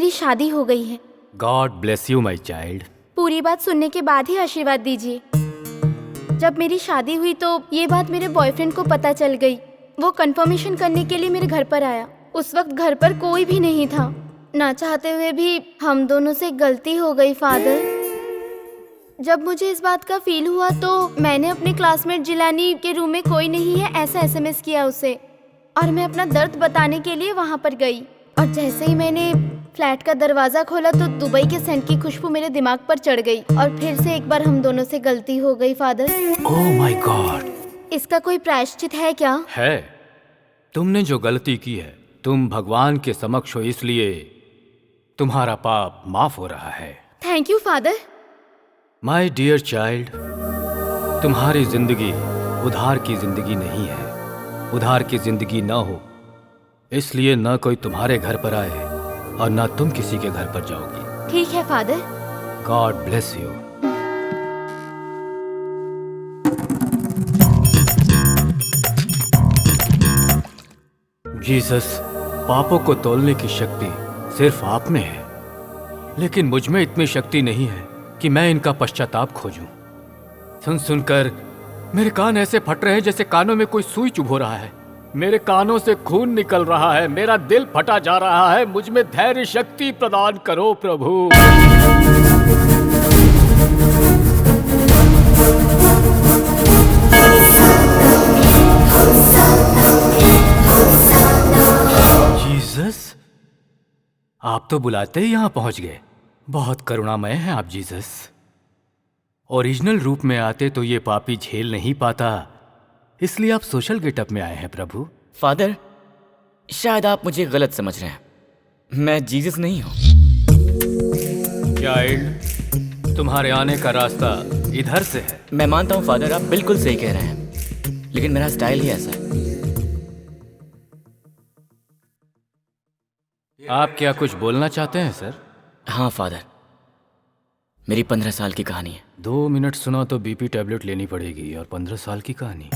मेरी शादी हो गई है। God bless you my child. पूरी बात सुनने के बाद ही आशीर्वाद दीजिए। जब मेरी शादी हुई तो ये बात मेरे बॉयफ्रेंड को पता चल गई। वो कंफर्मेशन करने के लिए मेरे घर पर आया। उस वक्त घर पर कोई भी नहीं था। ना चाहते हुए भी हम दोनों से गलती हो गई फादर। जब मुझे इस बात का फील हुआ तो मैंने अपने क्लासमेट जिलानी के रूम में कोई नहीं है ऐसा SMS किया उसे, और मैं अपना दर्द बताने के लिए वहाँ पर गई। और जैसे ही मैंने फ्लैट का दरवाज़ा खोला तो दुबई के सेंट की खुशबू मेरे दिमाग पर चढ़ गई और फिर से एक बार हम दोनों से गलती हो गई फादर। Oh my God. इसका कोई प्रायश्चित है क्या? है। तुमने जो गलती की है तुम भगवान के समक्ष हो, इसलिए तुम्हारा पाप माफ हो रहा है। Thank you father. My dear child, तुम्हारी जिंदगी उधार की जिंदगी नहीं है। उधार की जिंदगी ना हो इसलिए ना कोई तुम्हारे घर पर आए और ना तुम किसी के घर पर जाओगी। ठीक है father. God bless you. Jesus, पापों को तोलने की शक्ति सिर्फ आप में है, लेकिन मुझ में इतनी शक्ति नहीं है कि मैं इनका पश्चाताप खोजूं। सुन सुनकर मेरे कान ऐसे फट रहे हैं जैसे कानों में कोई सुई चुभ रहा है। मेरे कानों से खून निकल रहा है, मेरा दिल फटा जा रहा है। मुझ में धैर्य शक्ति प्रदान करो प्रभु। जीसस, आप तो बुलाते ही यहाँ पहुंच गए। बहुत करुणामय हैं आप जीसस। ओरिजिनल रूप में आते तो ये पापी झेल नहीं पाता, इसलिए आप सोशल गेटअप में आए हैं प्रभु। फादर, शायद आप मुझे गलत समझ रहे हैं। मैं जीसस नहीं हूँ। चाइल्ड, तुम्हारे आने का रास्ता इधर से है। मैं मानता हूँ फादर, आप बिल्कुल सही कह रहे हैं, लेकिन मेरा स्टाइल ही ऐसा है। आप क्या कुछ बोलना चाहते हैं सर? हाँ फादर, मेरी 15 साल की कहानी है। 2 मिनट सुना तो बीपी टैबलेट लेनी पड़ेगी, और 15 साल की कहानी।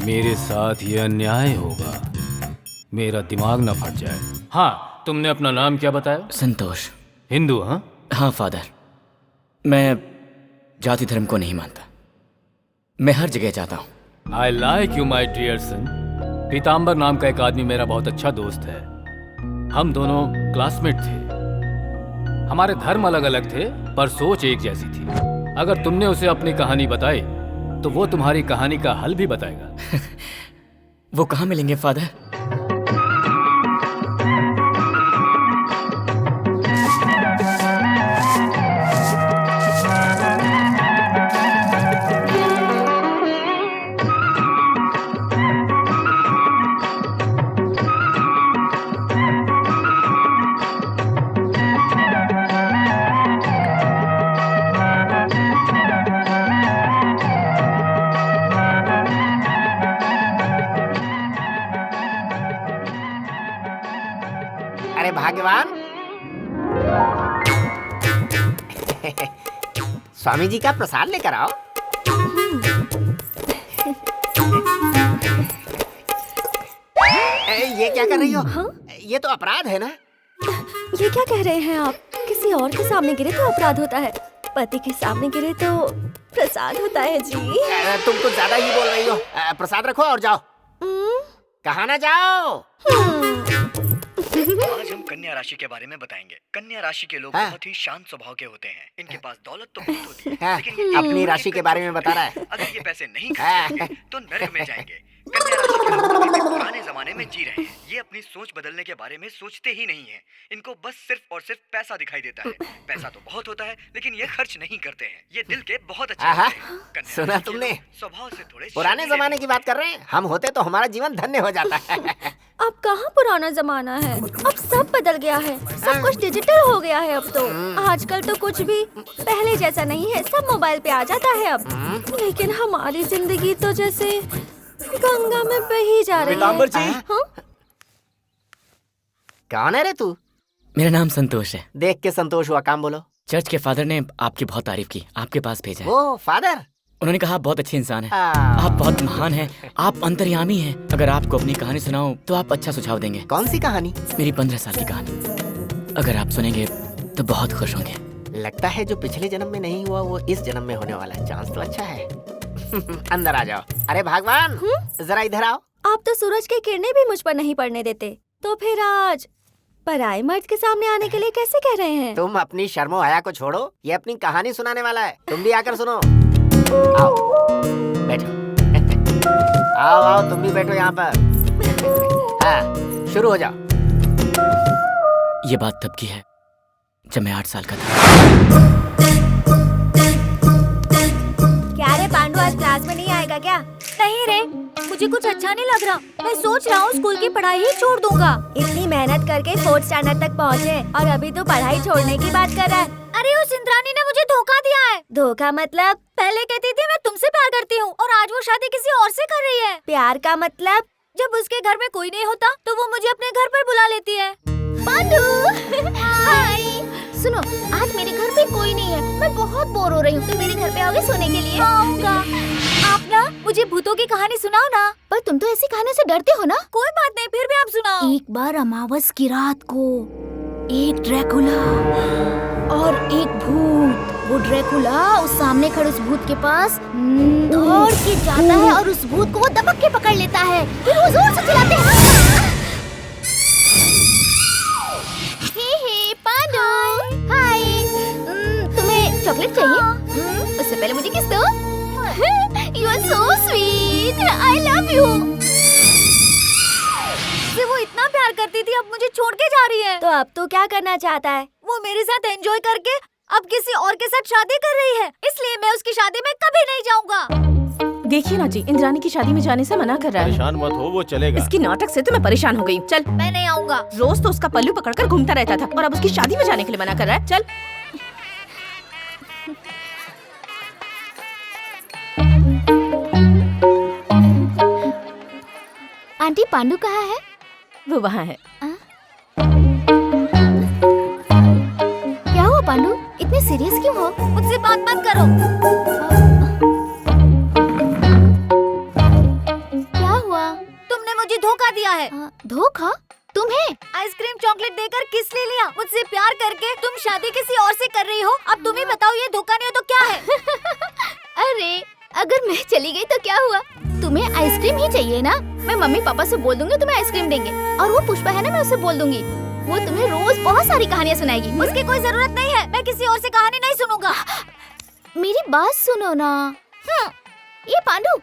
मेरे साथ ये अन्याय होगा, मेरा दिमाग ना फट जाए। हाँ, तुमने अपना नाम क्या बताया? संतोष। हिंदू? हाँ हाँ फादर, मैं जाति धर्म को नहीं मानता। मैं हर जगह जाता हूँ। I like you my dear son. Pitambar नाम का एक आदमी मेरा बहुत अच्छा दोस्त है। हम दोनों क्लासमेट थे। हमारे धर्म अलग अलग थे पर सोच एक जैसी थी। अगर तुमने उसे अपनी कहानी बताई तो वो तुम्हारी कहानी का हल भी बताएगा। वो कहाँ मिलेंगे फादर? अरे भाग्यवान। स्वामी जी का प्रसाद लेकर आओ। ये क्या कर रही हो? हाँ? ये तो अपराध है ना? ये क्या कह रहे हैं आप? किसी और के सामने गिरे तो अपराध होता है, पति के सामने गिरे तो प्रसाद होता है जी। तुम कुछ ज्यादा ही बोल रही हो। प्रसाद रखो और जाओ। कहाँ ना जाओ। आज हम कन्या राशि के बारे में बताएंगे। कन्या राशि के लोग बहुत ही शांत स्वभाव के होते हैं। इनके पास दौलत तो बहुत होती है, लेकिन ये अपनी राशि के बारे में बता रहा है। अगर ये पैसे नहीं खर्चेंगे तो नरक में जाएंगे। कन्या राशि के लोग अभी भी पुराने जमाने में जी रहे हैं। ये अपनी सोच बदलने के बारे में सोचते ही नहीं है। इनको बस सिर्फ और सिर्फ पैसा दिखाई देता है। पैसा तो बहुत होता है लेकिन ये खर्च नहीं करते हैं। ये दिल के बहुत अच्छे होते हैं। कन्या सुना राशि के तुमने? लोग स्वभाव से थोड़े पुराने शर्मीले जमाने की बात कर रहे हैं। हम होते तो हमारा जीवन धन्य हो जाता है। अब कहाँ पुराना जमाना है, अब सब बदल गया है। सब कुछ डिजिटल हो गया है अब तो। आजकल तो कुछ भी पहले जैसा नहीं है, सब मोबाइल पे आ जाता है अब। लेकिन हमारी जिंदगी तो जैसे गंगा में बही जा रही पीताम्बर जी। है। हाँ? कौन है रे तू? मेरा नाम संतोष है। देख के संतोष हुआ, काम बोलो। चर्च के फादर ने आपकी बहुत तारीफ की, आपके पास भेजा है। ओ फादर। उन्होंने कहा आप बहुत अच्छे इंसान हैं, आप बहुत महान हैं, आप अंतर्यामी हैं। अगर आपको अपनी कहानी सुनाऊं तो आप अच्छा सुझाव देंगे। कौन सी कहानी? मेरी 15 साल की कहानी। अगर आप सुनेंगे तो बहुत खुश होंगे। लगता है जो पिछले जन्म में नहीं हुआ वो इस जन्म में होने वाला है। चांस तो अच्छा है। अंदर आ जाओ। अरे भगवान, जरा इधर आओ। आप तो सूरज की किरणें भी मुझ पर नहीं पड़ने देते, तो फिर आज पराये मर्द के सामने आने के लिए कैसे कह रहे हैं? तुम अपनी शर्मो हया को छोड़ो, ये अपनी कहानी सुनाने वाला है। तुम भी आकर सुनो। आओ बैठो। आओ आओ, तुम भी बैठो यहाँ पर। हाँ, शुरू हो जाओ। ये बात तब की है जब मैं 8 साल का था। क्या रे पांडु, आज क्लास में नहीं आएगा क्या? नहीं रे, मुझे कुछ अच्छा नहीं लग रहा। मैं सोच रहा हूँ स्कूल की पढ़ाई ही छोड़ दूंगा। इतनी मेहनत करके 4th स्टैंडर्ड तक पहुँचे और अभी तो पढ़ाई छोड़ने की बात कर रहा है। अरे उस इंद्रानी ने मुझे धोखा दिया है। धोखा मतलब? पहले कहती थी मैं तुमसे प्यार करती हूँ और आज वो शादी किसी और से कर रही है। प्यार का मतलब? जब उसके घर में कोई नहीं होता तो वो मुझे अपने घर पर बुला लेती है। पांडु, हाय। सुनो, आज मेरे घर पे कोई नहीं है, मैं बहुत बोर हो रही हूँ। तुम मेरे घर पे आओगे सोने के लिए? आऊंगा। आप ना मुझे भूतों की कहानी सुनाओ ना। पर तुम तो ऐसी कहानी से डरते हो ना। कोई बात नहीं, फिर भी आप सुनाओ। एक बार अमावस की रात को एक ड्रैकुला और एक भूत, वो ड्रैकुला उस सामने खड़े उस भूत के पास दौड़ के जाता है और उस भूत को वो दबक के पकड़ लेता है। फिर वो जोर से चिल्लाते हैं, हे पांडु, हाय। तुम्हें चॉकलेट चाहिए? उससे पहले मुझे किस दो। You are so sweet, I love you. से वो इतना प्यार करती थी, अब मुझे छोड़ के जा रही है। तो अब तो क्या करना चाहता है? वो मेरे साथ एंजॉय करके अब किसी और के साथ शादी कर रही है, इसलिए मैं उसकी शादी में कभी नहीं जाऊंगा। देखिए ना जी, इंद्रानी की शादी में जाने से मना कर रहा है। परेशान मत हो, वो चलेगा। इसकी नाटक से तो मैं परेशान हो गई हूँ। चल, मैं नहीं आऊंगा। रोज तो उसका पल्लू पकड़कर घूमता रहता था और अब उसकी शादी में जाने के लिए मना कर रहा है। चल। आंटी, पांडु कहाँ है? वो वहाँ है। क्या हुआ पांडु, इतने सीरियस क्यों हो? मुझसे बात मत करो। क्या हुआ? तुमने मुझे धोखा दिया है। धोखा? तुम्हें? आइसक्रीम चॉकलेट देकर किस लिए लिया? मुझसे प्यार करके तुम शादी किसी और से कर रही हो। अब तुम ही बताओ, ये धोखा नहीं हो तो क्या है? अरे, अगर मैं चली गई तो क्या हुआ? तुम्हें आइसक्रीम ही चाहिए ना? मैं मम्मी पापा से बोल दूंगी, तुम्हें आइसक्रीम देंगे। और वो पुष्पा है ना, मैं उससे बोल दूंगी, वो तुम्हें रोज बहुत सारी कहानियाँ सुनाएगी। उसकी कोई जरूरत नहीं है, मैं किसी और से कहानी नहीं सुनूंगा। मेरी बात सुनो ना। ये पांडु,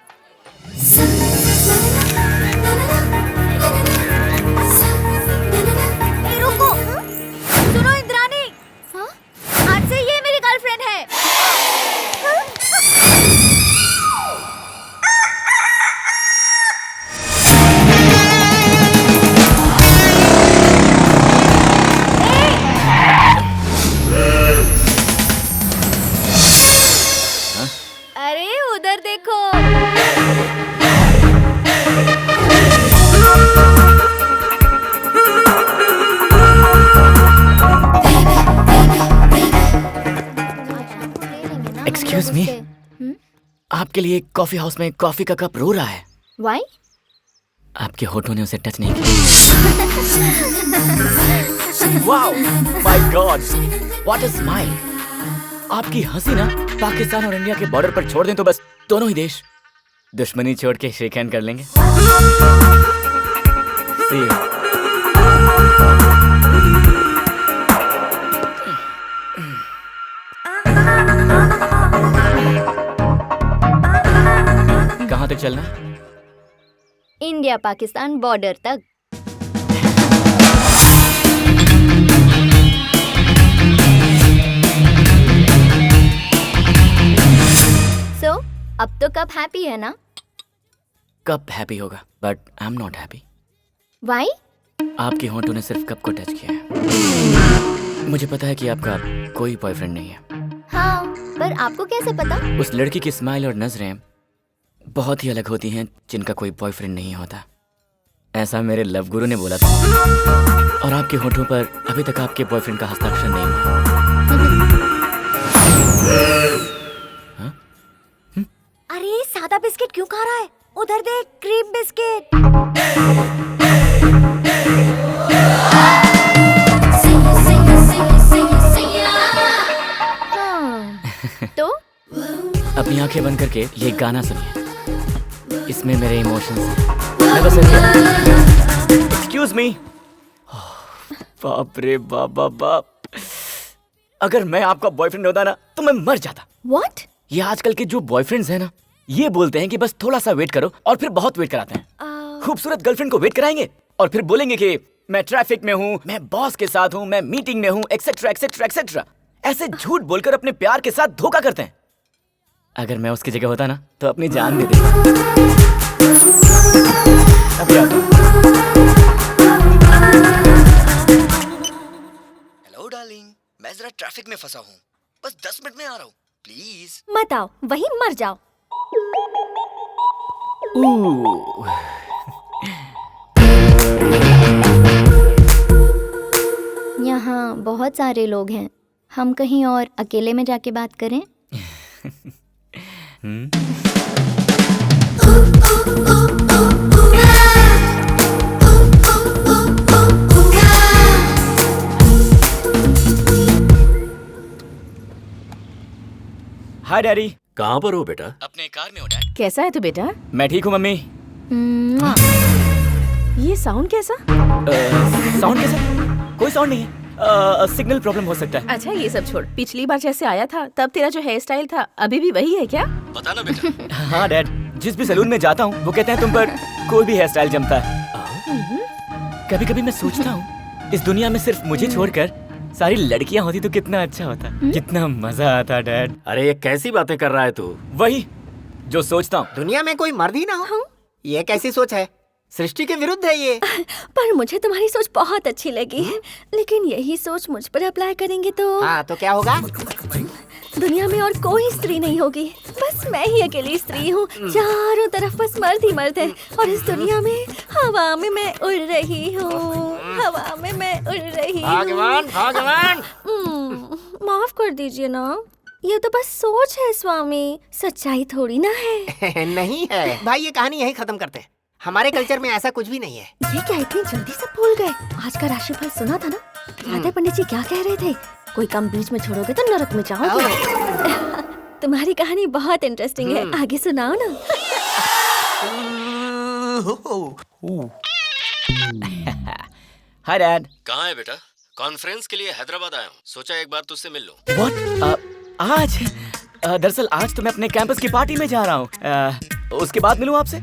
रुको। सुनो इंद्रानी, आज से ये मेरी गर्लफ्रेंड है। अरे उधर देखो। एक्सक्यूज मी, आपके लिए कॉफी हाउस में कॉफी का कप रो रहा है। वाई? आपके होठों ने उसे टच नहीं किया। Wow, my God, what a smile. आपकी हंसी ना पाकिस्तान और इंडिया के बॉर्डर पर छोड़ दें तो बस दोनों ही देश दुश्मनी छोड़ के शेक हैंड कर लेंगे। See you. कहाँ तक चलना? इंडिया पाकिस्तान बॉर्डर तक। So, अब तो कप हैप्पी है ना? कप हैप्पी होगा, but I am not happy. Why? आपके होंठों ने सिर्फ कप को टच किया है। मुझे पता है कि आपका कोई बॉयफ्रेंड नहीं है। हाँ, पर आपको कैसे पता? उस लड़की की स्माइल और नजरें बहुत ही अलग होती हैं जिनका कोई बॉयफ्रेंड नहीं होता। ऐसा मेरे लव गुरु ने बोला था। और आपके होठों पर अभी तक आपके बॉयफ्रेंड का हस्ताक्षर नहीं हुआ। अरे सादा बिस्किट क्यों खा रहा है? उधर देख, क्रीम बिस्किट। तो अपनी आंखें बंद करके ये गाना सुनिए, इसमें मेरे इमोशंस हैं। मैं बस एक्सक्यूज मी। बाप रे बाप बाप बाप, अगर मैं आपका बॉयफ्रेंड होता ना तो मैं मर जाता। व्हाट? ये आजकल के जो बॉयफ्रेंड्स हैं ना, ये बोलते हैं कि बस थोड़ा सा वेट करो और फिर बहुत वेट कराते हैं। खूबसूरत गर्लफ्रेंड को वेट कराएंगे और फिर बोलेंगे कि मैं ट्रैफिक में हूँ, मैं बॉस के साथ हूँ, मैं मीटिंग में हूँ, एक्सेट्रा एक्सेट्रा एक्सेट्रा। ऐसे झूठ बोलकर अपने प्यार के साथ धोखा करते हैं। अगर मैं उसकी जगह होता ना तो अपनी जान दे देता। अभी आता हूँ। हेलो डार्लिंग, मैं जरा ट्रैफिक में फंसा हूँ, बस 10 मिनट में आ रहा हूँ, प्लीज। मत आओ, वहीं मर जाओ। यहाँ बहुत सारे लोग हैं, हम कहीं और अकेले में जाके बात करें। हाय डैडी। कहाँ पर हो बेटा? अपने कार में हो डैड। कैसा है तू बेटा? मैं ठीक हूँ मम्मी। ये साउंड कैसा? साउंड कैसा? कोई साउंड नहीं है, सिग्नल प्रॉब्लम हो सकता है। अच्छा ये सब छोड़, पिछली बार जैसे आया था तब तेरा जो हेयर स्टाइल था अभी भी वही है क्या? बता ना बेटा। हाँ डैड, जिस भी सैलून में जाता हूँ वो कहते हैं तुम पर कोई भी हेयर स्टाइल जमता है। कभी कभी मैं सोचता हूँ इस दुनिया में सिर्फ मुझे छोड़कर सारी लड़कियां होती तो कितना अच्छा होता, कितना मजा आता डैड। अरे ये कैसी बातें कर रहा है तू? वही जो सोचता हूँ। दुनिया में कोई मर्द ही ना हो, ये कैसी सोच है? सृष्टि के विरुद्ध है ये। पर मुझे तुम्हारी सोच बहुत अच्छी लगी, लेकिन यही सोच मुझ पर अप्लाई करेंगे तो हाँ तो क्या होगा? दुनिया में और कोई स्त्री नहीं होगी, बस मैं ही अकेली स्त्री हूँ। चारों तरफ बस मर्द ही मर्द है और इस दुनिया में हवा में मैं उड़ रही हूँ, हवा में मैं उड़ रही हूँ। भगवान भगवान। माफ कर दीजिए ना, ये तो बस सोच है स्वामी, सच्चाई थोड़ी ना है। नहीं है भाई, ये कहानी यही खत्म करते हैं। हमारे कल्चर में ऐसा कुछ भी नहीं है। ये क्या इतनी जल्दी से भूल गए? आज का राशिफल सुना था ना? याद है पंडित जी क्या कह रहे थे? कोई काम बीच में छोड़ोगे तो नरक में जाओगे। तुम्हारी कहानी बहुत इंटरेस्टिंग है, आगे सुनाओ ना। Hi dad. कहाँ है बेटा? कॉन्फ्रेंस के लिए हैदराबाद आया हूँ, सोचा एक बार तुझसे मिल लूं। व्हाट? आज? दरअसल आज तो मैं अपने कैंपस की पार्टी में जा रहा हूँ, उसके बाद मिलूं आपसे।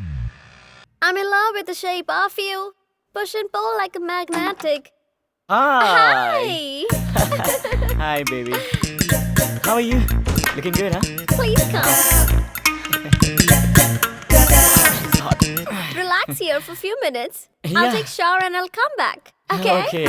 I'm in love with the shape of you, push and pull like a magnetic. Hi. Hi, baby. How are you? Looking good, huh? Please come. Relax here for a few minutes. I'll Yeah. take shower and I'll come back. Okay? Okay.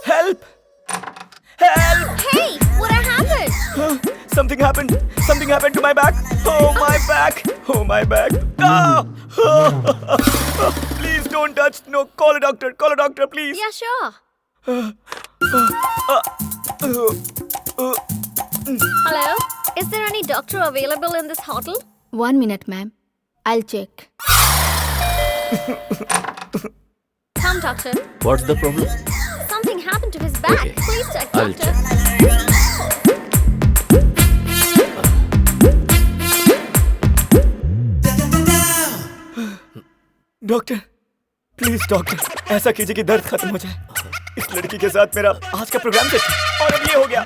Help! Help! Hey, what happened? Something happened. Something happened to my back. Oh, my back. Oh, my back. Ah! Please don't touch. No, call a doctor. Call a doctor, please. Yeah, sure. Hello? Is there any doctor available in this hotel? 1 minute, ma'am. I'll check. Come, doctor. What's the problem? Something happened to his back. Okay. Please check, I'll doctor. Doctor, please doctor, ऐसा कीजिए कि दर्द खत्म हो जाए। इस लड़की के साथ मेरा आज का प्रोग्राम सेट और अब ये हो गया।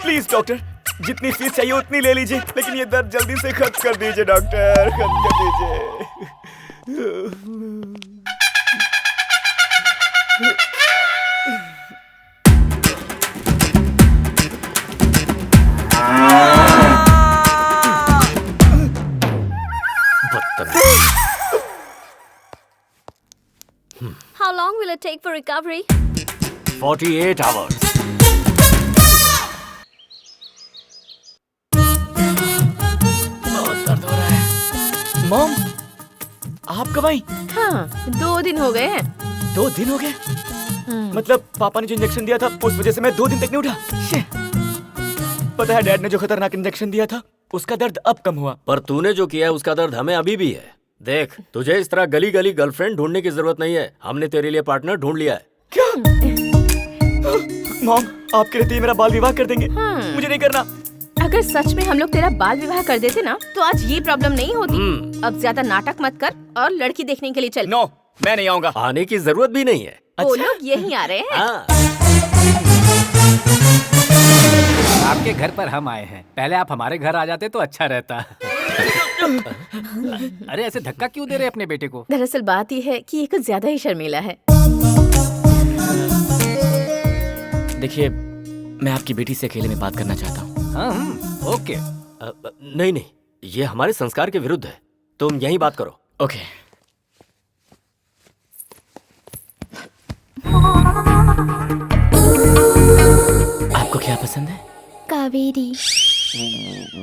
प्लीज डॉक्टर, जितनी फीस चाहिए उतनी ले लीजिए, लेकिन ये दर्द जल्दी से खत्म कर दीजिए डॉक्टर, खत्म कर दीजिए। How long will it take for recovery? 48 hours. बहुत दर्द हो रहा है। मॉम, आप कब आई? हाँ 2 दिन हो गए हैं। 2 दिन हो गए? मतलब पापा ने जो इंजेक्शन दिया था उस वजह से मैं 2 दिन तक नहीं उठा। शे। पता है डैड ने जो खतरनाक इंजेक्शन दिया था उसका दर्द अब कम हुआ। पर तूने जो किया है उसका दर्द हमें अभी भी है। देख, तुझे इस तरह गली गली गर्लफ्रेंड ढूंढने की जरूरत नहीं है। हमने तेरे लिए पार्टनर ढूंढ लिया है। क्या? मॉम, आपके लिए मेरा बाल विवाह कर देंगे। मुझे नहीं करना। अगर सच में हम लोग तेरा बाल विवाह कर देते ना तो आज ये प्रॉब्लम नहीं होती। अब ज्यादा नाटक मत कर और लड़की देखने के लिए चल। नो, मैं नहीं आऊंगा। आने की जरूरत भी नहीं है। वो लोग यहीं आ रहे हैं। हाँ। आपके घर पर हम आए हैं, पहले आप हमारे घर आ जाते तो अच्छा रहता। अरे ऐसे धक्का क्यों दे रहे अपने बेटे को? दरअसल बात ये है कि ये कुछ ज्यादा ही शर्मीला है। देखिए, मैं आपकी बेटी से अकेले में बात करना चाहता हूँ। ओके। नहीं नहीं, ये हमारे संस्कार के विरुद्ध है। तुम यहीं बात करो। ओके। आपको क्या पसंद है? कावेरी।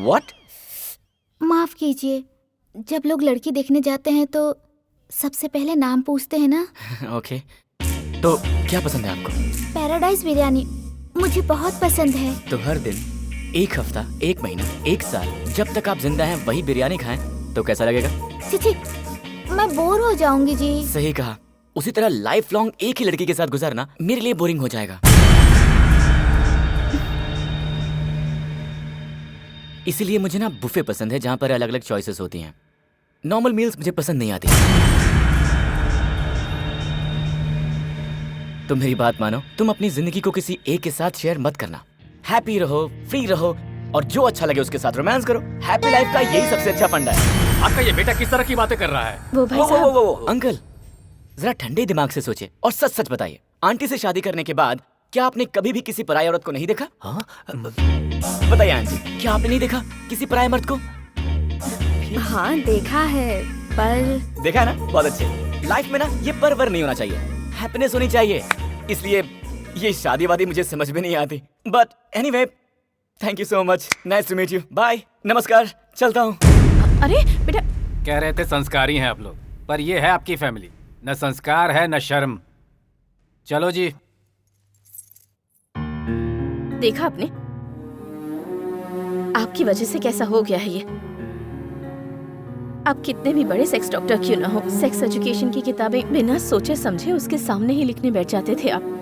What? माफ कीजिए, जब लोग लड़की देखने जाते हैं तो सबसे पहले नाम पूछते हैं ना। ओके। तो क्या पसंद है आपको? पैराडाइज बिरयानी मुझे बहुत पसंद है। तो हर दिन, 1 हफ्ता, 1 महीना, 1 साल, जब तक आप जिंदा हैं वही बिरयानी खाएं तो कैसा लगेगा? चिची, मैं बोर हो जाऊंगी जी। सही कहा। उसी तरह लाइफ लॉन्ग एक ही लड़की के साथ गुजारना मेरे लिए बोरिंग हो जाएगा। इसीलिए मुझे ना बुफे पसंद है जहाँ पर अलग अलग चॉइसेस होती हैं। नॉर्मल मील्स मुझे पसंद नहीं आती। तुम मेरी बात मानो, तुम अपनी जिंदगी को किसी एक के साथ शेयर मत करना। हैप्पी रहो, फ्री रहो और जो अच्छा लगे उसके साथ रोमांस करो। हैप्पी लाइफ का यही सबसे अच्छा फंडा है। आपका ये बेटा किस तरह की बातें कर रहा है? वो भाई साहब। अंकल, जरा ठंडे दिमाग से सोचिए और सच सच बताइए, आंटी से शादी करने के बाद क्या आपने कभी भी किसी पराई औरत को नहीं देखा? हाँ? बताइए आंटी, क्या आपने नहीं देखा किसी पराये मर्द को? हाँ देखा है, पर देखा है ना? बहुत अच्छे। लाइफ में ना ये पर नहीं होना चाहिए, हैप्पीनेस होनी चाहिए। इसलिए ये शादी वादी मुझे समझ में नहीं आती। But anyway, thank you so much. Nice to meet you. Bye. नमस्कार, चलता हूँ। अरे बेटा, कह रहे थे संस्कारी हैं आप लोग, पर ये है आपकी फैमिली, न संस्कार है न शर्म। चलो जी। देखा आपने, आपकी वजह से कैसा हो गया है ये। आप कितने भी बड़े सेक्स डॉक्टर क्यों ना हो, सेक्स एजुकेशन की किताबें बिना सोचे समझे उसके सामने ही लिखने बैठ जाते थे आप।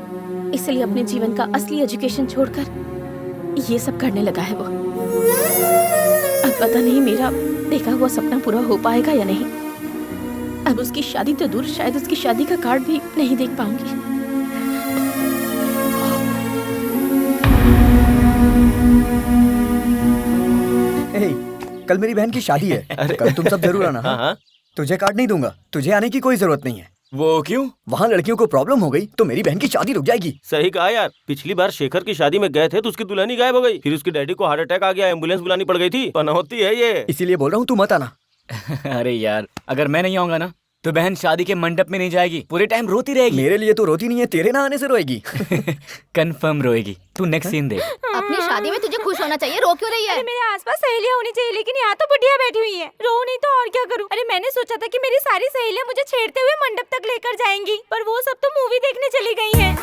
इसलिए अपने जीवन का असली एजुकेशन छोड़कर ये सब करने लगा है वो। अब पता नहीं मेरा देखा हुआ सपना पूरा हो पाएगा या नहीं। अब उसकी शादी तो दूर, शायद उसकी शादी का कार्ड भी नहीं देख पाऊंगी। कल मेरी बहन की शादी है। कल तुम सब जरूर आना। हाँ? तुझे कार्ड नहीं दूंगा, तुझे आने की कोई जरूरत नहीं है। वो क्यों? वहाँ लड़कियों को प्रॉब्लम हो गई तो मेरी बहन की शादी रुक जाएगी। सही कहा यार, पिछली बार शेखर की शादी में गए थे तो उसकी दुल्हन ही गायब हो गई। फिर उसके डैडी को हार्ट अटैक आ गया, एम्बुलेंस बुलानी पड़ गई थी। पनौती है ये। इसीलिए बोल रहा हूँ तू मत आना। अरे यार, अगर मैं नहीं आऊंगा ना तो बहन शादी के मंडप में नहीं जाएगी, पूरे टाइम रोती रहेगी। मेरे लिए तो रोती नहीं है, तेरे ना आने से रोएगी। कंफर्म रोएगी। तू नेक्स्ट सीन देख। अपनी शादी में तुझे खुश होना चाहिए, रो क्यों रही है? अरे मेरे आसपास सहेलियां होनी चाहिए, लेकिन यहाँ तो बुढ़िया बैठी हुई है। रो नहीं तो और क्या करूँ? अरे मैंने सोचा था कि मेरी सारी सहेलियां मुझे छेड़ते हुए मंडप तक लेकर जाएंगी, पर वो सब तो मूवी देखने चली गई हैं।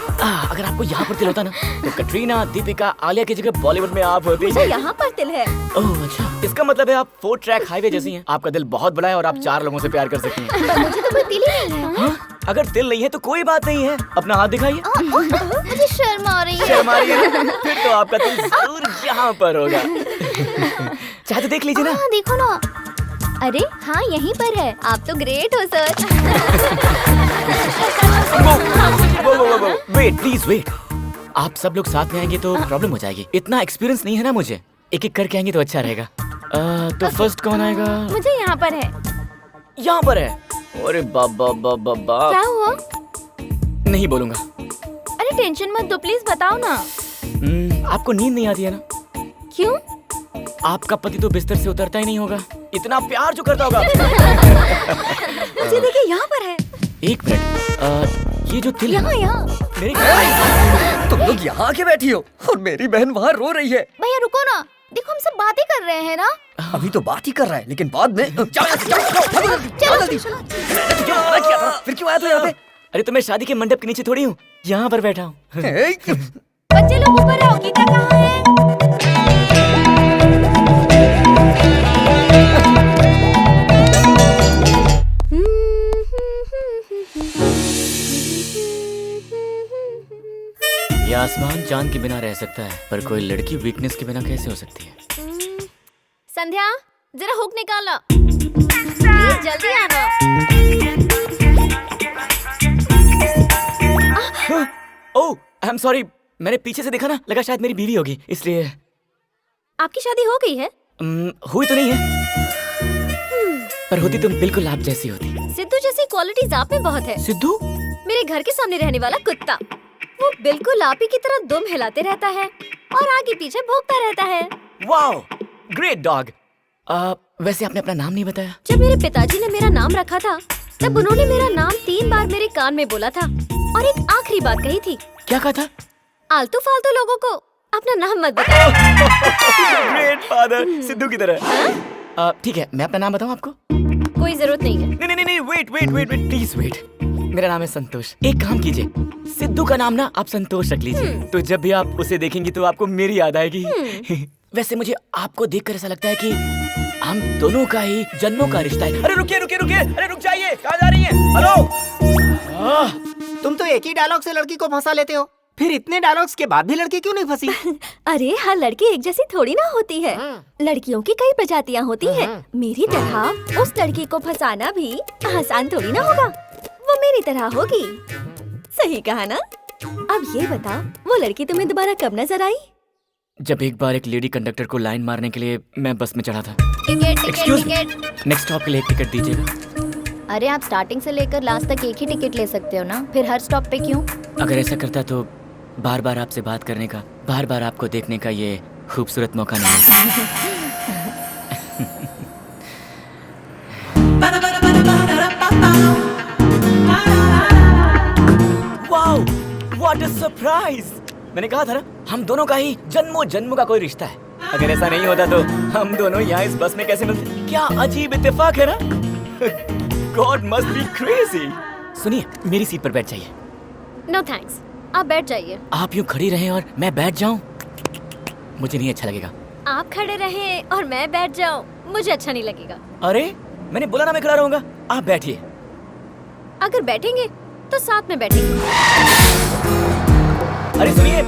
अगर आपको यहाँ पर दिल होता ना तो कटरीना, दीपिका, आलिया की जगह बॉलीवुड में आप होती। मुझे यहाँ पर दिल है। ओह अच्छा, इसका मतलब है आप 4 ट्रैक हाईवे जैसी हैं। आपका दिल बहुत बड़ा है और आप 4 लोगों से प्यार कर सकती हैं। पर मुझे तो कोई दिल ही नहीं है। हाँ? अगर दिल नहीं है तो कोई बात नहीं है, अपना हाथ दिखाइए। मुझे शर्म आ रही है। शर्म आ रही है ना? फिर तो आपका दिल जरूर यहाँ पर होगा। चाहे तो देख लीजिए ना। देखो ना। अरे हाँ, यहीं पर है। आप तो ग्रेट हो सर। Wait please wait. आप सब लोग साथ में आएंगे तो प्रॉब्लम हो जाएगी। इतना एक्सपीरियंस नहीं है ना मुझे, एक एक करके आएंगे तो अच्छा रहेगा। तो फर्स्ट कौन आएगा? मुझे यहाँ पर है। यहाँ पर है? अरे बाबा बाबा बाबा। क्या हुआ? नहीं बोलूंगा। अरे टेंशन मत दो, प्लीज बताओ ना। आपको नींद नहीं आती है ना? क्यों? आपका पति तो बिस्तर से उतरता ही नहीं होगा, इतना प्यार जो करता होगा। मुझे देखिए, यहाँ पर है। एक मिनट, ये जो दिल यहाँ यहाँ। मेरी तुम लोग यहाँ आके बैठी हो और मेरी बहन वहाँ रो रही है। भैया रुको ना, देखो हम सब बातें कर रहे हैं ना। अभी तो बात ही कर रहा है, लेकिन बाद में फिर क्यों आया तू यहाँ पे? अरे तो मैं शादी के मंडप के नीचे थोड़ी हूँ, यहाँ पर बैठा हूँ। बच्चे लोग ऊपर आओ, गीता कहाँ है? ये आसमान चांद के बिना रह सकता है, पर कोई लड़की वीकनेस के बिना कैसे हो सकती है? संध्या, जरा हुक निकालना। प्लीज जल्दी आना। ओह, आई एम सॉरी, मैंने पीछे से देखा ना, लगा शायद मेरी बीवी होगी, इसलिए। आपकी शादी हो गई है? हुई तो नहीं है, पर होती तो बिल्कुल आप जैसी होती। सिद्धू जैसी क्वालिटीज आप में बहुत है। सिद्धू? मेरे घर के सामने रहने वाला कुत्ता, वो बिल्कुल आप ही की तरह दुम हिलाते रहता है और आगे पीछे भौंकता रहता है। Wow, great dog. वैसे आपने अपना नाम नहीं बताया। जब मेरे पिताजी ने मेरा नाम रखा था, तब उन्होंने मेरा नाम 3 बार मेरे कान में बोला था और एक आखिरी बात कही थी। क्या कहा था? आलतू फालतू लोगों को अपना नाम मत बताओ। ग्रेट फादर, सिद्धू की तरह। ठीक है, मैं अपना नाम बताऊं आपको? कोई जरूरत नहीं है। नहीं, वेट, प्लीज वेट। मेरा नाम है संतोष। एक काम कीजिए, सिद्धू का नाम ना आप संतोष रख लीजिए, तो जब भी आप उसे देखेंगी तो आपको मेरी याद आएगी। वैसे मुझे आपको देखकर ऐसा लगता है कि हम दोनों का ही जन्मों का रिश्ता है। अरे रुकिए, अरे रुक जाइए, कहाँ जा रही हैं? हेलो। तुम तो एक ही डायलॉग से लड़की को फंसा लेते हो, फिर इतने डायलॉग्स के बाद भी लड़की क्यों नहीं फंसी? अरे हर लड़की एक जैसी थोड़ी ना होती है, लड़कियों की कई प्रजातियां होती हैं। मेरी तरह उस लड़की को फंसाना भी आसान थोड़ी ना होगा, वो मेरी तरह होगी। सही कहा ना? अब ये बता, वो लड़की तुम्हें दोबारा कब नजर आई? जब एक बार एक लेडी कंडक्टर को लाइन मारने के लिए मैं बस में चढ़ा था। टिकट। नेक्स्ट स्टॉप के लिए एक टिकट दीजिएगा। अरे आप स्टार्टिंग से लेकर लास्ट तक एक ही टिकट ले सकते हो ना, फिर हर स्टॉप पे क्यों? अगर ऐसा करता तो बार बार आपसे बात करने का, बार बार आपको देखने का ये खूबसूरत मौका नहीं। Wow, what a surprise! मैंने कहा था ना, हम दोनों का ही जन्मों जन्मों का कोई रिश्ता है। अगर ऐसा नहीं होता तो हम दोनों यहाँ इस बस में कैसे मिलते? क्या अजीब इत्तेफाक है ना? God must be crazy। सुनिए, मेरी सीट पर बैठ जाइए। नो थैंक्स, आप बैठ जाइए। आप यूँ खड़ी रहें और मैं बैठ जाऊं, मुझे नहीं अच्छा लगेगा। आप खड़े रहें और मैं बैठ जाऊं, मुझे अच्छा नहीं लगेगा। अरे मैंने बोला ना मैं खड़ा रहूंगा, आप बैठिए। अगर बैठेंगे तो साथ में बैठेंगे। अरे सुनिए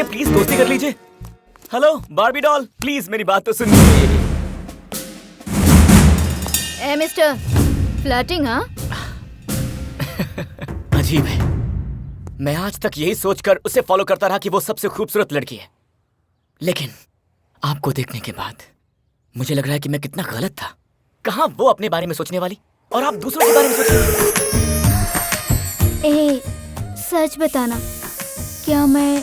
प्लीज, दोस्ती कर लीजिए। हेलो बार्बी डॉल, प्लीज मेरी बात तो सुनिए। ए मिस्टर, फ्लर्टिंग हाँ? अजीब है, मैं आज तक यही सोचकर उसे फॉलो करता रहा कि वो सबसे खूबसूरत लड़की है, लेकिन आपको देखने के बाद मुझे लग रहा है कि मैं कितना गलत था। कहाँ वो अपने बारे में सोचने वाली और आप दूसरों के बारे में सोचने। ए, सच बताना, क्या मैं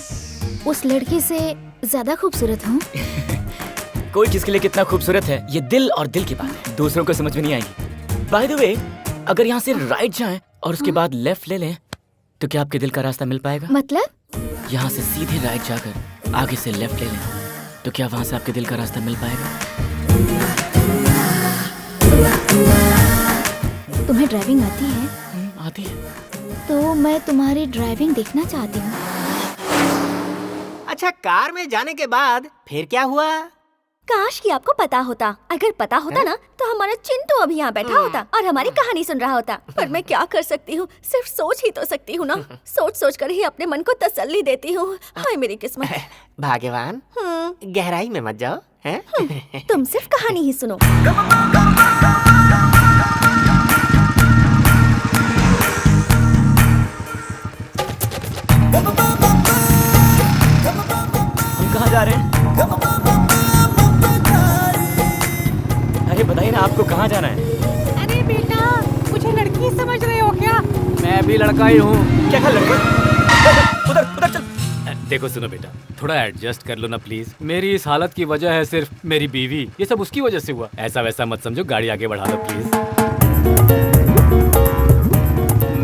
उस लड़की से ज्यादा खूबसूरत हूँ? कोई किसके लिए कितना खूबसूरत है ये दिल और दिल की बात है, दूसरों को समझ में नहीं आएगी। बाय द वे, अगर यहाँ से राइट जाएं और उसके बाद लेफ्ट ले लें तो क्या आपके दिल का रास्ता मिल पाएगा? मतलब? यहाँ से सीधे राइट जाकर आगे से लेफ्ट ले लें तो क्या वहाँ से आपके दिल का रास्ता मिल पाएगा? तुम्हें ड्राइविंग आती है? आती है। तो मैं तुम्हारी ड्राइविंग देखना चाहती हूँ। अच्छा, कार में जाने के बाद फिर क्या हुआ? काश कि आपको पता होता। अगर पता होता ना तो हमारा चिंटू अभी यहाँ बैठा होता और हमारी कहानी सुन रहा होता। पर मैं क्या कर सकती हूँ, सिर्फ सोच ही तो सकती हूँ ना। सोच सोच कर ही अपने मन को तसल्ली देती हूँ। हाय मेरी किस्मत। भाग्यवान, गहराई में मत जाओ हैं? तुम सिर्फ कहानी ही सुनो। हम कहाँ जा रहे हैं? अरे बताइए ना, आपको कहाँ जाना है? अरे बेटा, मुझे लड़की समझ रहे हो क्या? मैं भी लड़का ही हूँ। क्या लड़का? उधर चल। देखो सुनो बेटा, थोड़ा एडजस्ट कर लो ना प्लीज। मेरी इस हालत की वजह है सिर्फ मेरी बीवी, ये सब उसकी वजह से हुआ। ऐसा वैसा मत समझो, गाड़ी आगे बढ़ा लो प्लीज।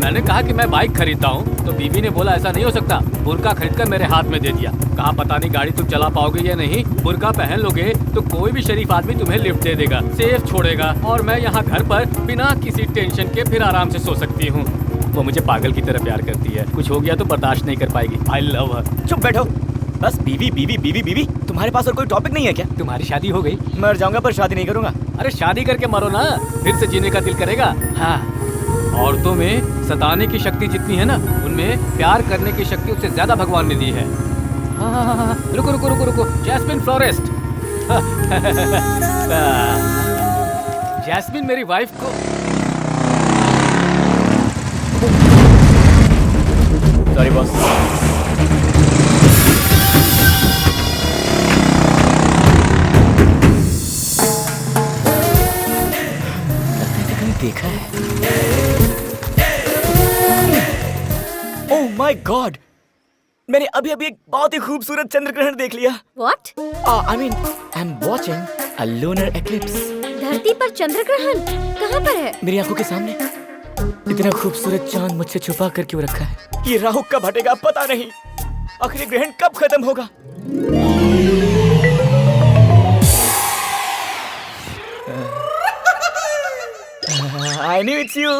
मैंने कहा कि मैं बाइक खरीदता हूँ तो बीवी ने बोला ऐसा नहीं हो सकता, बुर्का खरीद कर मेरे हाथ में दे दिया। कहा पता नहीं गाड़ी तुम चला पाओगे या नहीं, बुर्का पहन लोगे तो कोई भी शरीफ आदमी तुम्हें लिफ्ट दे देगा, सेफ छोड़ेगा और मैं यहाँ घर पर बिना किसी टेंशन के फिर आराम से सो सकती हूँ। वो मुझे पागल की तरह प्यार करती है, कुछ हो गया तो बर्दाश्त नहीं कर पाएगी। आई लव हर। चुप बैठो, बस बीवी बीवी बीवी बीवी। तुम्हारे पास और कोई टॉपिक नहीं है क्या? तुम्हारी शादी हो गई? मर जाऊंगा पर शादी नहीं करूंगा। अरे शादी करके मरो ना, फिर से जीने का दिल करेगा। हाँ, औरतों में सताने की शक्ति जितनी है ना, उनमें प्यार करने की शक्ति उससे ज्यादा भगवान ने दी है। हाँ, रुको रुको रुको रुको, जैस्मिन फ्लोरिस्ट। जैस्मिन मेरी वाइफ को। Sorry boss. देखा है। ओह माय गॉड, मैंने अभी अभी एक बहुत ही खूबसूरत चंद्र ग्रहण देख लिया। What? I mean, I'm watching a lunar eclipse. धरती पर चंद्र ग्रहण कहाँ पर है? मेरी आंखों के सामने। इतना खूबसूरत चांद मुझसे छुपा कर क्यों रखा है? ये राहु कब हटेगा पता नहीं। आखिर ग्रहण कब खत्म होगा? I knew it's you.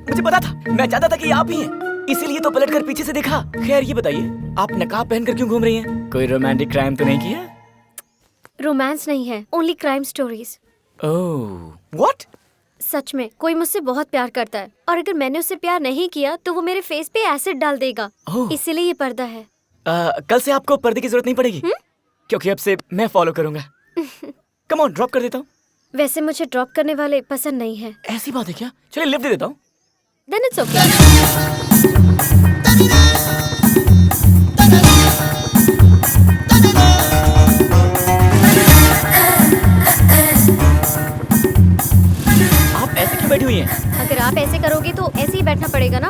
मुझे पता था, मैं चाहता था कि आप ही हैं, इसीलिए तो पलट कर पीछे से देखा। खैर ये बताइए, आप नकाब पहनकर क्यों घूम रही हैं? कोई रोमांटिक क्राइम तो नहीं किया? रोमांस नहीं है, only crime stories. Oh, what? सच में कोई मुझसे बहुत प्यार करता है और अगर मैंने उससे प्यार नहीं किया तो वो मेरे फेस पे एसिड डाल देगा। इसीलिए ये पर्दा है। कल से आपको पर्दे की जरूरत नहीं पड़ेगी, क्योंकि अब से मैं फॉलो करूंगा। कम ऑन, ड्रॉप कर देता हूँ। वैसे मुझे ड्रॉप करने वाले पसंद नहीं है। ऐसी बात है क्या? चलिए लिफ्ट दे देता हूँ। Then it's okay. आप ऐसे क्यों बैठी हुई हैं? अगर आप ऐसे करोगे तो ऐसे ही बैठना पड़ेगा ना।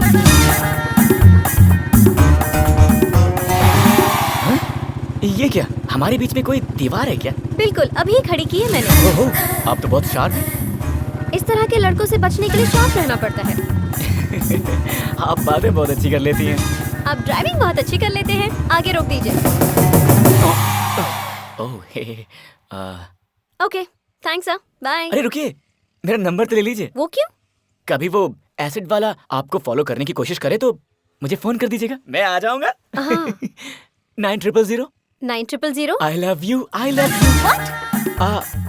ये क्या, हमारे बीच में कोई दीवार है क्या? बिल्कुल, अभी खड़ी की है मैंने। ओहो, आप तो बहुत शार्प हैं। इस तरह के लड़कों से बचने के लिए शार्प रहना पड़ता है। आप बातें बहुत अच्छी कर लेती हैं। आप ड्राइविंग बहुत अच्छी कर लेते हैं। आगे रोक दीजिए। ओह, ओके, थैंक्स बाय। अरे रुकिए, मेरा नंबर तो ले लीजिए। वो क्यों? कभी वो एसिड वाला आपको फॉलो करने की कोशिश करे तो मुझे फोन कर दीजिएगा, मैं आ जाऊंगा। 9000 9000 I love you, I love you. What?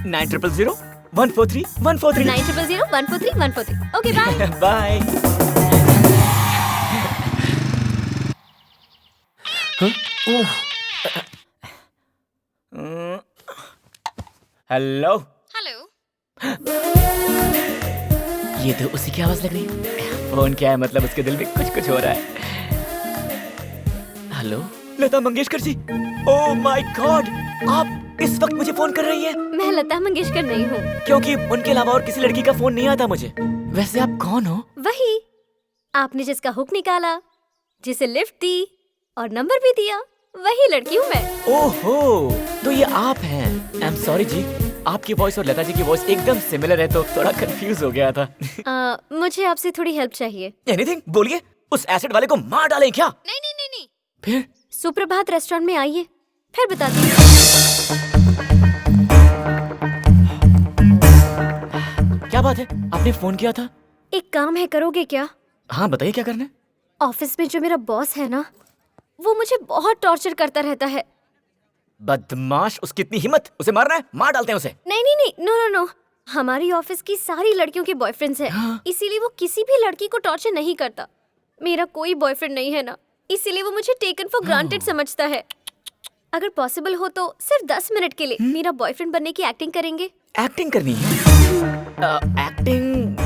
9000 143 143 9000 143 143. Okay, bye. Bye. Hello. ये तो उसी की आवाज लग रही है। फोन क्या है, मतलब उसके दिल में कुछ कुछ हो रहा है। Hello, Lata Mangeshkar ji. Oh my god, आप इस वक्त मुझे फोन कर रही हैं? मैं लता मंगेशकर नहीं हूँ। क्योंकि उनके अलावा और किसी लड़की का फोन नहीं आता मुझे। वैसे आप कौन हो? वही, आपने जिसका हुक निकाला, जिसे लिफ्ट दी और नंबर भी दिया, वही लड़की हूँ मैं। ओहो, तो ये आप हैं। आई एम सॉरी जी, आपकी वॉइस और लता जी की वॉइस एकदम सिमिलर है तो थोड़ा कंफ्यूज हो गया था। मुझे आपसे थोड़ी हेल्प चाहिए। एनीथिंग, बोलिए। उस एसिड वाले को मार डालें क्या? नहीं नहीं नहीं नहीं। फिर? सुप्रभात रेस्टोरेंट में आइए, फिर बताती हूँ। क्या बात है, आपने फोन किया था? एक काम है, करोगे क्या? हाँ बताइए, क्या करना है? ऑफिस में जो मेरा बॉस है ना, वो मुझे बहुत टॉर्चर करता रहता है। बदमाश, उसकी इतनी हिम्मत, उसे मारना है? मार डालते हैं उसे। नहीं नहीं नहीं, नो नो नो। हमारी ऑफिस की सारी लड़कियों के बॉयफ्रेंड्स हैं। हाँ। इसीलिए वो किसी भी लड़की को टॉर्चर नहीं करता। मेरा कोई बॉयफ्रेंड नहीं है ना, इसीलिए वो मुझे टेकन फॉर ग्रांटेड समझता है। अगर पॉसिबल हो तो सिर्फ 10 मिनट के लिए मेरा बॉयफ्रेंड बनने की एक्टिंग करेंगे? एक्टिंग करनी है? एक्टिंग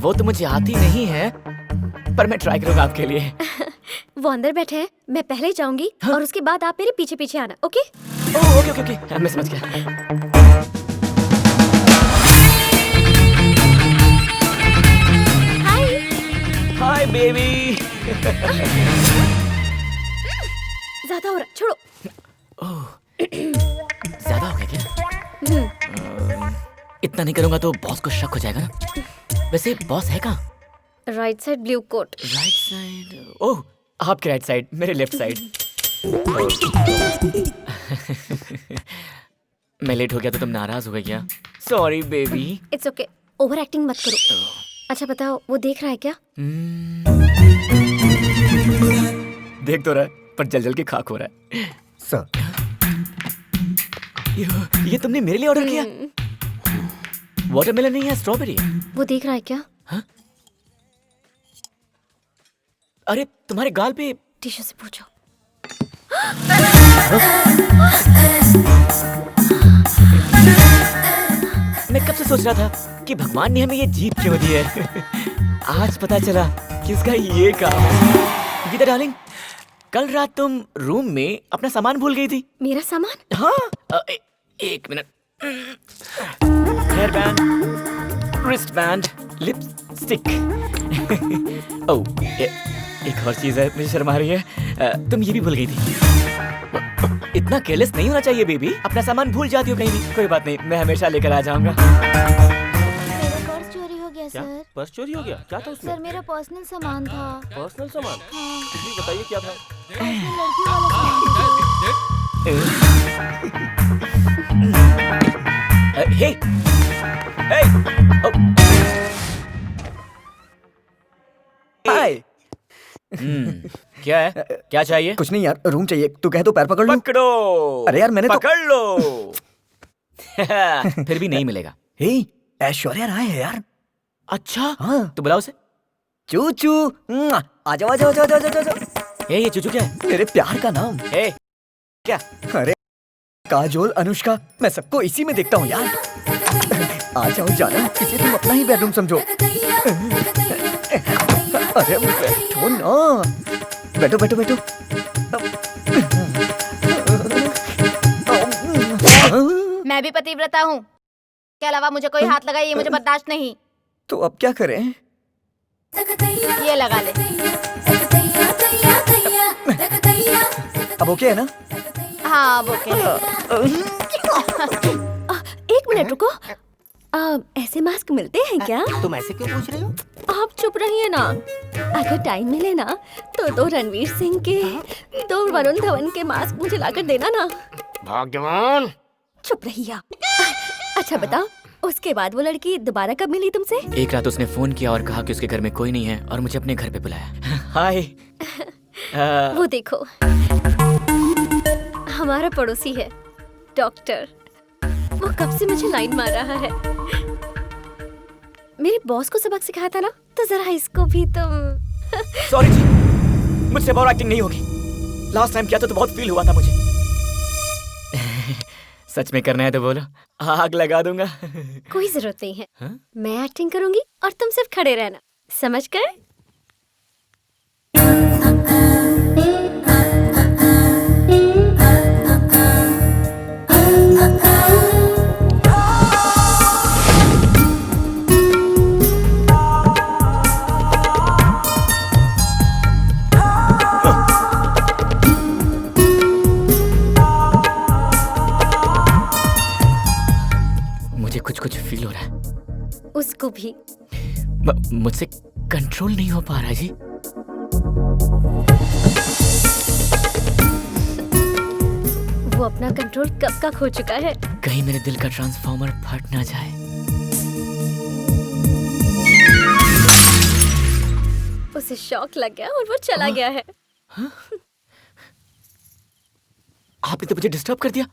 वो तो मुझे आती नहीं है, पर मैं ट्राई करूंगा आपके लिए। वो अंदर बैठे हैं, मैं पहले जाऊंगी। हाँ? और उसके बाद आप मेरे पीछे पीछे आना, okay? Oh okay okay okay, मैं समझ गया। हाय हाय बेबी। ज्यादा हो रहा, छोड़ो। ओह, ज्यादा हो गया क्या? इतना नहीं करूंगा तो बॉस को शक हो जाएगा ना। वैसे बॉस है कहाँ? Right side blue coat. Right side? Oh, आपके राइट साइड, मेरे लेफ्ट साइड। मैं लेट हो गया तो तुम नाराज हो गई क्या? Sorry baby. It's okay, over acting मत करो। अच्छा बताओ, वो देख रहा है क्या? देख तो रहा है, पर जल जल के खाक हो रहा है। सर, ये तुमने मेरे लिए ऑर्डर किया? वाटरमेलन नहीं है, स्ट्रॉबेरी है। वो देख रहा है क्या? हाँ? अरे तुम्हारे गाल पे टीचर से पूछो। मैं कब से सोच रहा था कि भगवान ने हमें ये जीप क्यों दी है। आज पता चला कि उसका ये काम है। गीता डार्लिंग, कल रात तुम रूम में अपना सामान भूल गई थी। मेरा सामान? हाँ, एक minute. Hair band, wrist band, lipstick. Oh, एक और चीज है, मुझे शर्म आ रही है। तुम ये भी भूल गई थी। इतना केयरलेस नहीं होना चाहिए बेबी, अपना सामान भूल जाती हो कहीं भी। कोई बात नहीं, मैं हमेशा लेकर आ जाऊंगा। मेरा पर्स चोरी हो गया क्या? सर। पर्स चोरी हो गया? क्या था उसमें? सर मेरा पर्सनल सामान था। पर्सनल सामान? जी बताइए क्या था? लड़की वाला हे, हे, हाय। क्या है? क्या चाहिए? कुछ नहीं यार, रूम चाहिए। तू कहे तो पैर पकड़ लूं? पकड़ो। अरे यार मैंने पकड़ लो। फिर भी नहीं मिलेगा। हे, ऐश्वर्या राय है यार। अच्छा, हाँ। तो बुलाओ उसे। चूचू, आ जाओ आ जाओ आ जाओ आ जाओ। ये चूचू क्या है? तेरे प्यार का नाम। ए, क्या? अरे काजोल, अनुष्का, मैं सबको इसी में देखता हूँ यार। आ जाओ जाना, इसे तुम अपना ही बेडरूम समझो। अरे बैठो ना, बैठो बैठो बैठो। मैं भी पतिव्रता हूँ, के अलावा मुझे कोई हाथ लगाए ये मुझे बर्दाश्त नहीं। तो अब क्या करें? ये लगा ले। अब ओके है ना? हाँ अब ओके। एक मिनट रुको। ऐसे मास्क मिलते हैं क्या? तुम ऐसे क्यों पूछ रही हो? आप चुप रहिए ना। अगर टाइम मिले ना तो दो रणवीर सिंह के, दो वरुण धवन के मास्क मुझे लाकर देना ना। भगवान, चुप रहिए। अच्छा बताओ, उसके बाद वो लड़की दोबारा कब मिली तुमसे? एक रात उसने फोन किया और कहा कि उसके घर में कोई नहीं है और मुझे अपने घर पे बुलाया। हाय। वो देखो, हमारा पड़ोसी है डॉक्टर। वो कब से मुझे लाइन मार रहा है। मेरे बॉस को सबक सिखाया था ना, तो जरा इसको भी तुम। सॉरी जी, मुझसे और एक्टिंग नहीं होगी। लास्ट टाइम किया था तो बहुत फील हुआ था मुझे। सच में करना है तो बोलो, आग लगा दूंगा। कोई जरूरत नहीं है। हाँ? मैं एक्टिंग करूंगी और तुम सिर्फ खड़े रहना, समझ गए? कुछ कुछ फील हो रहा है। उसको भी। मुझसे कंट्रोल नहीं हो पा रहा जी। वो अपना कंट्रोल कब का खो चुका है। कहीं मेरे दिल का ट्रांसफार्मर फट ना जाए। उसे शॉक लग गया और वो चला गया है। आपने तो मुझे डिस्टर्ब कर दिया।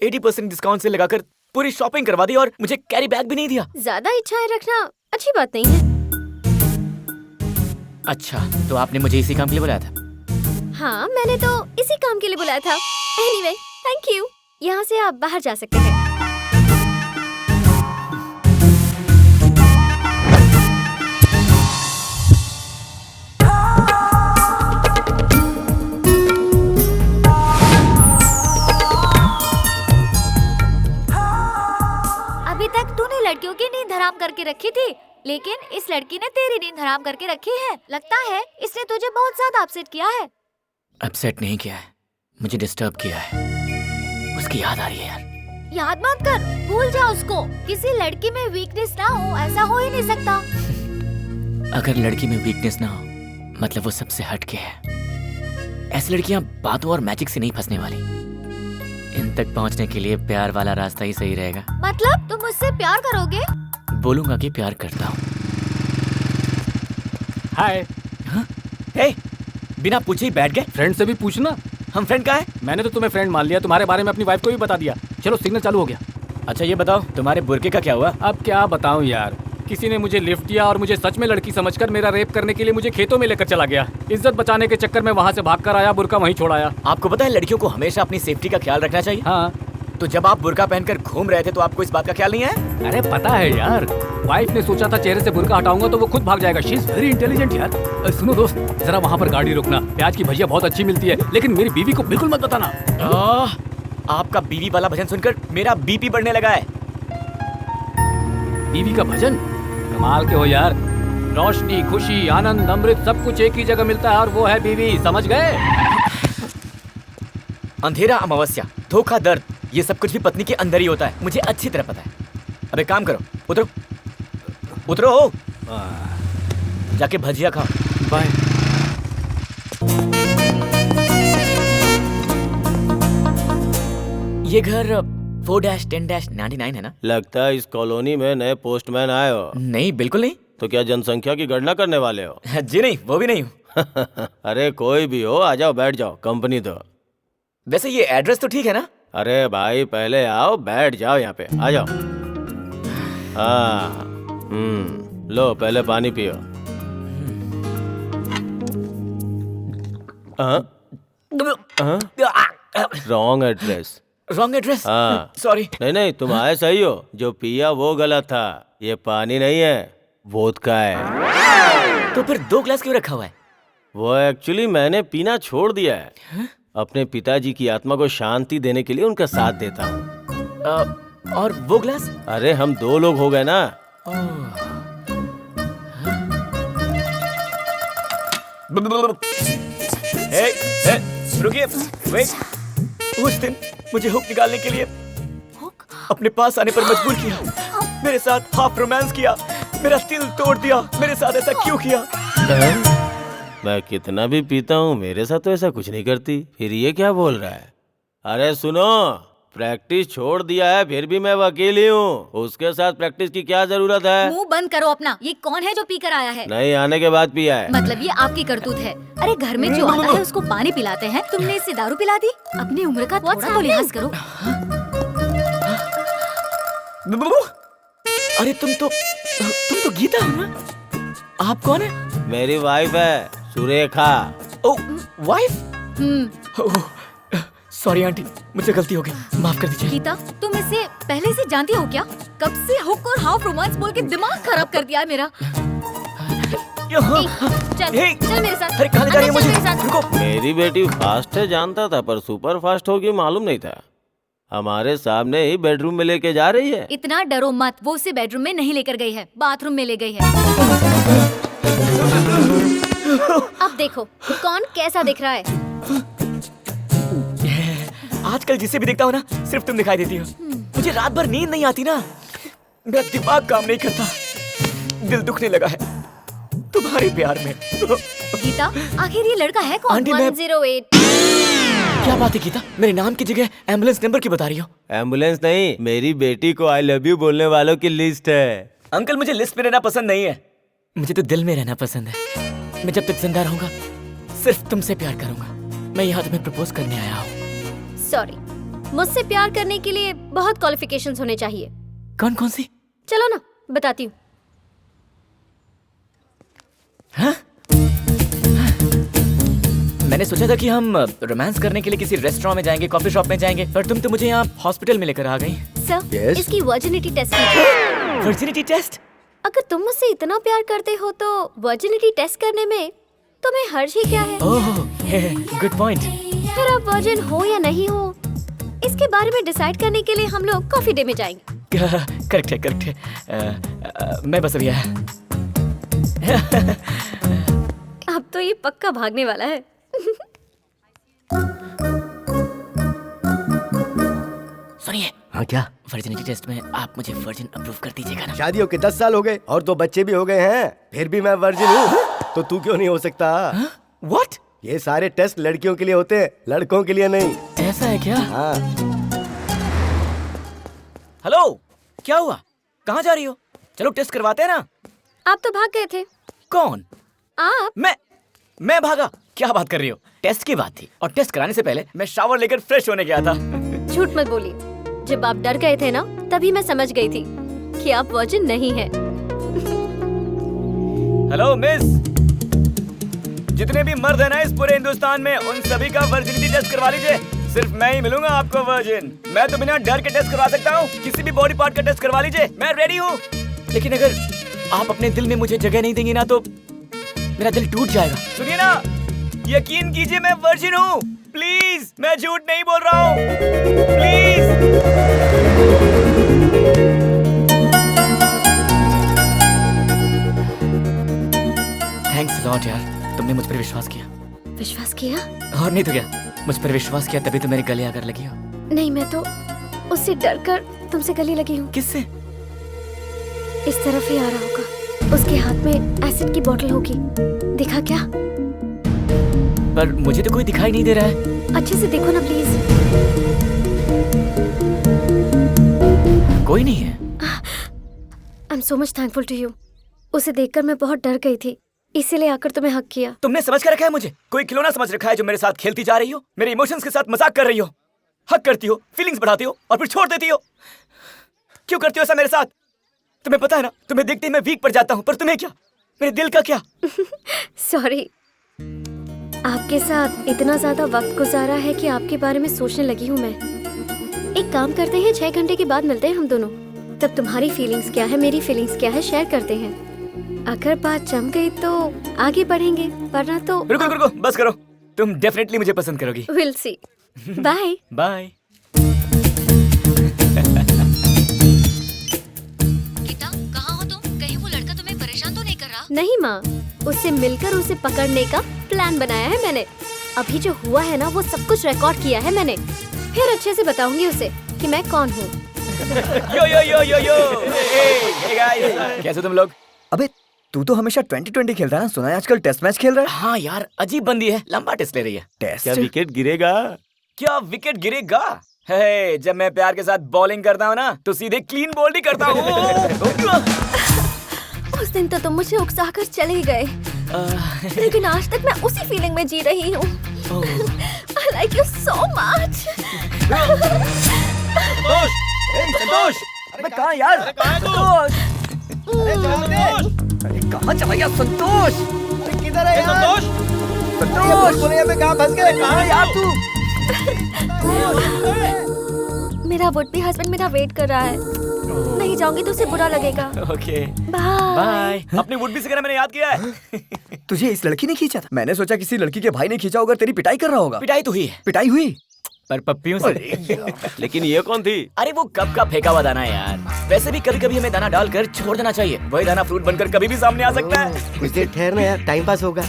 80% डिस्काउंट से लगाकर पूरी शॉपिंग करवा दी और मुझे कैरी बैग भी नहीं दिया। ज्यादा इच्छाएं रखना अच्छी बात नहीं है। अच्छा, तो आपने मुझे इसी काम के लिए बुलाया था? हाँ, मैंने तो इसी काम के लिए बुलाया था। Anyway, thank you. यहाँ से आप बाहर जा सकते हैं। अभी तक तूने लड़कियों की नींद हराम करके रखी थी, लेकिन इस लड़की ने तेरी नींद हराम करके रखी है। लगता है इसने तुझे बहुत ज्यादा अपसेट किया है। अपसेट नहीं किया है, मुझे डिस्टर्ब किया है। उसकी याद आ रही है यार। याद मत कर, भूल जा उसको। किसी लड़की में वीकनेस ना हो, ऐसा हो ही नहीं सकता। अगर लड़की में वीकनेस ना हो मतलब वो सबसे हटके है। ऐसी लड़कियां बातों और मैजिक से नहीं फंसने वाली। इन तक पहुंचने के लिए प्यार वाला रास्ता ही सही रहेगा। मतलब तुम मुझसे प्यार करोगे? बोलूंगा कि प्यार करता हूँ। हाय। हे, बिना पूछे ही बैठ गए। फ्रेंड से भी पूछना। हम फ्रेंड कहाँ है? मैंने तो तुम्हें फ्रेंड मान लिया, तुम्हारे बारे में अपनी वाइफ को भी बता दिया। चलो सिग्नल चालू हो गया। अच्छा ये बताओ तुम्हारे बुरके का क्या हुआ? अब क्या बताऊं यार, किसी ने मुझे लिफ्ट दिया और मुझे सच में लड़की समझकर मेरा रेप करने के लिए मुझे खेतों में लेकर चला गया। इज्जत बचाने के चक्कर में वहाँ से भागकर आया, बुरका वहीं छोड़ाया। आपको पता है लड़कियों को हमेशा अपनी सेफ्टी का ख्याल रखना चाहिए। हाँ। तो जब आप बुरका पहनकर घूम रहे थे तो आपको इस बात का ख्याल नहीं है? अरे पता है यार, वाइफ ने सोचा था चेहरे से बुरका हटाऊंगा तो वो खुद भाग जाएगा। शी इज वेरी इंटेलिजेंट यार। सुनो दोस्त, जरा वहाँ पर गाड़ी रोकना, प्याज की भजिया बहुत अच्छी मिलती है, लेकिन मेरी बीवी को बिल्कुल मत बताना। आपका बीवी वाला भजन सुनकर मेरा बीपी बढ़ने लगा है। बीवी का भजन? कमाल के हो यार। रोशनी, खुशी, आनंद, अमृत सब कुछ एक ही जगह मिलता है और वो है बीवी, समझ गए? अंधेरा, अमावस्या, धोखा, दर्द, ये सब कुछ भी पत्नी के अंदर ही होता है, मुझे अच्छी तरह पता है। अब एक काम करो, उतरो उतरो, जाके भजिया खाओ। बाय। ये घर 4-10-99 है ना? लगता है इस कॉलोनी में नए पोस्टमैन आए हो। नहीं बिल्कुल नहीं। तो क्या जनसंख्या की गणना करने वाले हो? जी नहीं, वो भी नहीं हूँ। अरे कोई भी हो, आ जाओ, बैठ जाओ, कंपनी दो। वैसे ये एड्रेस तो ठीक है ना? अरे भाई पहले आओ, बैठ जाओ, यहाँ पे आ जाओ। हाँ, लो पहले पानी पियो। Wrong address. Wrong address? हाँ सॉरी। नहीं, तुम आए सही हो, जो पिया वो गलत था। ये पानी नहीं है, वोदका है। तो फिर 2 ग्लास क्यों रखा हुआ है? वो एक्चुअली मैंने पीना छोड़ दिया है। अपने पिताजी की आत्मा को शांति देने के लिए उनका साथ देता हूँ। और वो ग्लास? अरे हम 2 लोग हो गए ना। रुकिए, वेट। उस दिन मुझे हुक निकालने के लिए अपने पास आने पर मजबूर किया, मेरे साथ हाफ रोमांस किया, मेरा दिल तोड़ दिया। मेरे साथ ऐसा क्यों किया? मैं कितना भी पीता हूँ मेरे साथ तो ऐसा कुछ नहीं करती, फिर ये क्या बोल रहा है? अरे सुनो, प्रैक्टिस छोड़ दिया है फिर भी मैं वकील ही हूँ, उसके साथ प्रैक्टिस की क्या जरूरत है? मुंह बंद करो अपना। ये कौन है जो पी कर आया है? नहीं, आने के बाद पिया है। मतलब ये आपकी करतूत है। अरे घर में जो आता है उसको पानी पिलाते हैं, तुमने इससे दारू पिला दी? अपनी उम्र का थोड़ा तो लिहाज करो। अरे तुम तो गीता हो ना? आप कौन है? मेरी वाइफ है, सुरेखा। ओ, वाइफ? सॉरी आंटी, मुझसे गलती हो गई, माफ कर दीजिए। गीता, तुम इसे पहले से जानती हो क्या? कब से हुक और हाफ रोमांस बोल के दिमाग खराब कर दिया है मेरा। चल मेरे साथ। अरे कहाँ ले जा रही है मुझे? रुको। मेरी बेटी फास्ट है जानता था, पर सुपर फास्ट होगी मालूम नहीं था। हमारे सामने ही बेडरूम में लेके जा रही है। इतना डरो मत, वो उसे बेडरूम में नहीं लेकर गई है, बाथरूम में ले गई है। अब देखो कौन कैसा दिख रहा है। आजकल जिसे भी देखता हूँ ना, सिर्फ तुम दिखाई देती हो। मुझे रात भर नींद नहीं आती ना, मेरा दिमाग काम नहीं करता, दिल दुखने लगा है तुम्हारे प्यार में। गीता, आखिर ये लड़का है कौन? 108। क्या बात है गीता, मेरे नाम की जगह एम्बुलेंस नंबर क्यों बता रही हो? एम्बुलेंस नहीं, मेरी बेटी को आई लव यू बोलने वालों की लिस्ट है। अंकल मुझे लिस्ट में रहना पसंद नहीं है, मुझे तो दिल में रहना पसंद है। मैं जब तक जिंदा रहूंगा सिर्फ तुमसे प्यार करूंगा। मैं यहाँ तुम्हें प्रपोज करने आया हूँ। सॉरी, मुझसे प्यार करने के लिए बहुत क्वालिफिकेशंस होने चाहिए। कौन कौन सी? चलो ना बताती हूँ। हाँ? मैंने सोचा था कि हम रोमांस करने के लिए किसी रेस्टोरेंट में जाएंगे, कॉफी शॉप में जाएंगे, पर तुम तो मुझे यहाँ हॉस्पिटल में लेकर आ गई। सर, इसकी वर्जिनिटी टेस्ट कीजिए। Virginity test? अगर तुम मुझसे इतना प्यार करते हो तो वर्जिनिटी टेस्ट करने में तुम्हें हर्ज ही क्या है? ओह, गुड पॉइंट। फिर आप वर्जिन हो या नहीं हो, इसके बारे में डिसाइड करने के लिए हम लोग कॉफी डे में जाएंगे। करेक्ट है। मैं बस अभी आया। अब तो ये पक्का भागने वाला है। सुनिए, हाँ क्या? वर्जिनिटी टेस्ट में आप मुझे वर्जिन अप्रूव कर दीजिएगा ना? शादी होके 10 साल हो गए और 2 बच्चे भी हो गए हैं, फिर भी मैं वर्जिन हूँ। तो तू क्यों नहीं हो सकता? What? ये सारे टेस्ट लड़कियों के लिए होते हैं, लड़कों के लिए नहीं। ऐसा है क्या? हाँ। हेलो, क्या हुआ? कहाँ जा रही हो? चलो टेस्ट करवाते हैं ना। आप तो भाग गए थे। कौन? आप? मैं भागा? क्या बात कर रही हो? टेस्ट की बात थी और टेस्ट कराने से पहले मैं शावर लेकर फ्रेश होने गया था। झूठ मत बोलिए। जब आप डर गए थे ना, तभी मैं समझ गई थी कि आप वर्जिन नहीं हैं। हेलो मिस, जितने भी मर्द हैं ना इस पूरे हिंदुस्तान में, उन सभी का वर्जिनिटी टेस्ट करवा लीजिए। सिर्फ मैं ही मिलूंगा आपको वर्जिन। मैं तो बिना डर के टेस्ट करवा सकता हूँ। किसी भी बॉडी पार्ट का टेस्ट करवा लीजिए, मैं रेडी हूँ। लेकिन अगर आप अपने दिल में मुझे जगह नहीं देंगी ना, तो मेरा दिल टूट जाएगा। सुनिए ना, यकीन कीजिए मैं वर्जिन हूँ। प्लीज, मैं झूठ नहीं बोल रहा हूँ। प्लीज। थैंक्स लॉट यार, तुमने मुझ पर विश्वास किया। विश्वास किया? और नहीं तो क्या, मुझ पर विश्वास किया तभी तो मेरे गले आकर लगी हो। नहीं, मैं तो उससे डरकर तुमसे गले लगी हूँ। किससे? इस तरफ ही आ रहा होगा। उसके हाथ में एसिड की बोतल होगी। दिखा क्या? पर मुझे तो कोई दिखाई नहीं दे रहा है। अच्छे से देखो ना प्लीज। कोई नहीं है। I am so much thankful to you. उसे देखकर मैं बहुत डर गई थी, इसीलिए आकर तुम्हें हक किया। तुमने समझ कर रखा है मुझे? कोई खिलौना समझ रखा है जो मेरे साथ खेलती जा रही हो? मेरे इमोशंस के साथ मजाक कर रही हो, हक करती हो, फीलिंग्स बढ़ाती हो और फिर छोड़ देती हो। क्यों करती हो ऐसा मेरे साथ? तुम्हें पता है ना, तुम्हें देखते ही मैं वीक पड़ जाता हूँ, पर तुम्हें क्या, मेरे दिल का क्या? सॉरी, आपके साथ इतना ज्यादा वक्त गुजारा है कि आपके बारे में सोचने लगी हूँ मैं। एक काम करते हैं, 6 घंटे के बाद मिलते हैं हम दोनों। तब तुम्हारी फीलिंग्स क्या है, मेरी फीलिंग्स क्या है, शेयर करते हैं। अगर बात जम गई तो आगे बढ़ेंगे, वरना तो रुको रुको, बस करो। तुम डेफिनेटली मुझे पसंद करोगी। Will see. Bye bye. कहाँ हो तुम? कहीं वो लड़का तुम्हें परेशान तो नहीं कर रहा? नहीं माँ, उससे मिलकर उसे पकड़ने का प्लान बनाया है मैंने। अभी जो हुआ है ना, वो सब कुछ रिकॉर्ड किया है मैंने। फिर अच्छे से बताऊंगी उसे कि मैं कौन हूँ। यो यो यो यो यो। हे गाइस, कैसे तुम लोग? अबे तू तो हमेशा 2020 खेलता है ना, सुना है आजकल टेस्ट मैच खेल रहा है। हाँ यार, अजीब बंदी है, लंबा टेस्ट ले रही है। टेस्ट? क्या विकेट गिरेगा? क्या विकेट गिरेगा? हे, जब मैं प्यार के साथ बॉलिंग करता हूँ ना, तो सीधे क्लीन बोल्ड ही करता हूँ। उस दिन तो तुम मुझे उकसाकर चले गए, लेकिन आज तक मैं उसी फीलिंग में जी रही हूँ। I like you so much. संतोष, अबे कहाँ यार? संतोष, अरे कहाँ चला गया संतोष? किधर है यार? संतोष, बोले पे कहाँ फंस गए? कहाँ यार तू? मेरा वुड बी हस्बैंड मेरा वेट कर रहा है। नहीं जाऊंगी तो उसे बुरा लगेगा। Okay, bye. बाय। अपनी वुड बी से कहना मैंने याद किया है। तुझे इस लड़की ने खींचा था? मैंने सोचा किसी लड़की के भाई ने खींचा होगा, तेरी पिटाई कर रहा होगा। पिटाई तो हुई है, पिटाई हुई पर पप्पियों से। लेकिन ये कौन थी? अरे वो कब का फेंका हुआ दाना है यार। वैसे भी कभी कभी हमें दाना डालकर छोड़ देना चाहिए, वही दाना फ्रूट बनकर कभी भी सामने आ सकता है। कुछ देर ठहरना यार, टाइम पास होगा।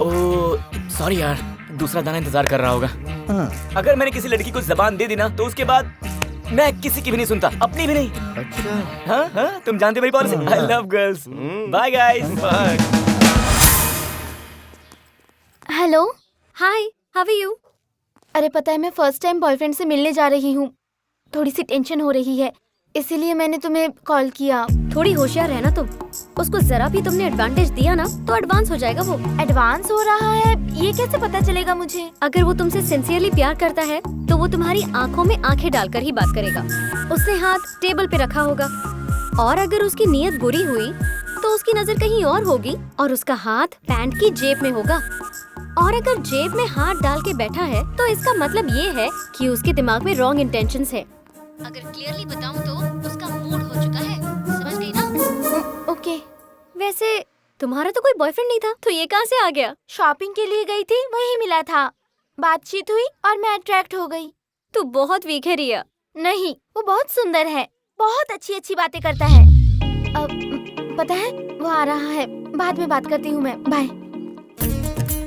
ओह सॉरी यार, दूसरा दाना इंतजार कर रहा होगा। अगर मैंने किसी लड़की को जबान दे दी ना, तो उसके बाद मैं किसी की भी नहीं सुनता, अपनी भी नहीं। अच्छा, हाँ हाँ, तुम जानते मेरी policy. I love girls. Bye guys. Bye. Hello, hi, how are you? अरे पता है, मैं फर्स्ट टाइम बॉयफ्रेंड से मिलने जा रही हूँ। थोड़ी सी टेंशन हो रही है, इसीलिए मैंने तुम्हें कॉल किया। थोड़ी होशियार रहना तुम। उसको जरा भी तुमने एडवांटेज दिया ना, तो एडवांस हो जाएगा वो। एडवांस हो रहा है, ये कैसे पता चलेगा मुझे? अगर वो तुमसे सिंसियरली प्यार करता है, तो वो तुम्हारी आंखों में आंखें डालकर ही बात करेगा। उसने हाथ टेबल पे रखा होगा, और अगर उसकी नीयत बुरी हुई, तो उसकी नजर कहीं और होगी और उसका हाथ पैंट की जेब में होगा। और अगर जेब में हाथ डाल के बैठा है, तो इसका मतलब ये है कि उसके दिमाग में रॉन्ग इंटेंशंस है। अगर क्लियरली बताऊं तो उसका मूड हो चुका है। समझ गई ना? ओके। वैसे तुम्हारा तो कोई बॉयफ्रेंड नहीं था, तो ये कहाँ से आ गया? शॉपिंग के लिए गई थी, वही मिला था। बातचीत हुई और मैं अट्रैक्ट हो गई। तू बहुत वीक है रिया। नहीं, वो बहुत सुंदर है, बहुत अच्छी अच्छी बातें करता है। अब पता है, वो आ रहा है, बाद में बात करती हूँ मैं। बाय।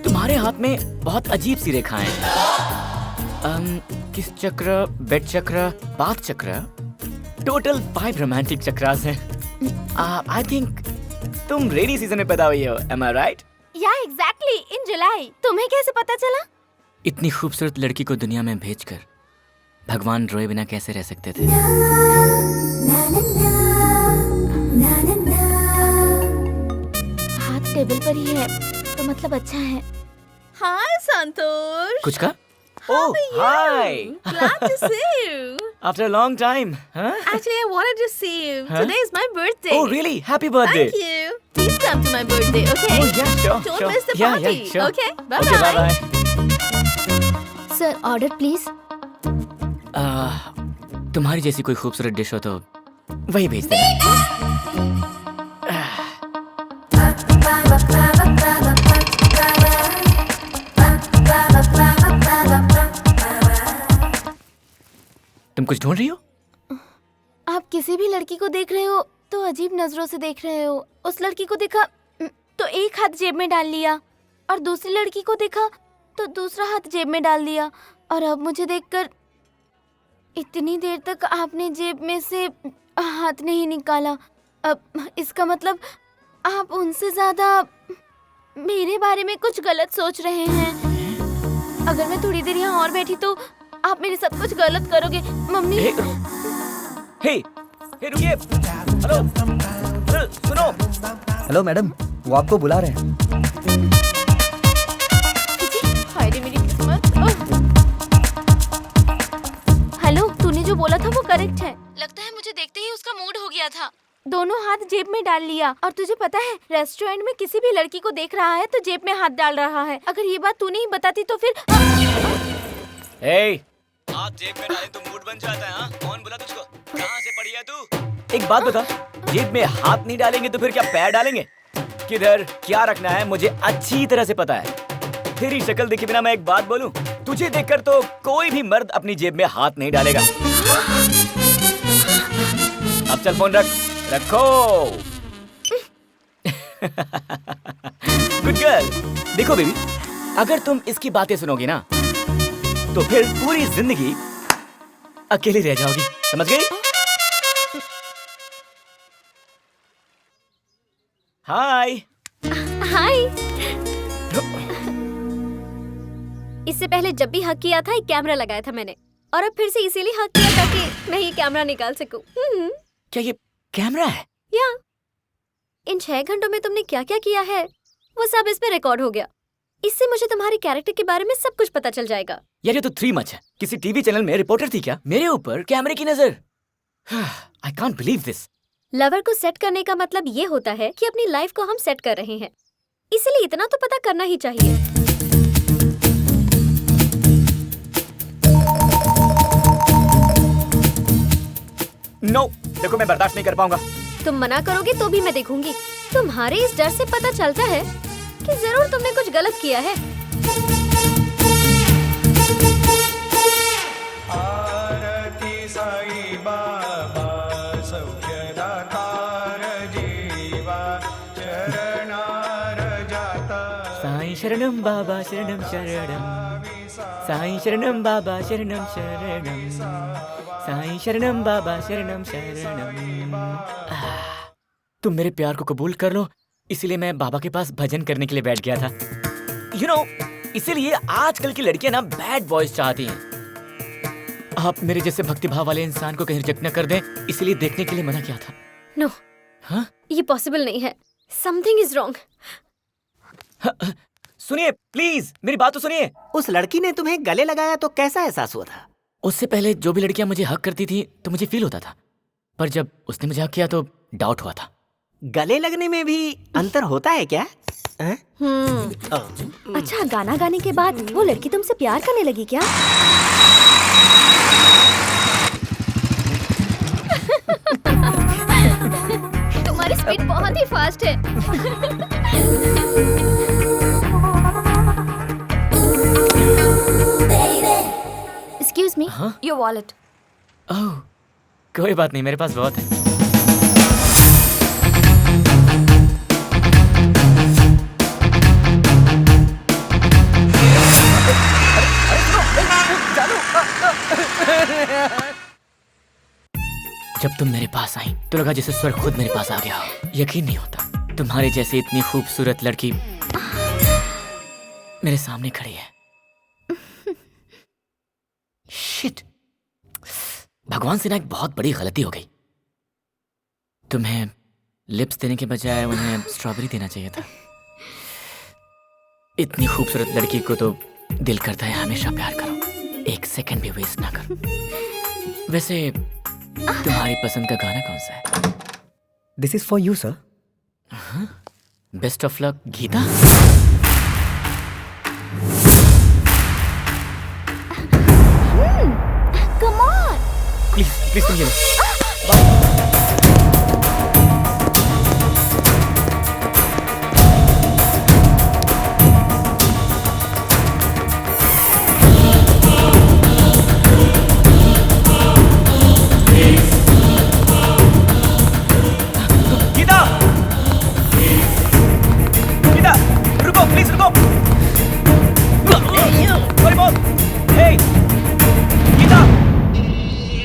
तुम्हारे हाथ में बहुत अजीब सी रेखाएं हैं। किस चक्र, बेड चक्र, बाथ चक्र, टोटल 5 रोमांटिक चक्रास हैं। आई थिंक तुम रेनी सीजन में पैदा हुई हो, am I right? या एग्जैक्टली इन जुलाई। तुम्हें कैसे पता चला? इतनी खूबसूरत लड़की को दुनिया में भेजकर भगवान रोए बिना कैसे रह सकते थे? हाथ टेबल पर ही है तो मतलब अच्छा है। हाय संतोष। कुछ का? Oh, hi. Glad to see you. After a long time, huh? Actually, I wanted to see you. Huh? Today is my birthday. Oh, really? Happy birthday. Thank you. Please come to my birthday, okay? Oh, yeah, sure, Don't sure. miss the Yeah, party. yeah, sure. Okay, Okay, bye-bye. bye-bye. Sir order please. तुम्हारी जैसी कोई खूबसूरत dish हो तो वही भेज देना। तुम कुछ ढूंढ रही हो? आप किसी भी लड़की को देख रहे हो तो अजीब नजरों से देख रहे हो। उस लड़की को देखा तो एक हाथ जेब में डाल लिया और दूसरी लड़की को देखा तो दूसरा हाथ जेब में डाल दिया, और अब मुझे देखकर इतनी देर तक आपने जेब में से हाथ नहीं निकाला। अब इसका मतलब आप उनसे ज्यादा मेरे बारे में कुछ गलत सोच रहे हैं। अगर मैं थोड़ी देर यहाँ और बैठी तो आप मेरे साथ कुछ गलत करोगे। मम्मी हे रुकिए। हेलो सुनो। हेलो मैडम, वो आपको बुला रहे हैं। हाय रे मेरी किस्मत। हेलो, तूने जो बोला था वो करेक्ट है। लगता है मुझे देखते ही उसका मूड हो गया था। दोनों हाथ जेब में डाल लिया। और तुझे पता है, रेस्टोरेंट में किसी भी लड़की को देख रहा है तो जेब में हाथ डाल रहा है। अगर ये बात तूने ही बताती तो फिर हाथ जेब में डालें तो मूड बन जाता है। हाँ? कौन बोला तुझको? कहाँ से पढ़ी है तू? एक बात बता, जेब में हाथ नहीं डालेंगे तो फिर क्या पैर डालेंगे? किधर क्या रखना है मुझे अच्छी तरह से पता है। तेरी शक्ल देखे बिना मैं एक बात बोलूं, तुझे देखकर तो कोई भी मर्द अपनी जेब में हाथ नहीं डालेगा। अब चल फोन रखो। Good girl. देखो बेबी, अगर तुम इसकी बातें सुनोगी ना तो फिर पूरी जिंदगी अकेली रह जाओगी, समझ गई? हाय। हाय। इससे पहले जब भी हक किया था एक कैमरा लगाया था मैंने, और अब फिर से इसीलिए हक किया ताकि मैं ये कैमरा निकाल सकूं। क्या ये कैमरा है? या इन 6 घंटों में तुमने क्या क्या किया है वो सब इस पे रिकॉर्ड हो गया। इससे मुझे तुम्हारे कैरेक्टर के बारे में सब कुछ पता चल जाएगा। यार ये तो 3 मच है। किसी टीवी चैनल में रिपोर्टर थी क्या? मेरे ऊपर कैमरे की नजर। I can't believe this. Lover को सेट करने का मतलब ये होता है कि अपनी लाइफ को हम सेट कर रहे हैं, इसलिए इतना तो पता करना ही चाहिए। नो, देखो मैं बर्दाश्त नहीं कर पाऊंगा। तुम मना करोगे तो भी मैं देखूंगी। तुम्हारे इस डर से पता चलता है कि जरूर तुमने कुछ गलत किया है। आरती साई बाबा सौख्यदातार जीवा चरणार जाता। साईं शरणम बाबा शरणम शरणम, साईं शरणम बाबा शरणम शरणम, साईं शरणम बाबा शरणम शरणम। तुम मेरे प्यार को कबूल कर लो, इसीलिए मैं बाबा के पास भजन करने के लिए बैठ गया था। You know, इसीलिए आजकल की लड़कियां ना बैड बॉयज चाहती हैं। आप मेरे जैसे भक्तिभाव वाले इंसान को कहीं रिजेक्ट न कर दें, इसीलिए देखने के लिए मना किया था। नो, हाँ? ये पॉसिबल नहीं है। Something is wrong. सुनिए प्लीज, मेरी बात तो सुनिए। उस लड़की ने तुम्हें गले लगाया तो कैसा एहसास हुआ था? उससे पहले जो भी लड़कियां मुझे हक करती थी तो मुझे फील होता था, पर जब उसने मुझे हक किया तो डाउट हुआ था। गले लगने में भी अंतर होता है क्या? अच्छा, गाना गाने के बाद वो लड़की तुमसे प्यार करने लगी क्या? तुम्हारी स्पीड बहुत ही फास्ट है। Excuse me, your wallet. Oh, कोई बात नहीं, मेरे पास बहुत है। जब तुम मेरे पास आई तो लगा जैसे स्वर्ग खुद मेरे पास आ गया हो। यकीन नहीं होता तुम्हारे जैसी इतनी खूबसूरत लड़की मेरे सामने खड़ी है। शिट, भगवान से ना एक बहुत बड़ी गलती हो गई। तुम्हें लिप्स देने के बजाय उन्हें स्ट्रॉबेरी देना चाहिए था। इतनी खूबसूरत लड़की को तो दिल करता है हमेशा प्यार करो, एक सेकंड भी वेस्ट ना करो। वैसे तुम्हारी पसंद का गाना कौन सा है? This is for you sir. Best of luck Geeta. Come on, please please तुम ये लो।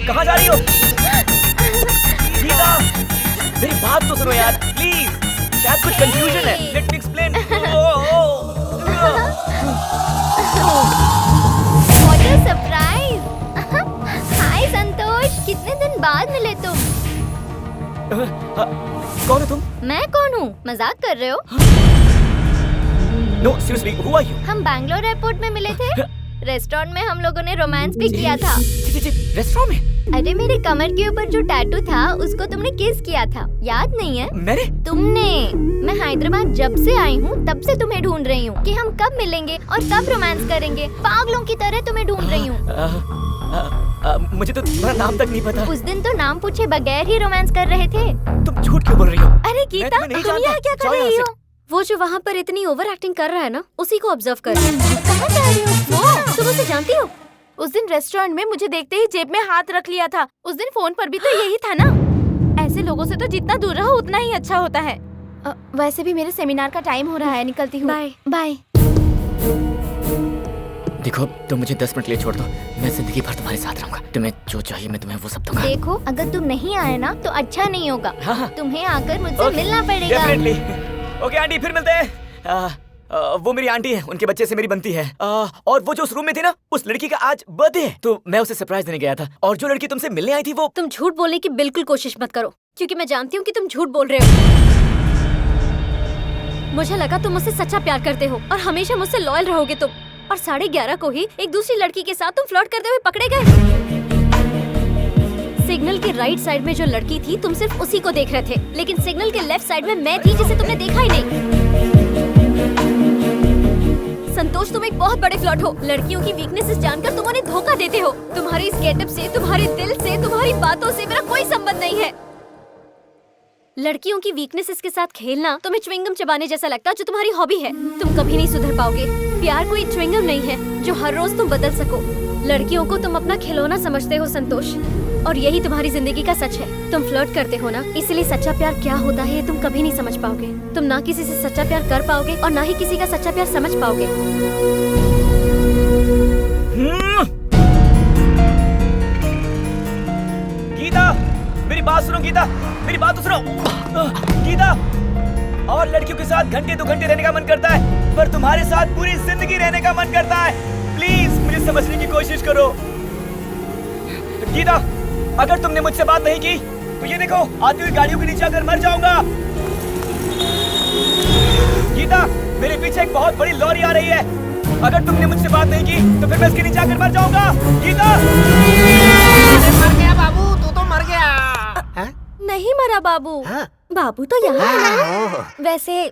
कहाँ जा रही हो? गीता, मेरी बात तो सुनो यार, प्लीज। शायद कुछ कंफ्यूजन है। Let me explain. What a surprise. Hi Santosh, कितने दिन बाद मिले तुम। कौन हो तुम? मैं कौन हूँ? मजाक कर रहे हो? No seriously, who are you? हम बैंगलोर एयरपोर्ट में मिले थे। रेस्टोरेंट में हम लोगों ने रोमांस भी किया था। रेस्टोरेंट में? अरे मेरे कमर के ऊपर जो टैटू था उसको तुमने किस किया था, याद नहीं है? मैंने? तुमने। मैं हैदराबाद जब से आई हूँ तब से तुम्हें ढूंढ रही हूँ कि हम कब मिलेंगे और कब रोमांस करेंगे। पागलों की तरह तुम्हें ढूंढ रही हूँ। मुझे तो तुम्हारा नाम तक नहीं पता। उस दिन तो नाम पूछे बगैर ही रोमांस कर रहे थे। तुम झूठ क्यों बोल रही हो? अरे गीता, तुम यहाँ क्या कर रही हो? वो जो वहाँ पर इतनी ओवर एक्टिंग कर रहा है ना, उसी को ऑब्जर्व कर। कहाँ जा रही हो? वो तुम उसे जानती हो? उस दिन रेस्टोरेंट में मुझे देखते ही जेब में हाथ रख लिया था। उस दिन फोन पर भी तो यही था ना। ऐसे लोगों से तो जितना दूर रहो उतना ही अच्छा होता है। वैसे भी मेरे सेमिनार का टाइम हो रहा है, निकलती हूँ। Bye bye. देखो, तुम मुझे 10 मिनट के लिए छोड़ दो, मैं जिंदगी भर तुम्हारे साथ रहूंगा। तुम्हें जो चाहिए मैं तुम्हें वो सब दूंगा। देखो, अगर तुम नहीं आए ना तो अच्छा नहीं होगा। तुम्हें आकर मुझसे मिलना पड़ेगा। ओके आंटी, फिर मिलते हैं। वो मेरी आंटी है, उनके बच्चे से मेरी बनती है। और वो जो उस रूम में थी ना, उस लड़की का आज बर्थडे है, तो मैं उसे सरप्राइज देने गया था। और जो लड़की तुमसे मिलने आई थी वो। तुम झूठ बोलने की बिल्कुल कोशिश मत करो, क्योंकि मैं जानती हूँ कि तुम झूठ बोल रहे हो। मुझे लगा तुम मुझसे सच्चा प्यार करते हो और हमेशा मुझसे लॉयल रहोगे तुम। और 11:30 को ही एक दूसरी लड़की के साथ तुम फ्लर्ट करते हुए पकड़े गए। सिग्नल के राइट साइड में जो लड़की थी तुम सिर्फ उसी को देख रहे थे, लेकिन सिग्नल के लेफ्ट साइड में मैं थी जिसे तुमने देखा ही नहीं। संतोष, तुम एक बहुत बड़े फ्लर्ट हो। लड़कियों की वीकनेसेस जानकर तुम उन्हें धोखा देते हो। तुम्हारी इस गेटअप से, तुम्हारे दिल से, तुम्हारी बातों से मेरा कोई संबंध नहीं है। लड़कियों की वीकनेसेस के साथ खेलना तुम्हें च्युइंगम चबाने जैसा लगता है, जो तुम्हारी हॉबी है। तुम कभी नहीं सुधर पाओगे। प्यार कोई च्युइंगम नहीं है जो हर रोज तुम बदल सको। लड़कियों को तुम अपना खिलौना समझते हो संतोष, और यही तुम्हारी जिंदगी का सच है। तुम फ्लर्ट करते हो ना, इसलिए सच्चा प्यार क्या होता है ये तुम कभी नहीं समझ पाओगे। तुम ना किसी से सच्चा प्यार कर पाओगे और ना ही किसी का सच्चा प्यार समझ पाओगे। गीता, मेरी बात सुनो। गीता, मेरी बात तो सुनो। गीता, और लड़कियों के साथ घंटे 2 घंटे रहने का मन करता है, पर तुम्हारे साथ पूरी जिंदगी रहने का मन करता है। प्लीज मुझे समझने की कोशिश करो। गीता, अगर तुमने मुझसे बात नहीं की तो ये देखो, आती हुई गाड़ियों के नीचे आकर मर जाऊंगा। गीता, मेरे पीछे एक बहुत बड़ी लॉरी आ रही है। अगर तुमने मुझसे बात नहीं की तो फिर मैं इसके नीचे आकर मर जाऊंगा। गीता, मर गया बाबू, तू तो मर गया। नहीं मरा बाबू। बाबू तो यहाँ है। वैसे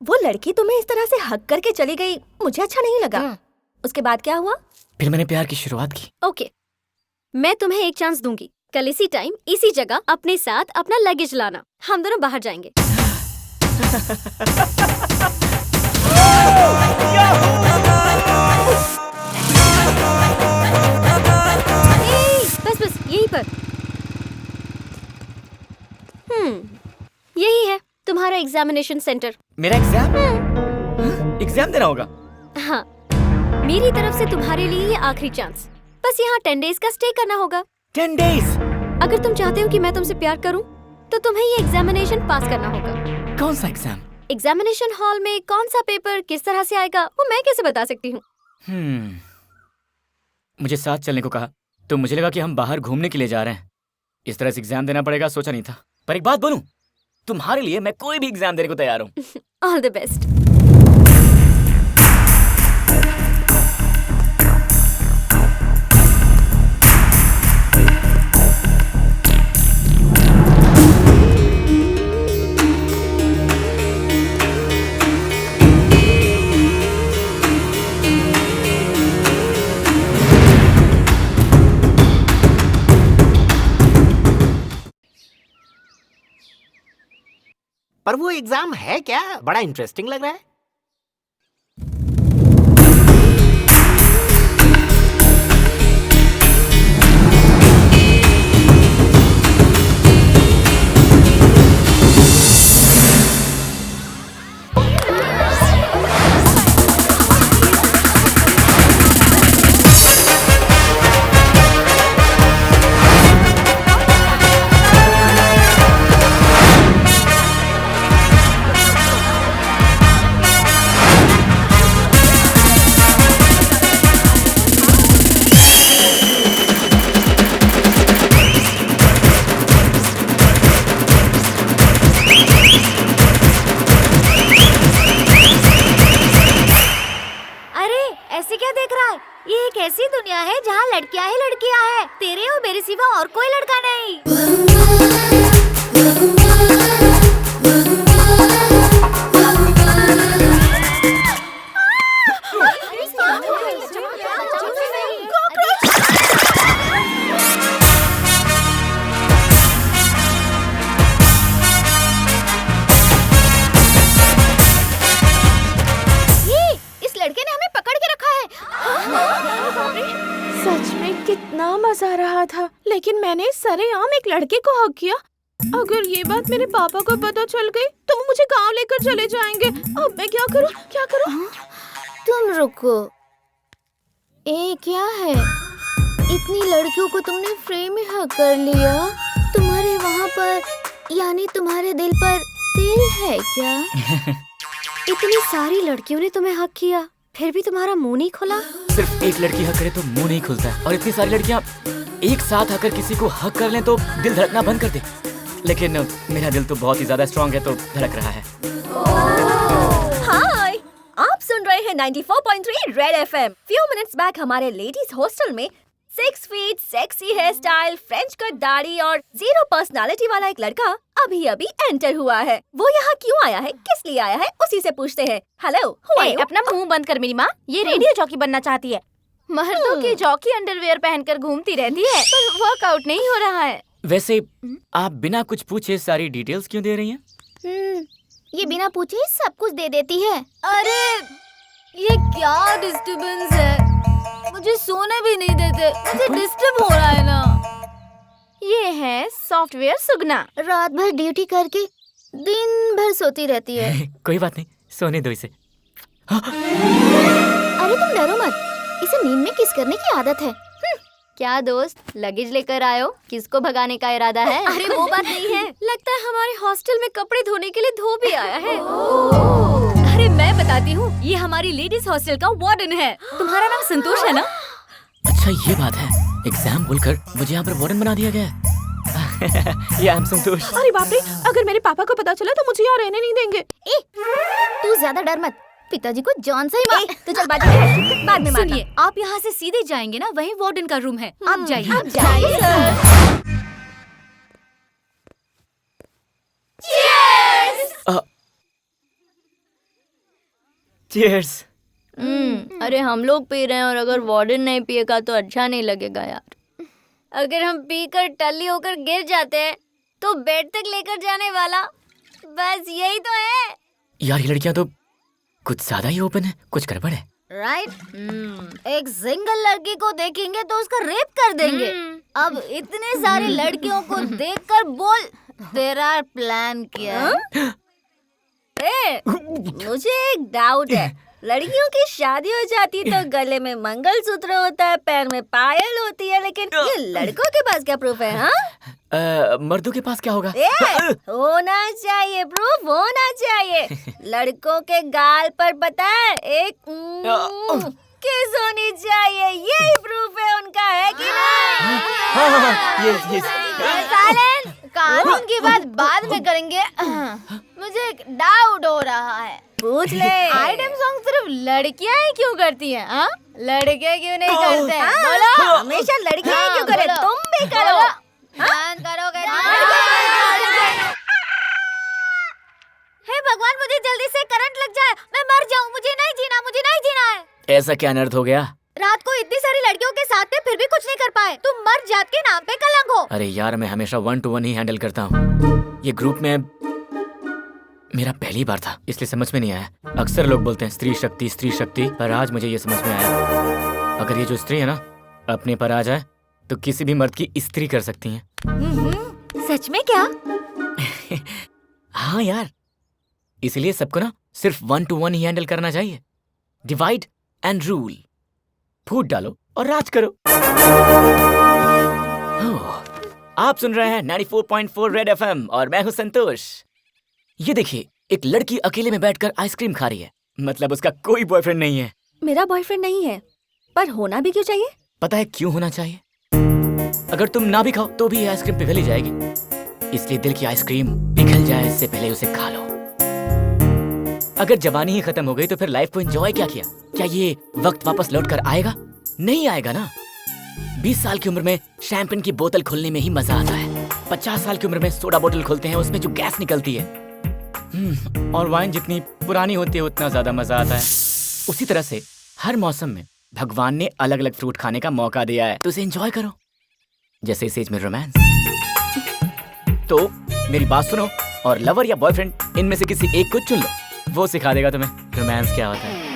वो लड़की तुम्हें इस तरह से हक करके चली गई, मुझे अच्छा नहीं लगा। उसके बाद क्या हुआ? फिर मैंने प्यार की शुरुआत की। ओके, मैं तुम्हें एक चांस दूंगी। कल इसी टाइम इसी जगह अपने साथ अपना लगेज लाना, हम दोनों बाहर जाएंगे। बस बस यहीं पर। यही है तुम्हारा एग्जामिनेशन सेंटर। मेरा एग्जाम? एग्जाम देना होगा? हाँ, मेरी तरफ से तुम्हारे लिए ये आखिरी चांस। बस यहाँ 10 डेज का स्टे करना होगा। 10 डेज? अगर तुम चाहते हो कि मैं तुमसे प्यार करूं, तो तुम्हें ये एग्जामिनेशन पास करना होगा। कौन सा एग्जाम? एग्जामिनेशन हॉल में कौन सा पेपर किस तरह से आएगा वो मैं कैसे बता सकती हूँ? मुझे साथ चलने को कहा तो मुझे लगा कि हम बाहर घूमने के लिए जा रहे हैं। इस तरह से एग्जाम देना पड़ेगा सोचा नहीं था। पर एक बात बोलूं, तुम्हारे लिए मैं कोई भी एग्जाम देने को तैयार हूँ। All the best. पर वो एग्जाम है क्या? बड़ा इंटरेस्टिंग लग रहा है। ऐसी दुनिया है जहाँ लड़कियाँ ही लड़कियाँ हैं। तेरे और मेरे सिवा और कोई लड़का नहीं। सच में कितना मजा आ रहा था, लेकिन मैंने सरेआम एक लड़के को हक किया। अगर ये बात मेरे पापा को पता चल गई तो वो मुझे गांव लेकर चले जाएंगे। अब मैं क्या करूं? क्या करूं? तुम रुको, ये क्या है? इतनी लड़कियों को तुमने फ्रेम में हक कर लिया। तुम्हारे वहाँ पर यानी तुम्हारे दिल पर दिल है क्या? इतनी सारी लड़कियों ने तुम्हें हक किया, फिर भी तुम्हारा मुंह नहीं खुला? सिर्फ एक लड़की हक करे तो मुंह नहीं खुलता है, और इतनी सारी लड़कियां एक साथ आकर किसी को हक कर लें तो दिल धड़कना बंद कर दे। लेकिन मेरा दिल तो बहुत ही ज्यादा स्ट्रांग है तो धड़क रहा है। हाय, आप सुन रहे हैं 94.3 Red FM. Few minutes back हमारे लेडीज हॉस्टल में 6 feet sexy hair style, French cut दाढ़ी और 0 पर्सनालिटी वाला एक लड़का अभी अभी एंटर हुआ है। वो यहाँ क्यों आया है, किस लिए आया है, उसी से पूछते हैं। हेलो, अपना मुंह बंद कर मेरी माँ। ये रेडियो जॉकी बनना चाहती है। मर्दों की जॉकी अंडरवेयर पहनकर घूमती रहती है, पर वर्कआउट नहीं हो रहा है। वैसे आप बिना कुछ पूछे सारी डिटेल्स क्यों दे रही हैं? ये बिना पूछे सब कुछ दे देती है। अरे ये क्या डिस्टर्बेंस है? मुझे सोने भी नहीं देते, मुझे डिस्टर्ब हो रहा है ना। ये है सॉफ्टवेयर सुगना, रात भर ड्यूटी करके दिन भर सोती रहती है। कोई बात नहीं, सोने दो इसे। अरे तुम डरो मत, इसे नींद में किस करने की आदत है। क्या दोस्त, लगेज लेकर आए हो? किसको भगाने का इरादा है? अरे वो बात नहीं है, लगता है हमारे हॉस्टल में कपड़े धोने के लिए धोबी आया है। अरे मैं बताती हूँ, ये हमारी लेडीज हॉस्टल का वार्डन है। तुम्हारा नाम संतोष है ना? अच्छा ये बात है, एग्जाम बोलकर मुझे यहाँ पर वार्डन बना दिया गया है। या संतोष। अरे बाप रे, अगर मेरे पापा को पता चला तो मुझे यहाँ रहने नहीं देंगे। तू ज्यादा डर मत, पिताजी को जॉन से ही मार। तो चल बाद में सुनिए, आप यहाँ से सीधे जाएंगे ना, वहीं वार्डन का रूम है। आप जाइए। आप जाइए। चीयर्स। अरे हम लोग पी रहे हैं और अगर वार्डन नहीं पिएगा तो अच्छा नहीं लगेगा यार। अगर हम पीकर टल्ली होकर गिर जाते हैं तो बेड तक लेकर जाने वाला, बस यही तो है। यार ये लड़कियां तो कुछ ज्यादा ही ओपन है, कुछ गड़बड़ है। राइट। एक सिंगल लड़की को देखेंगे तो उसका रेप कर देंगे। अब इतने सारी लड़कियों को देखकर बोल, तेरा प्लान क्या है? मुझे एक डाउट है, लड़कियों की शादी हो जाती तो गले में मंगलसूत्र होता है, पैर में पायल होती है, लेकिन ये लड़कों के पास क्या प्रूफ है? हाँ, मर्दों के पास क्या होगा? होना चाहिए प्रूफ, होना चाहिए। लड़कों के गाल पर पता है एक किस होनी चाहिए, यही प्रूफ है उनका, है कि नहीं? साइलेंस, कानून की बात बाद में करेंगे। मुझे एक डाउट हो रहा है। पूछ ले। आइटम सॉन्ग सिर्फ लड़कियां ही क्यों करती हैं? हाँ, लड़के क्यों नहीं करते हैं? बोलो। हमेशा लड़कियां ही क्यों करे? तुम भी करो। करोगे? हे भगवान, मुझे जल्दी से करंट लग जाए, मैं मर जाऊं। मुझे नहीं जीना, मुझे नहीं जीना है। ऐसा क्या अनर्थ हो गया? रात को इतनी सारी लड़कियों के साथ थे, फिर भी कुछ नहीं कर पाए। तुम मर्द जात के नाम पे कलंक हो। अरे यार, मैं हमेशा 1 to 1 ही हैंडल करता हूँ। ये ग्रुप में मेरा पहली बार था, इसलिए समझ में नहीं आया। अक्सर लोग बोलते हैं स्त्री शक्ति, पर आज मुझे ये समझ में आया, अगर ये जो स्त्री है ना अपने पर आ जाए तो किसी भी मर्द की स्त्री कर सकती है। सच में क्या? हाँ यार, इसलिए सबको ना सिर्फ 1 to 1 ही हैंडल करना चाहिए। डिवाइड एंड रूल, फूट डालो और राज करो। आप सुन रहे हैं 94.4 रेड FM और मैं हूं संतोष। ये देखिए, एक लड़की अकेले में बैठकर आइसक्रीम खा रही है, मतलब उसका कोई बॉयफ्रेंड नहीं है। मेरा बॉयफ्रेंड नहीं है, पर होना भी क्यों चाहिए? पता है क्यों होना चाहिए? अगर तुम ना भी खाओ तो भी आइसक्रीम पिघल ही जाएगी, इसलिए दिल की आइसक्रीम पिघल जाए इससे पहले उसे खा लो। अगर जवानी ही खत्म हो गई तो फिर लाइफ को एंजॉय क्या किया? क्या ये वक्त वापस लौट कर आएगा? नहीं आएगा ना। 20 साल की उम्र में शैंपेन की बोतल खोलने में ही मजा आता है। 50 साल की उम्र में सोडा बोतल खोलते हैं, उसमें जो गैस निकलती है। और वाइन जितनी पुरानी होती है उतना ज्यादा मजा आता है। उसी तरह से हर मौसम में भगवान ने अलग अलग फ्रूट खाने का मौका दिया है, तो उसे एंजॉय करो, जैसे इस एज में रोमांस। तो मेरी बात सुनो और लवर या बॉयफ्रेंड इनमें से किसी एक को चुन लो, वो सिखा देगा तुम्हें रोमांस क्या होता है।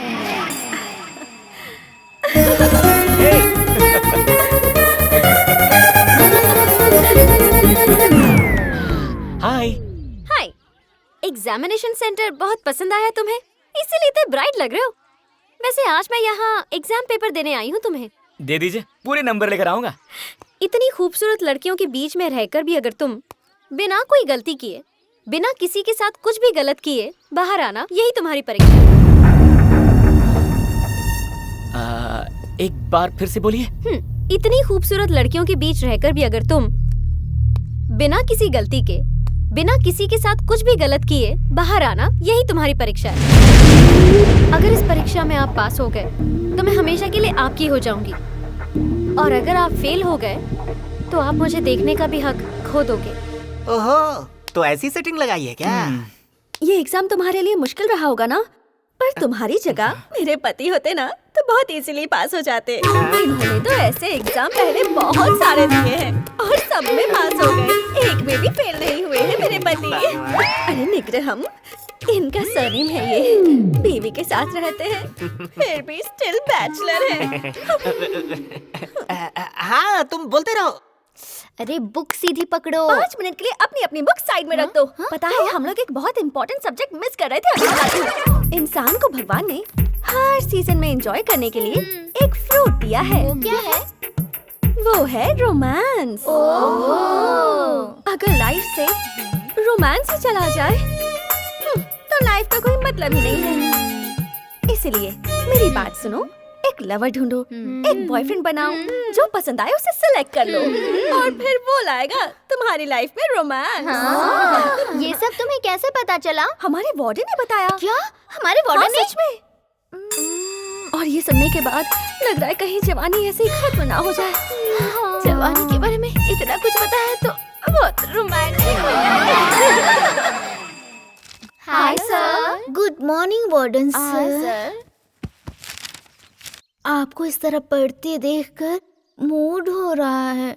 हाय। हाय। एग्जामिनेशन सेंटर बहुत पसंद आया तुम्हें, इसीलिए इतने ब्राइट लग रहे हो। वैसे आज मैं यहाँ एग्जाम पेपर देने आई हूँ तुम्हें। दे दीजिए, पूरे नंबर लेकर आऊंगा। इतनी खूबसूरत लड़कियों के बीच में रहकर भी अगर तुम बिना कोई गलती किए, बिना किसी के साथ कुछ भी गलत किए बाहर आना, यही तुम्हारी परीक्षा है। एक बार फिर से बोलिए। इतनी खूबसूरत लड़कियों के बीच रहकर भी अगर तुम बिना किसी गलती के, बिना किसी के साथ कुछ भी गलत किए बाहर आना, यही तुम्हारी परीक्षा है। अगर इस परीक्षा में आप पास हो गए तो मैं हमेशा के लिए आपकी हो जाऊंगी, और अगर आप फेल हो गए तो आप मुझे देखने का भी हक खो दोगे। ओहो, तो ऐसी सेटिंग लगाई है क्या? ये एग्जाम तुम्हारे लिए मुश्किल रहा होगा ना, पर तुम्हारी जगह मेरे पति होते ना तो बहुत इजीली पास हो जाते। इन्होंने तो ऐसे एग्जाम पहले बहुत सारे दिए हैं और सब में पास हो गए, एक में भी फेल नहीं हुए हैं मेरे पति। अरे निग्रहम, इनका सरनेम है ये। बीवी के साथ रहते हैं फिर भी स्टिल बैचलर है। हाँ, तुम बोलते रहो। अरे बुक सीधी पकड़ो। 5 मिनट के लिए अपनी अपनी बुक साइड में रख दो। पता है, हम लोग एक बहुत इंपॉर्टेंट सब्जेक्ट मिस कर रहे थे। इंसान को भगवान ने हर सीजन में एंजॉय करने के लिए एक फ्रूट दिया है। वो क्या है? वो है रोमांस। अगर लाइफ से रोमांस ही चला जाए तो लाइफ का कोई मतलब ही नहीं है। इसलिए मेरी बात सुनो, एक लवर ढूंढो, एक बॉयफ्रेंड बनाओ, जो पसंद आए उसे सिलेक्ट कर लो, और फिर वो लाएगा तुम्हारी लाइफ में रोमांस। ये सब तुम्हें कैसे पता चला? हमारे वार्डन ने बताया। क्या? हमारे वार्डन ने? सच में। और ये सुनने के बाद लग रहा है कहीं जवानी ऐसे ही खत्म ना हो जाए। जवानी के बारे में इतना कुछ पता है तो बहुत रोमांटिक हो जाए। Hi sir. Good morning warden sir. आपको इस तरह पढ़ते देखकर मूड हो रहा है,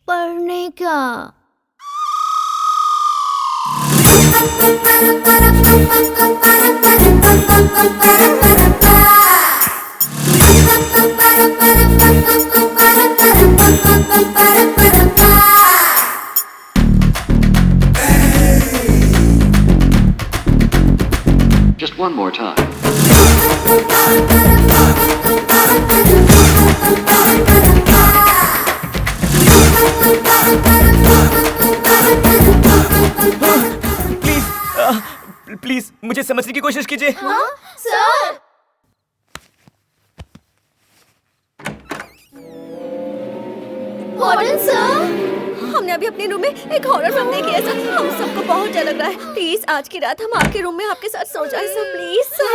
पढ़ने का। Just one more time. कोशिश कीजिए। सर वार्डन सर, हमने अभी अपने रूम में एक हॉरर फिल्म देखी है सर। हम सबको बहुत डर लग रहा है। प्लीज आज की रात हम आपके रूम में आपके साथ सो जाए सर। Please sir.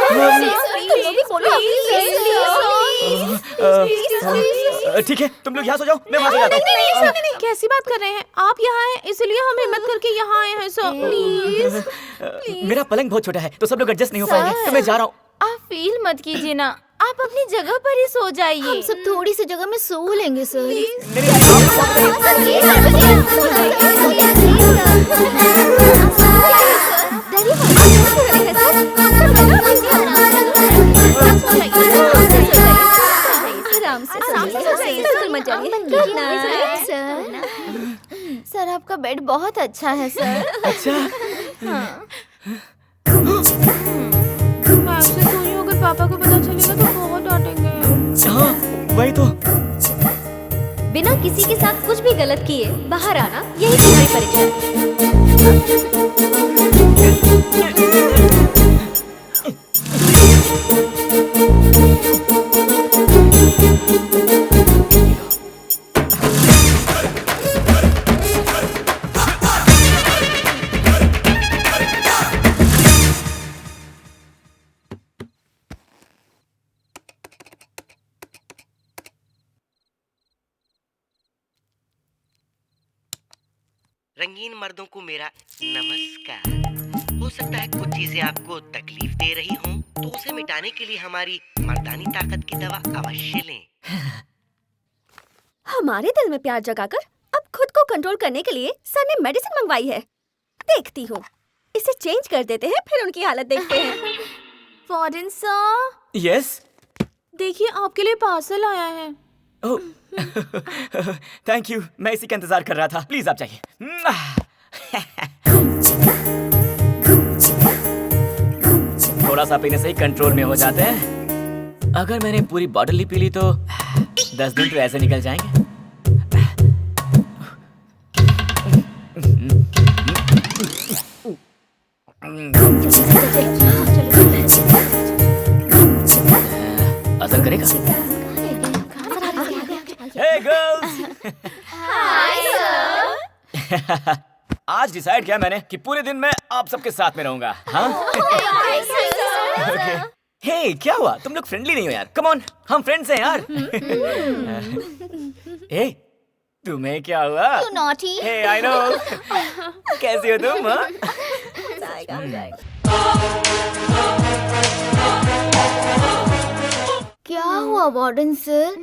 ठीक है, तुम लोग यहाँ सो जाओ, मैं वहाँ से जाता हूँ। नहीं, कैसी बात कर रहे हैं आप? यहाँ हैं इसलिए हम हिम्मत करके यहाँ आए हैं सर। प्लीज मेरा पलंग बहुत छोटा है तो सब लोग एडजस्ट नहीं हो पाएंगे, तो मैं जा रहा हूँ। आप फील मत कीजिए ना, आप अपनी जगह पर ही सो जाइए। हम सब थोड़ी सी जगह में सो लेंगे सर। सर आपका बेड बहुत अच्छा है सर। अच्छा। मैं आपसे सोई हूँ, अगर पापा को पता चलेगा तो बहुत डांटेंगे। हाँ, वही तो। बिना किसी के साथ कुछ भी गलत किए बाहर आना, यही तुम्हारी परीक्षा है। रंगीन मर्दों को मेरा नमस्कार। हो सकता है कुछ चीजें आपको तकलीफ दे रही हों, तो उसे मिटाने के लिए हमारी मर्दानी ताकत की दवा अवश्य लें। हमारे दिल में प्यार जगाकर अब खुद को कंट्रोल करने के लिए सर ने मेडिसिन मंगवाई है। देखती हूँ, इसे चेंज कर देते हैं, फिर उनकी हालत देखते हैं। वार्डन सर, यस, देखिए आपके लिए पार्सल आया है। थैंक यू, मैं इसी का इंतजार कर रहा था। प्लीज आप जाइए। थोड़ा सा पीने से ही कंट्रोल में हो जाते हैं। अगर मैंने पूरी बॉटल ही पी ली तो 10 दिन तो ऐसे निकल जाएंगे। असर करेगा। Hey girls! Hi sir. आज डिसाइड किया मैंने कि पूरे दिन मैं आप सबके साथ में रहूंगा। हाँ? Okay. Hey, क्या हुआ? तुम लोग फ्रेंडली नहीं हो यार? Come on, हम फ्रेंड्स हैं यार। Hey, तुम्हें क्या हुआ? You naughty. Hey, I know. कैसी हो तुम? हाँ? क्या हुआ वार्डन सर?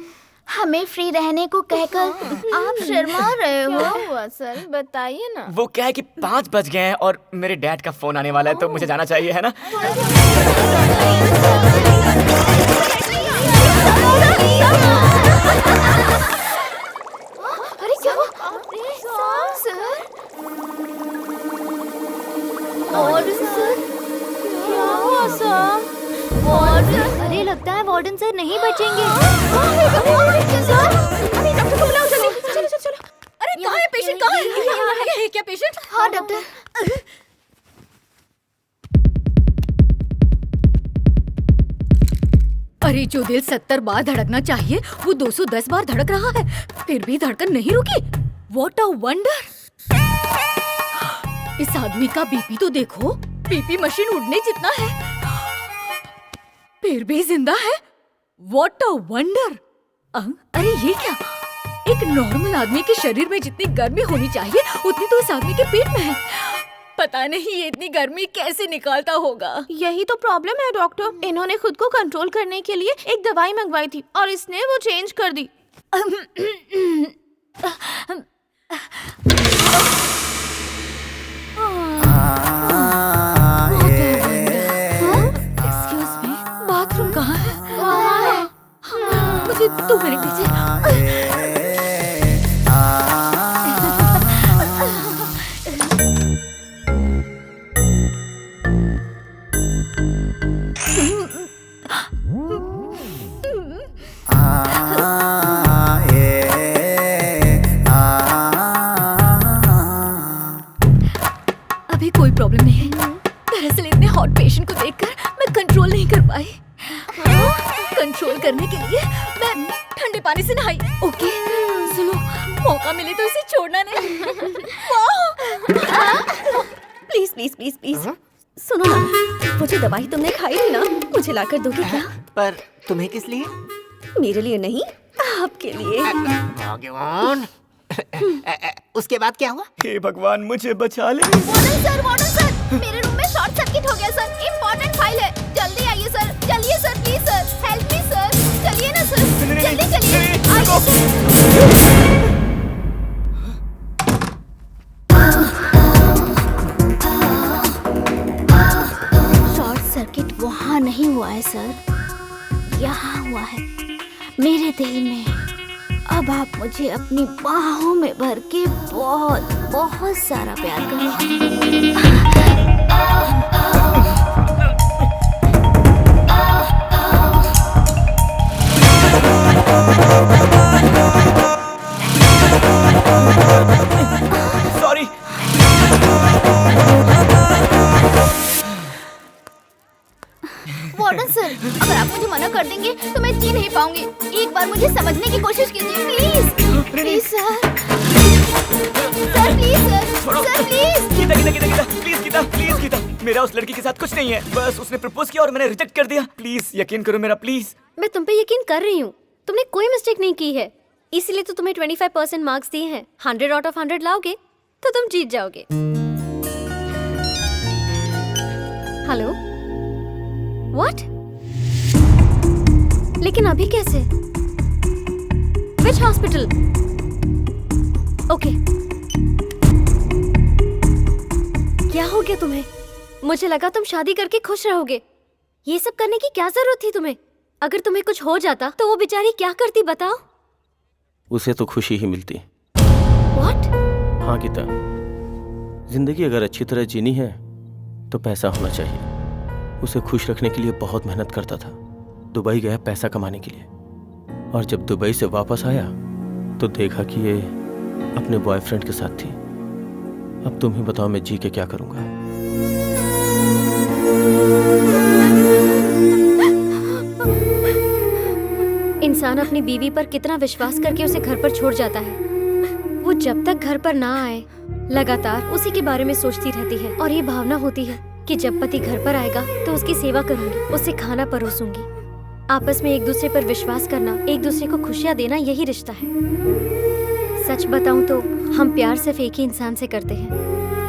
हमें फ्री रहने को कहकर आप शर्मा रहे हो। क्या हुआ सर, बताइए ना। वो क्या है कि 5 बज गए हैं और मेरे डैड का फोन आने वाला है, तो मुझे जाना चाहिए, है ना? अरे क्या हुआ? सर वार्डन सर, क्या हुआ सर? वार्डन, अरे लगता है वार्डन सर नहीं बचेंगे। अरे डॉक्टर को बुलाओ जल्दी। चलो चलो चलो। अरे कहाँ है पेशेंट? कहाँ है? क्या पेशेंट? हाँ डॉक्टर। अरे जो दिल 70 बार धड़कना चाहिए वो 210 बार धड़क रहा है, फिर भी धड़कन नहीं रुकी। What a wonder! इस आदमी का बीपी तो देखो, बीपी मशीन उड़ने जितना है, फिर भी जिंदा है। What a wonder! अरे ये क्या? एक नॉर्मल आदमी के शरीर में जितनी गर्मी होनी चाहिए उतनी तो इस आदमी के पेट में है। पता नहीं ये इतनी गर्मी कैसे निकालता होगा। यही तो प्रॉब्लम है डॉक्टर। इन्होंने खुद को कंट्रोल करने के लिए एक दवाई मंगवाई थी और इसने वो चेंज कर दी। एक्सक्यूज मी, बाथरूम कहाँ है? मुझे 2 मिनट दीजिए। अभी कोई प्रॉब्लम नहीं है। दरअसल इतने हॉट पेशेंट को देखकर कंट्रोल करने के लिए मैं ठंडे पानी से नहाई। ओके सुनो, मौका मिले तो इसे छोड़ना नहीं। प्लीज प्लीज प्लीज प्लीज सुनो ना, वो जो दवाई तुमने खाई थी ना, मुझे लाकर दोगी क्या? पर तुम्हें किस लिए? मेरे लिए नहीं, आपके लिए। भगवान। उसके बाद क्या हुआ? हे भगवान मुझे बचा ले। वार्डन सर, मेरे रूम में शॉर्ट सर्किट हो गया सर। इम्पोर्टेंट फाइल है, जल्दी आइए सर। चलिए sir, please sir, help me sir. चलिए ना सर, जल्दी चलिए, आइए सर। शॉर्ट सर्किट वहाँ नहीं हुआ है सर, यहाँ हुआ है, मेरे दिल में। अब आप मुझे अपनी बाहों में भर के बहुत बहुत सारा प्यार करो। सॉरी। वार्डन सर, अगर आप मुझे मना कर देंगे तो मैं जी नहीं पाऊंगी। एक बार मुझे समझने की कोशिश कीजिए please. Please sir, sir please sir, sir please. Geeta Geeta Geeta Geeta please, Geeta please, Geeta मेरा उस लड़की के साथ कुछ नहीं है, बस उसने प्रपोज किया और मैंने रिजेक्ट कर दिया। प्लीज यकीन करो मेरा, प्लीज। मैं तुम पे यकीन कर रही हूँ, तुमने कोई मिस्टेक नहीं की है, इसीलिए तो तुम्हें 25% मार्क्स दिए हैं। 100 आउट ऑफ 100 लाओगे तो तुम जीत जाओगे। Hello, what? लेकिन अभी कैसे? विच हॉस्पिटल? ओके। क्या हो गया तुम्हें? मुझे लगा तुम शादी करके खुश रहोगे। ये सब करने की क्या जरूरत थी तुम्हें? अगर तुम्हें कुछ हो जाता तो वो बेचारी क्या करती बताओ? उसे तो खुशी ही मिलती। व्हाट? हाँ गीता, जिंदगी अगर अच्छी तरह जीनी है तो पैसा होना चाहिए। उसे खुश रखने के लिए बहुत मेहनत करता था। दुबई गया पैसा कमाने के लिए, और जब दुबई से वापस आया तो देखा कि ये अपने बॉयफ्रेंड के साथ थी। अब तुम ही बताओ मैं जी के क्या करूंगा। इंसान अपनी बीवी पर कितना विश्वास करके उसे घर पर छोड़ जाता है। वो जब तक घर पर ना आए लगातार उसी के बारे में सोचती रहती है, और ये भावना होती है कि जब पति घर पर आएगा तो उसकी सेवा करूंगी, उसे खाना परोसूंगी। आपस में एक दूसरे पर विश्वास करना, एक दूसरे को खुशियां देना, यही रिश्ता है। सच बताऊं तो हम प्यार सिर्फ एक ही इंसान से करते हैं,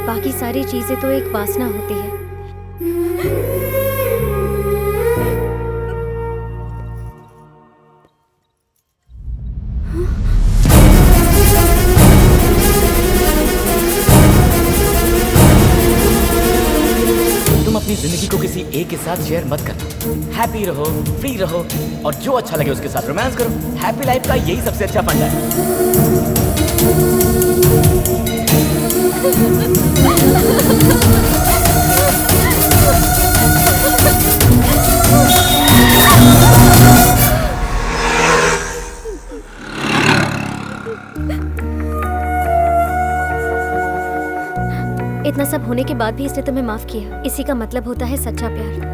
बाकी सारी चीजें तो एक वासना होती है। तुम अपनी जिंदगी को किसी एक के साथ शेयर मत करना। हैप्पी रहो, फ्री रहो, और जो अच्छा लगे उसके साथ रोमांस करो। हैप्पी लाइफ का यही सबसे अच्छा फंडा है। इतना सब होने के बाद भी इसने तुम्हें माफ किया, इसी का मतलब होता है सच्चा प्यार।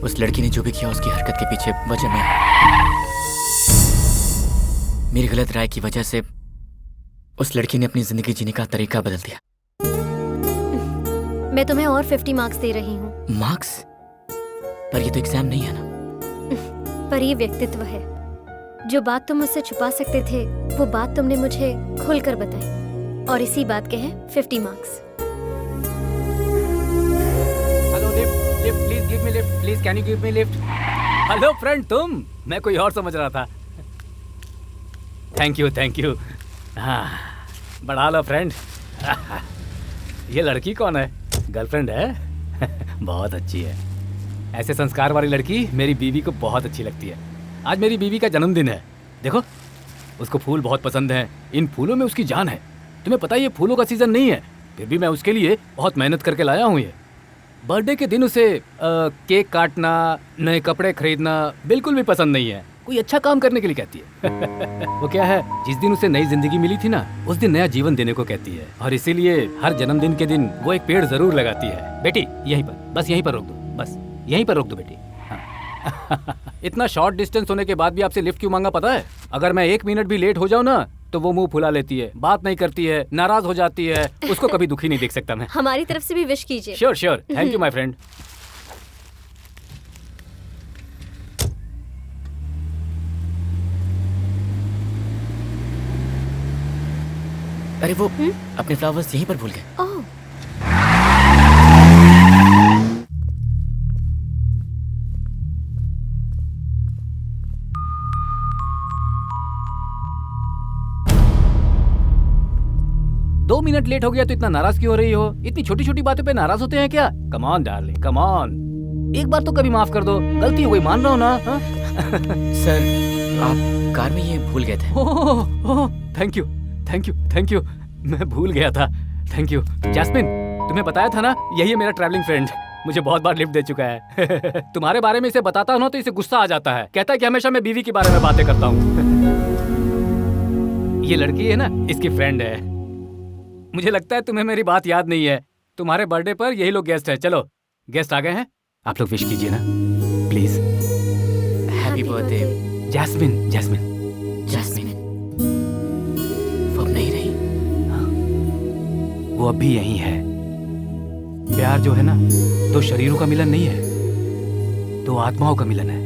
उस लड़की ने जो भी किया उसकी हरकत के पीछे वजह मैं। मेरी गलत राय की वजह से उस लड़की ने अपनी जिंदगी जीने का तरीका बदल दिया। मैं तुम्हें और 50 मार्क्स दे रही हूँ। मार्क्स? पर ये तो एग्जाम नहीं है ना। पर ये व्यक्तित्व है। जो बात तुम मुझसे छुपा सकते थे वो बात तुमने मुझे खुलकर बताई, और इसी बात के हैं 50 marks. Hello, lift lift please give me lift, please can you give me lift. Hello friend, तुम? मैं कोई और समझ रहा था। Thank you. हाँ, बढ़ा लो फ्रेंड। ये लड़की कौन है? गर्लफ्रेंड है? बहुत अच्छी है। ऐसे संस्कार वाली लड़की मेरी बीवी को बहुत अच्छी लगती है। आज मेरी बीवी का जन्मदिन है। देखो, उसको फूल बहुत पसंद हैं। इन फूलों में उसकी जान है। तुम्हें पता है ये फूलों का सीजन नहीं है, फिर भी मैं उसके लिए बहुत मेहनत करके लाया हूँ। ये बर्थडे के दिन उसे केक काटना, नए कपड़े खरीदना बिल्कुल भी पसंद नहीं है। कोई अच्छा काम करने के लिए कहती है। वो क्या है, जिस दिन उसे नई जिंदगी मिली थी ना, उस दिन नया जीवन देने को कहती है। और इसीलिए हर जन्मदिन के दिन वो एक पेड़ जरूर लगाती है। बेटी यहीं पर, बस यहीं पर रोक दो, बस यहीं पर रोक दो बेटी। हाँ। इतना शॉर्ट डिस्टेंस होने के बाद भी आपसे लिफ्ट क्यों मांगा पता है? अगर मैं 1 मिनट भी लेट हो जाऊँ ना तो वो मुंह फुला लेती है, बात नहीं करती है, नाराज हो जाती है। उसको कभी दुखी नहीं देख सकता मैं। हमारी तरफ से भी विश कीजिए। Sure sure, thank you my friend. अरे वो अपने फ्लावर्स यहीं पर भूल गए। ओह, 2 मिनट लेट हो गया तो इतना नाराज क्यों हो रही हो? इतनी छोटी छोटी बातों पे नाराज होते हैं क्या? Come on darling, come on, एक बार तो कभी माफ कर दो। गलती हो गई, मान रहा हूँ ना। सर आप कार में ये भूल गए थे। Thank you thank you thank you, मैं भूल गया था। Thank you. जैस्मिन, तुम्हें बताया था ना, यही है मेरा ट्रैवलिंग फ्रेंड। मुझे बहुत बार लिफ्ट दे चुका है। तुम्हारे बारे में इसे बताता हूँ ना तो इसे गुस्सा आ जाता है। कहता है कि हमेशा मैं बीवी के बारे में बातें करता हूँ। ये लड़की है ना, इसकी फ्रेंड है। मुझे लगता है तुम्हें मेरी बात याद नहीं है। तुम्हारे बर्थडे पर यही लोग गेस्ट है। चलो, गेस्ट आ गए हैं, आप लोग विश कीजिए ना please. Happy birthday Jasmine. Jasmine Jasmine. वो अब नहीं रही। वो अब भी यही है। प्यार जो है ना, 2 शरीरों का मिलन नहीं है, 2 आत्माओं का मिलन है।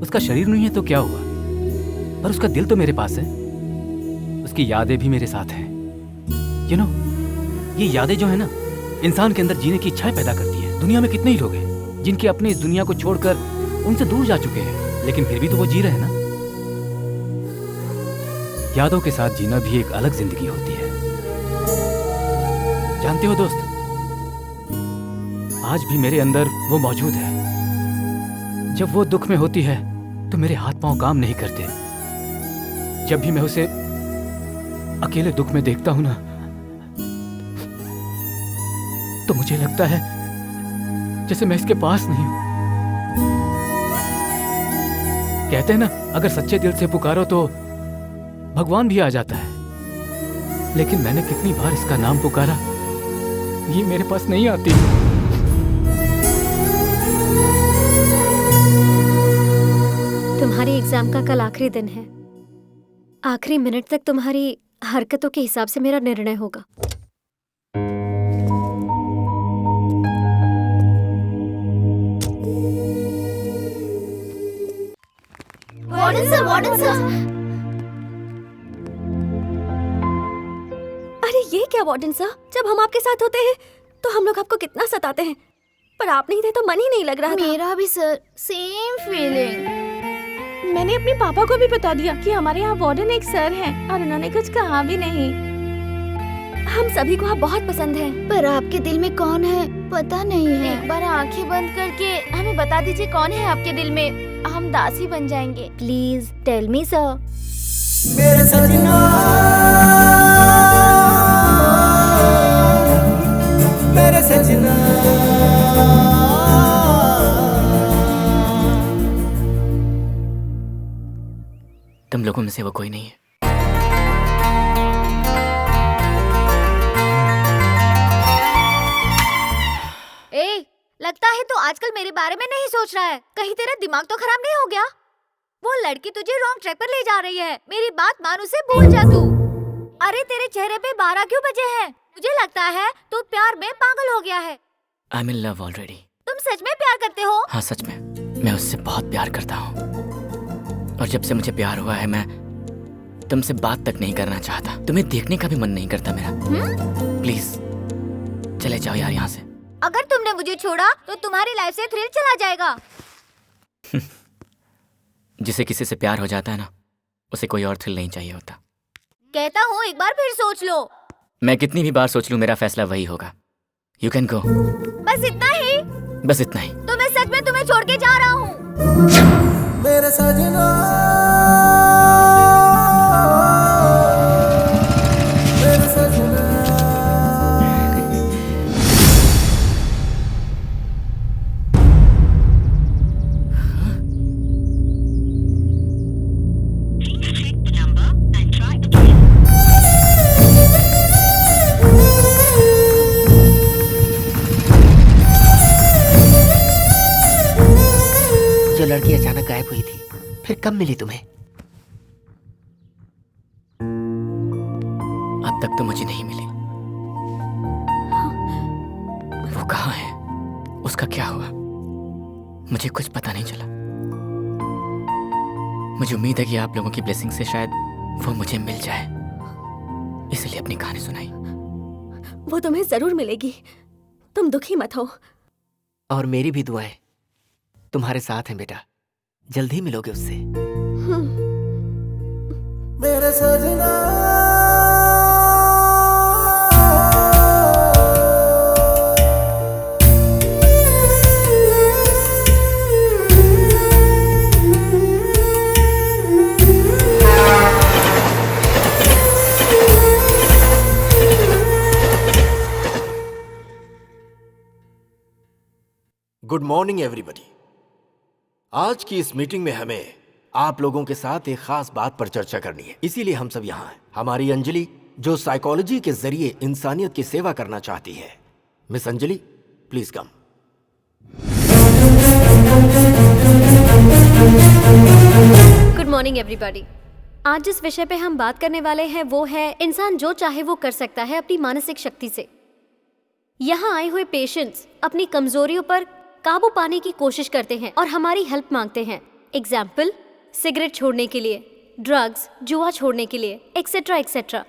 उसका शरीर नहीं है तो क्या हुआ, पर उसका दिल तो मेरे पास है। उसकी यादें भी मेरे साथ हैं। You know, ये यादें जो है ना, इंसान के अंदर जीने की इच्छाएं पैदा करती है। दुनिया में कितने ही लोग हैं जिनकी अपनी इस दुनिया को छोड़कर उनसे दूर जा चुके हैं, लेकिन फिर भी तो वो जी रहे हैं ना। यादों के साथ जीना भी एक अलग जिंदगी होती है। जानते हो दोस्त, आज भी मेरे अंदर वो मौजूद है। जब वो दुख में होती है तो मेरे हाथ पांव काम नहीं करते। जब भी मैं उसे अकेले दुख में देखता हूं ना, तो मुझे लगता है जैसे मैं इसके पास नहीं हूं। कहते हैं ना, अगर सच्चे दिल से पुकारो तो भगवान भी आ जाता है। लेकिन मैंने कितनी बार इसका नाम पुकारा, ये मेरे पास नहीं आती। तुम्हारी एग्जाम का कल आखिरी दिन है। आखिरी मिनट तक तुम्हारी हरकतों के हिसाब से मेरा निर्णय होगा। Warden sir. अरे ये क्या वार्डन सर, जब हम आपके साथ होते हैं तो हम लोग आपको कितना सताते हैं, पर आप नहीं थे तो मन ही नहीं लग रहा था। मेरा भी सर, सेम फीलिंग। मैंने अपने पापा को भी बता दिया कि हमारे यहाँ वार्डन एक सर हैं, और उन्होंने कुछ कहा भी नहीं। हम सभी को आप बहुत पसंद हैं, पर आपके दिल में कौन है पता नहीं है। एक बार आंखें बंद करके हमें बता दीजिए कौन है आपके दिल में, हम दासी बन जाएंगे। Please tell me sir. मेरे सजना, मेरे सजना, तुम लोगों में से वो कोई नहीं है। ए, लगता है तो आजकल मेरे बारे में नहीं सोच रहा है। कहीं तेरा दिमाग तो खराब नहीं हो गया? वो लड़की तुझे रॉन्ग ट्रैक पर ले जा रही है। मेरी बात मान, उसे भूल जा तू। अरे तेरे चेहरे पे 12 क्यों बजे हैं? मुझे लगता है तू प्यार में पागल हो गया है। I M in love already. तुम सच में प्यार करते हो? हाँ सच में, मैं उससे बहुत प्यार करता हूँ। और जब से मुझे प्यार हुआ है, मैं तुमसे बात तक नहीं करना चाहता। तुम्हें देखने का भी मन नहीं करता मेरा। प्लीज चले जाओ यार यहाँ से। अगर तुमने मुझे छोड़ा तो तुम्हारी लाइफ से थ्रिल चला जाएगा। जिसे किसी से प्यार हो जाता है ना, उसे कोई और थ्रिल नहीं चाहिए होता। कहता हूँ एक बार फिर सोच लो। मैं कितनी भी बार सोच लूं, मेरा फैसला वही होगा। You can go. बस इतना ही? बस इतना ही। तो मैं सच में तुम्हें छोड़ के जा रहा हूँ। मेरे सजना, मेरे सजना। कब मिली तुम्हें? अब तक तो मुझे नहीं मिली। वो कहाँ है? उसका क्या हुआ? मुझे कुछ पता नहीं चला। मुझे उम्मीद है कि आप लोगों की ब्लेसिंग से शायद वो मुझे मिल जाए, इसलिए अपनी कहानी सुनाई। वो तुम्हें जरूर मिलेगी, तुम दुखी मत हो। और मेरी भी दुआएं तुम्हारे साथ हैं बेटा, जल्द ही मिलोगे उससे। मेरे सजना गुड मॉर्निंग एवरीबॉडी। आज की इस मीटिंग में हमें आप लोगों के साथ एक खास बात पर चर्चा करनी है, इसीलिए हम सब यहाँ हैं। हमारी अंजलि जो साइकोलॉजी के जरिए इंसानियत की सेवा करना चाहती है। Miss Anjali, please come. Good morning everybody. आज जिस विषय पे हम बात करने वाले हैं वो है इंसान जो चाहे वो कर सकता है अपनी मानसिक शक्ति से। यहाँ आए हुए पेशेंट्स अपनी कमजोरियों पर काबू पाने की कोशिश करते हैं और हमारी हेल्प मांगते हैं। एग्जाम्पल, सिगरेट छोड़ने के लिए, ड्रग्स, जुआ छोड़ने के लिए, एक्सेट्रा एक्सेट्रा।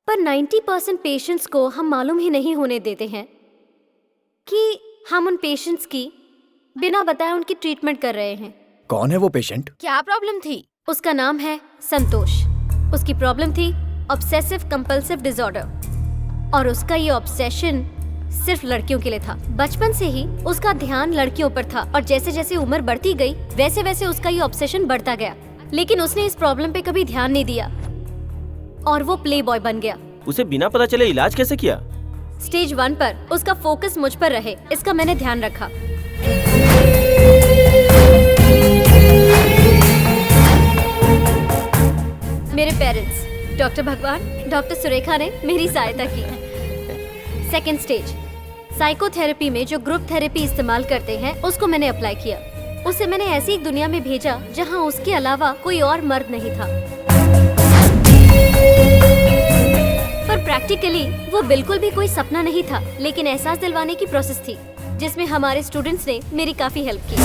पर 90% पेशेंट्स को हम मालूम ही नहीं होने देते हैं कि हम उन पेशेंट्स की बिना बताए उनकी ट्रीटमेंट कर रहे हैं। कौन है वो पेशेंट? क्या प्रॉब्लम थी? उसका नाम है संतोष। उसकी प्रॉब्लम थी ऑब्सेसिव कंपल्सिव डिसऑर्डर और उसका ये ऑब्सेशन सिर्फ लड़कियों के लिए था। बचपन से ही उसका ध्यान लड़कियों पर था और जैसे जैसे उम्र बढ़ती गई वैसे वैसे उसका ये ऑब्सेशन बढ़ता गया। लेकिन उसने इस प्रॉब्लम पे कभी ध्यान नहीं दिया और वो प्ले बॉय बन गया। उसे बिना पता चले इलाज कैसे किया? स्टेज 1 पर उसका फोकस मुझ पर रहे, इसका मैंने ध्यान रखा। मेरे पेरेंट्स डॉक्टर भगवान, डॉक्टर सुरेखा ने मेरी सहायता की। सेकेंड स्टेज, साइकोथेरेपी में जो ग्रुप थेरेपी इस्तेमाल करते हैं उसको मैंने अप्लाई किया। उसे मैंने ऐसी एक दुनिया में भेजा जहां उसके अलावा कोई और मर्द नहीं था। पर प्रैक्टिकली वो बिल्कुल भी कोई सपना नहीं था, लेकिन एहसास दिलवाने की प्रोसेस थी जिसमें हमारे स्टूडेंट्स ने मेरी काफी हेल्प की।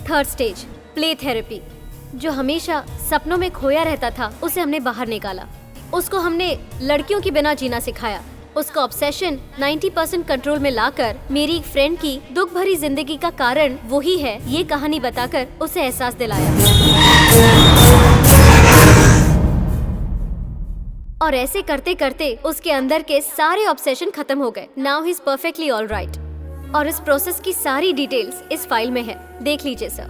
थर्ड स्टेज, प्ले थेरेपी, जो हमेशा सपनों में खोया रहता था उसे हमने बाहर निकाला। उसको हमने लड़कियों की बिना जीना सिखाया। उसका ऑब्सेशन 90% कंट्रोल में लाकर मेरी एक फ्रेंड की दुख भरी जिंदगी का कारण वही है ये कहानी बताकर उसे एहसास दिलाया। और ऐसे करते करते उसके अंदर के सारे ऑब्सेशन खत्म हो गए। Now he is perfectly all right. और इस प्रोसेस की सारी डिटेल्स इस फाइल में है, देख लीजिए sir.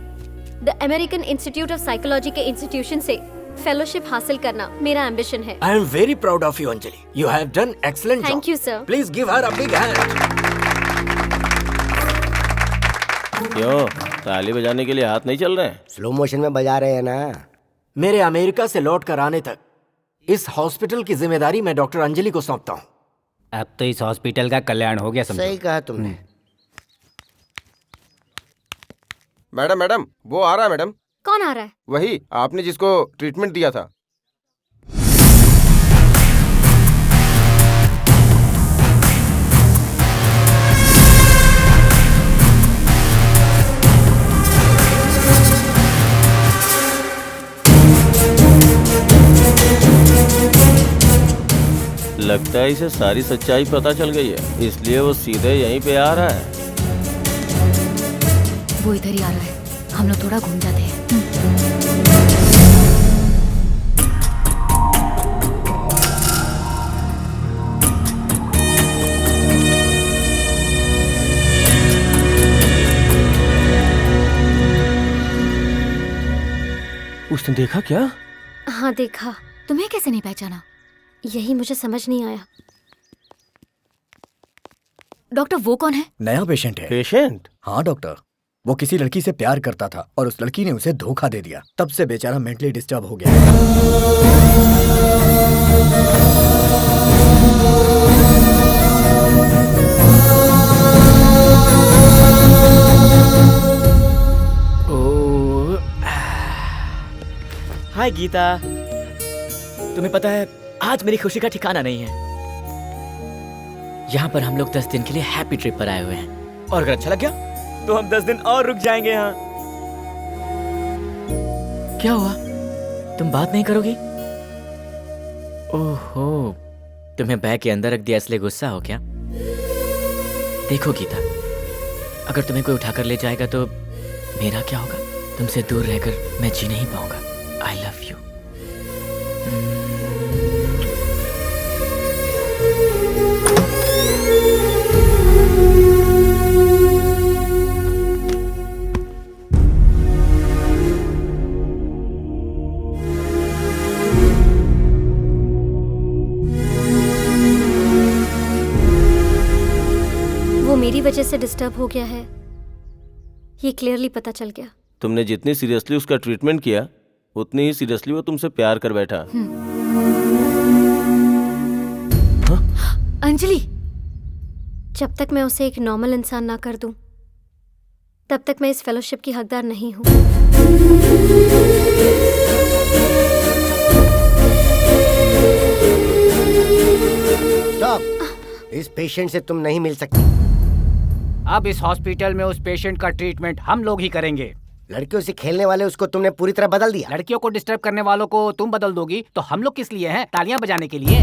The American institute of psychology के इंस्टीट्यूशन से फेलोशिप हासिल करना मेरा एम्बिशन है। I am very proud of you Anjali. You have done excellent job. Thank you sir. Please give her a big hand. क्यों, ताली बजाने के लिए हाथ नहीं चल रहे हैं? स्लो मोशन में बजा रहे हैं ना। मेरे अमेरिका से लौट कर आने तक इस हॉस्पिटल की जिम्मेदारी मैं डॉक्टर अंजलि को सौंपता हूँ। अब तो इस हॉस्पिटल का कल्याण हो गया समझो। सही कहा तुमने। मैडम मैडम, वो आ रहा है मैडम। कौन आ रहा है? वही आपने जिसको ट्रीटमेंट दिया था। लगता है इसे सारी सच्चाई पता चल गई है, इसलिए वो सीधे यहीं पे आ रहा है। वो इधर ही आ रहा है, हम लोग थोड़ा घूम जाते हैं। उसने देखा क्या? हाँ देखा। तुम्हें कैसे नहीं पहचाना? यही मुझे समझ नहीं आया। डॉक्टर वो कौन है? नया पेशेंट है। पेशेंट? हाँ डॉक्टर, वो किसी लड़की से प्यार करता था और उस लड़की ने उसे धोखा दे दिया। तब से बेचारा मेंटली डिस्टर्ब हो गया। हाय गीता। तुम्हें पता है आज मेरी खुशी का ठिकाना नहीं है। यहाँ पर हम लोग 10 दिन के लिए हैप्पी ट्रिप पर आए हुए हैं, और अगर अच्छा लग गया तो हम 10 दिन और रुक जाएंगे यहाँ। क्या हुआ? तुम बात नहीं करोगी? ओहो, तुम्हें बैग के अंदर रख दिया इसलिए गुस्सा हो क्या? देखो गीता, अगर तुम्हें कोई उठाकर ले जाएगा तो मेरा क्या होगा? तुमसे दूर रहकर मैं जी नहीं पाऊंगा। आई लव यू। वो मेरी वजह से डिस्टर्ब हो गया है, ये क्लियरली पता चल गया। तुमने जितनी सीरियसली उसका ट्रीटमेंट किया उतनी ही सीरियसली वो तुमसे प्यार कर बैठा। अंजलि, जब तक मैं उसे एक नॉर्मल इंसान ना कर दूं, तब तक मैं इस फेलोशिप की हकदार नहीं हूं। स्टॉप, इस पेशेंट से तुम नहीं मिल सकती। अब इस हॉस्पिटल में उस पेशेंट का ट्रीटमेंट हम लोग ही करेंगे। लड़कियों से खेलने वाले उसको तुमने पूरी तरह बदल दिया। लड़कियों को डिस्टर्ब करने वालों को तुम बदल दोगी तो हम लोग किस लिए हैं? तालियां बजाने के लिए।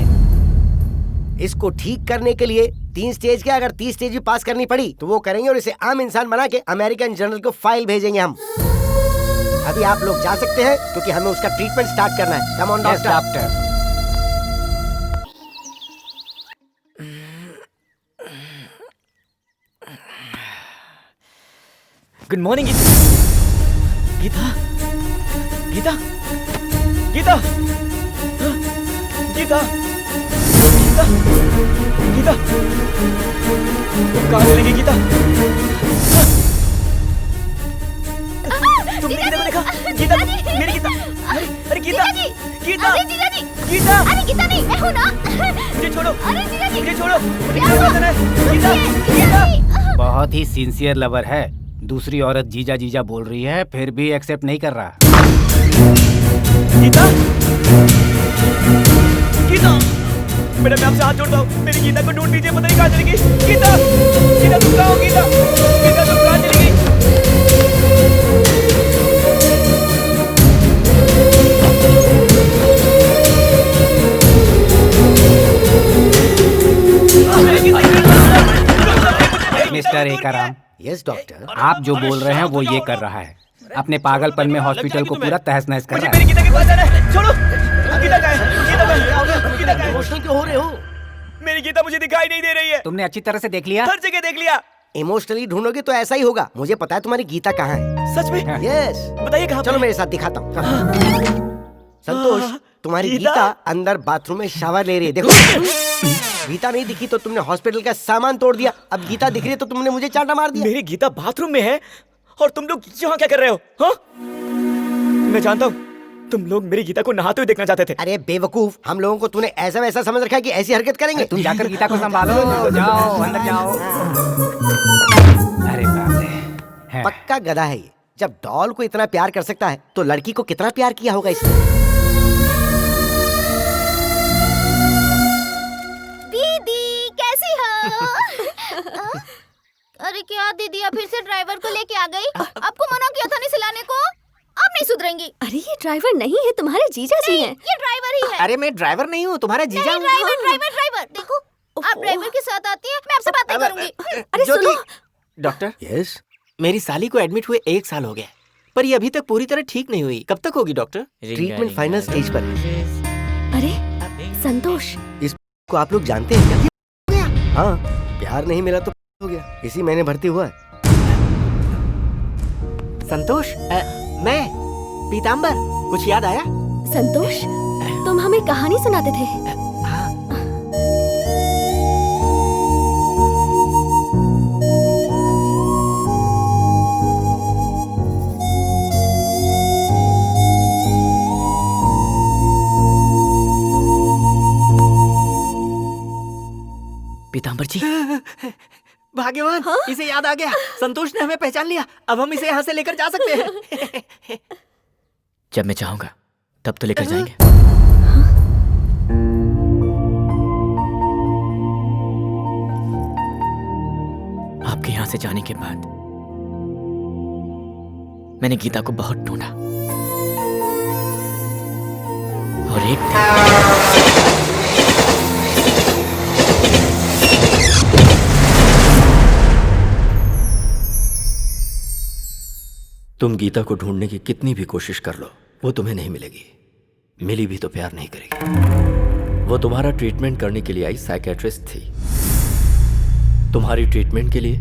इसको ठीक करने के लिए 3 स्टेज के अगर 30 स्टेज भी पास करनी पड़ी तो वो करेंगे, और इसे आम इंसान बना के अमेरिकन जनरल को फाइल भेजेंगे हम। अभी आप लोग जा सकते हैं क्योंकि हमें उसका ट्रीटमेंट स्टार्ट करना है। Come on doctor. Good morning Geeta. Geeta, Geeta, Geeta, Geeta, Geeta, कहाँ चलेगी गीता? तुमने गीता को देखा? गीता, मेरी गीता, अरे गीता, गीता, गीता, अरे गीता नहीं, मैं हूँ ना। मुझे छोड़ो, अरे जीजा जी, मुझे छोड़ो, गीता, गीता। बहुत ही सिंसियर लवर है। दूसरी औरत जीजा जीजा बोल रही है फिर भी एक्सेप्ट नहीं कर रहा। गीता, गीता, मैडम मैं आपसे हाथ जोड़ता हूँ, मेरी गीता को ढूंढ दीजिए, पता नहीं कहाँ चली गई। गीता, गीता तुम कहाँ हो? गीता, गीता तुम कहाँ चली गई? Mister Ekaram, yes doctor. आप जो बोल रहे हैं वो ये कर रहा है। अपने पागलपन में हॉस्पिटल को पूरा तहस नहस कर रहा है। मेरी गीता के पास जाना है, छोड़ो। गीता कहाँ है? गीता कहाँ है? गीता कहाँ है? इमोशनल क्यों हो रहे हो? मेरी गीता मुझे दिखाई नहीं दे रही है। तुमने अच्छी तरह से देख लिया? हर जगह देख लिया। इमोशनली ढूंढोगे तो ऐसा ही होगा। मुझे पता है तुम्हारी गीता कहाँ है। सच में? यस। बताइए कहाँ? चलो मेरे साथ दिखाता हूँ। संतोष, तुम्हारी गीता अंदर बाथरूम में शावर ले रही है। देखो गीता नहीं दिखी तो तुमने हॉस्पिटल का सामान तोड़ दिया। अब गीता दिख रही है तो तुमने मुझे चांटा मार दिया। मेरी गीता बाथरूम में है और तुम लोग यहाँ क्या कर रहे हो? हाँ? मैं जानता हूँ तुम लोग मेरी गीता को नहाते हुए देखना चाहते थे। अरे बेवकूफ, हम लोगों को तूने ऐसा वैसा समझ रखा है कि ऐसी हरकत करेंगे। तुम जाकर गीता को संभालो। जाओ अंदर जाओ। अरे बाप रे, पक्का गधा है ये। जब डॉल को इतना प्यार कर सकता है तो लड़की को कितना प्यार किया होगा इसने। दीदी कैसी हो? अरे क्या दीदी, आप फिर से ड्राइवर को लेके आ गई? आपको मना किया था नहीं सिलाने को, आप नहीं सुधरेंगी। अरे ये ड्राइवर नहीं है, तुम्हारे जीजा जी हैं। ये ड्राइवर ही है। अरे मैं ड्राइवर नहीं हूँ, तुम्हारा जीजा हूँ। ड्राइवर ड्राइवर ड्राइवर, देखो आप ड्राइवर के साथ आती है, मैं आपसे बात नहीं करूंगी। अरे सुनो डॉक्टर। यस। मेरी साली को एडमिट हुए 1 साल हो गया, पर ये अभी तक पूरी तरह ठीक नहीं हुई। कब तक होगी डॉक्टर? ट्रीटमेंट फाइनल स्टेज पर है। अरे संतोष, इसको आप लोग जानते हैं क्या? हाँ, प्यार नहीं मिला तो हो गया। इसी महीने भर्ती हुआ है। संतोष, मैं पीतांबर, कुछ याद आया? संतोष, तुम हमें कहानी सुनाते थे। पीतांबर जी, भाग्यवान, हाँ? इसे याद आ गया। संतोष ने हमें पहचान लिया। अब हम इसे यहाँ से लेकर जा सकते हैं। जब मैं चाहूंगा तब तो लेकर जाएंगे। आपके यहां से जाने के बाद मैंने गीता को बहुत ढूंढा और एक तुम गीता को ढूंढने की कितनी भी कोशिश कर लो, वो तुम्हें नहीं मिलेगी। मिली भी तो प्यार नहीं करेगी। वो तुम्हारा ट्रीटमेंट करने के लिए आई साइकेट्रिस्ट थी। तुम्हारी ट्रीटमेंट के लिए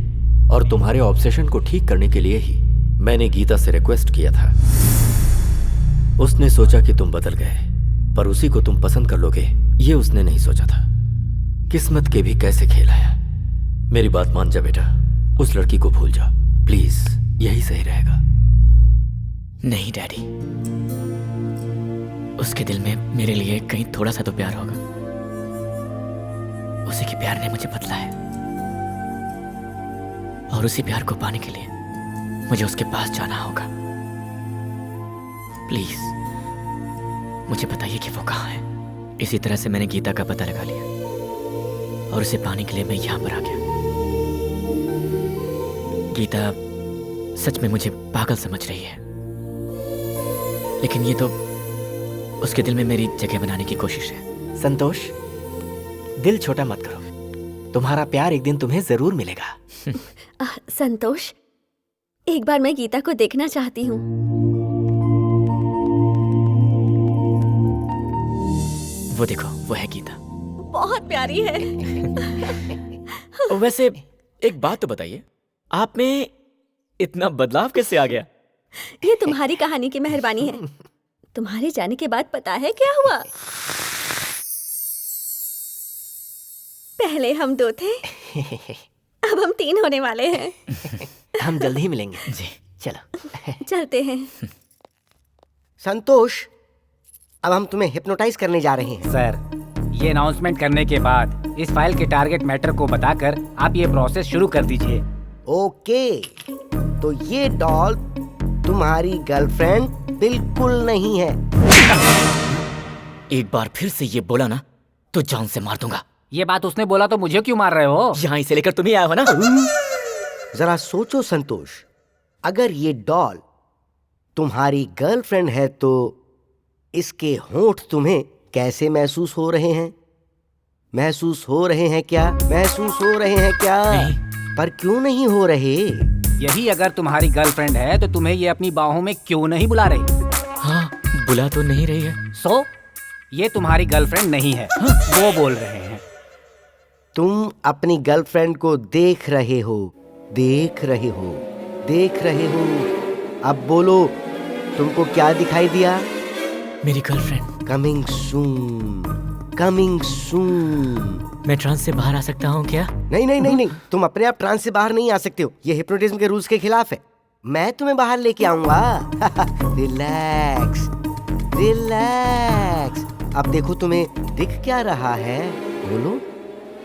और तुम्हारे ऑब्सेशन को ठीक करने के लिए ही मैंने गीता से रिक्वेस्ट किया था। उसने सोचा कि तुम बदल गए, पर उसी को तुम पसंद कर लोगे ये उसने नहीं सोचा था। किस्मत के भी कैसे खेल आया। मेरी बात मान जा बेटा, उस लड़की को भूल जा प्लीज, यही सही रहेगा। नहीं डैडी, उसके दिल में मेरे लिए कहीं थोड़ा सा तो प्यार होगा। उसी के प्यार ने मुझे बदला है और उसी प्यार को पाने के लिए मुझे उसके पास जाना होगा। प्लीज मुझे बताइए कि वो कहाँ है। इसी तरह से मैंने गीता का पता लगा लिया और उसे पाने के लिए मैं यहां पर आ गया। गीता सच में मुझे पागल समझ रही है, लेकिन ये तो उसके दिल में मेरी जगह बनाने की कोशिश है। संतोष, दिल छोटा मत करो, तुम्हारा प्यार एक दिन तुम्हें जरूर मिलेगा। संतोष, एक बार मैं गीता को देखना चाहती हूँ। वो देखो, वो है गीता। बहुत प्यारी है। वैसे एक बात तो बताइए, आप में इतना बदलाव कैसे आ गया? ये तुम्हारी कहानी की मेहरबानी है। तुम्हारे जाने के बाद पता है क्या हुआ? पहले हम 2 थे, अब हम 3 होने वाले हैं। हम जल्दी ही मिलेंगे। जी चलो चलते हैं। संतोष, अब हम तुम्हें हिप्नोटाइज करने जा रहे हैं। सर, ये अनाउंसमेंट करने के बाद इस फाइल के टारगेट मैटर को बताकर आप ये प्रोसेस शुरू कर दीजिए। ओके, तो ये डॉल तुम्हारी गर्लफ्रेंड बिल्कुल नहीं है। एक बार फिर से ये बोला ना तो जान से मार दूंगा। ये बात उसने बोला तो मुझे क्यों मार रहे हो? यहाँ इसे लेकर तुम ही आए हो ना। जरा सोचो संतोष, अगर ये डॉल तुम्हारी गर्लफ्रेंड है तो इसके होंठ तुम्हें कैसे महसूस हो रहे हैं? महसूस हो रहे हैं क्या? महसूस हो रहे हैं क्या? पर क्यों नहीं हो रहे? यही अगर तुम्हारी गर्लफ्रेंड है तो तुम्हें ये अपनी बाहों में क्यों नहीं बुला रही? हाँ, बुला तो नहीं रही है। सो ये तुम्हारी गर्लफ्रेंड नहीं है। हाँ? वो बोल रहे हैं। तुम अपनी गर्लफ्रेंड को देख रहे हो, देख रहे हो, देख रहे हो। अब बोलो, तुमको क्या दिखाई दिया? मेरी girlfriend. Coming soon, coming soon. मैं ट्रांस से बाहर आ सकता हूँ क्या? नहीं नहीं नहीं नहीं, तुम अपने आप ट्रांस से बाहर नहीं आ सकते हो। ये हिप्नोटिज्म के रूल्स के खिलाफ है। मैं तुम्हें बाहर लेके आऊंगा। Relax, relax. अब देखो, तुम्हें दिख क्या रहा है? बोलो।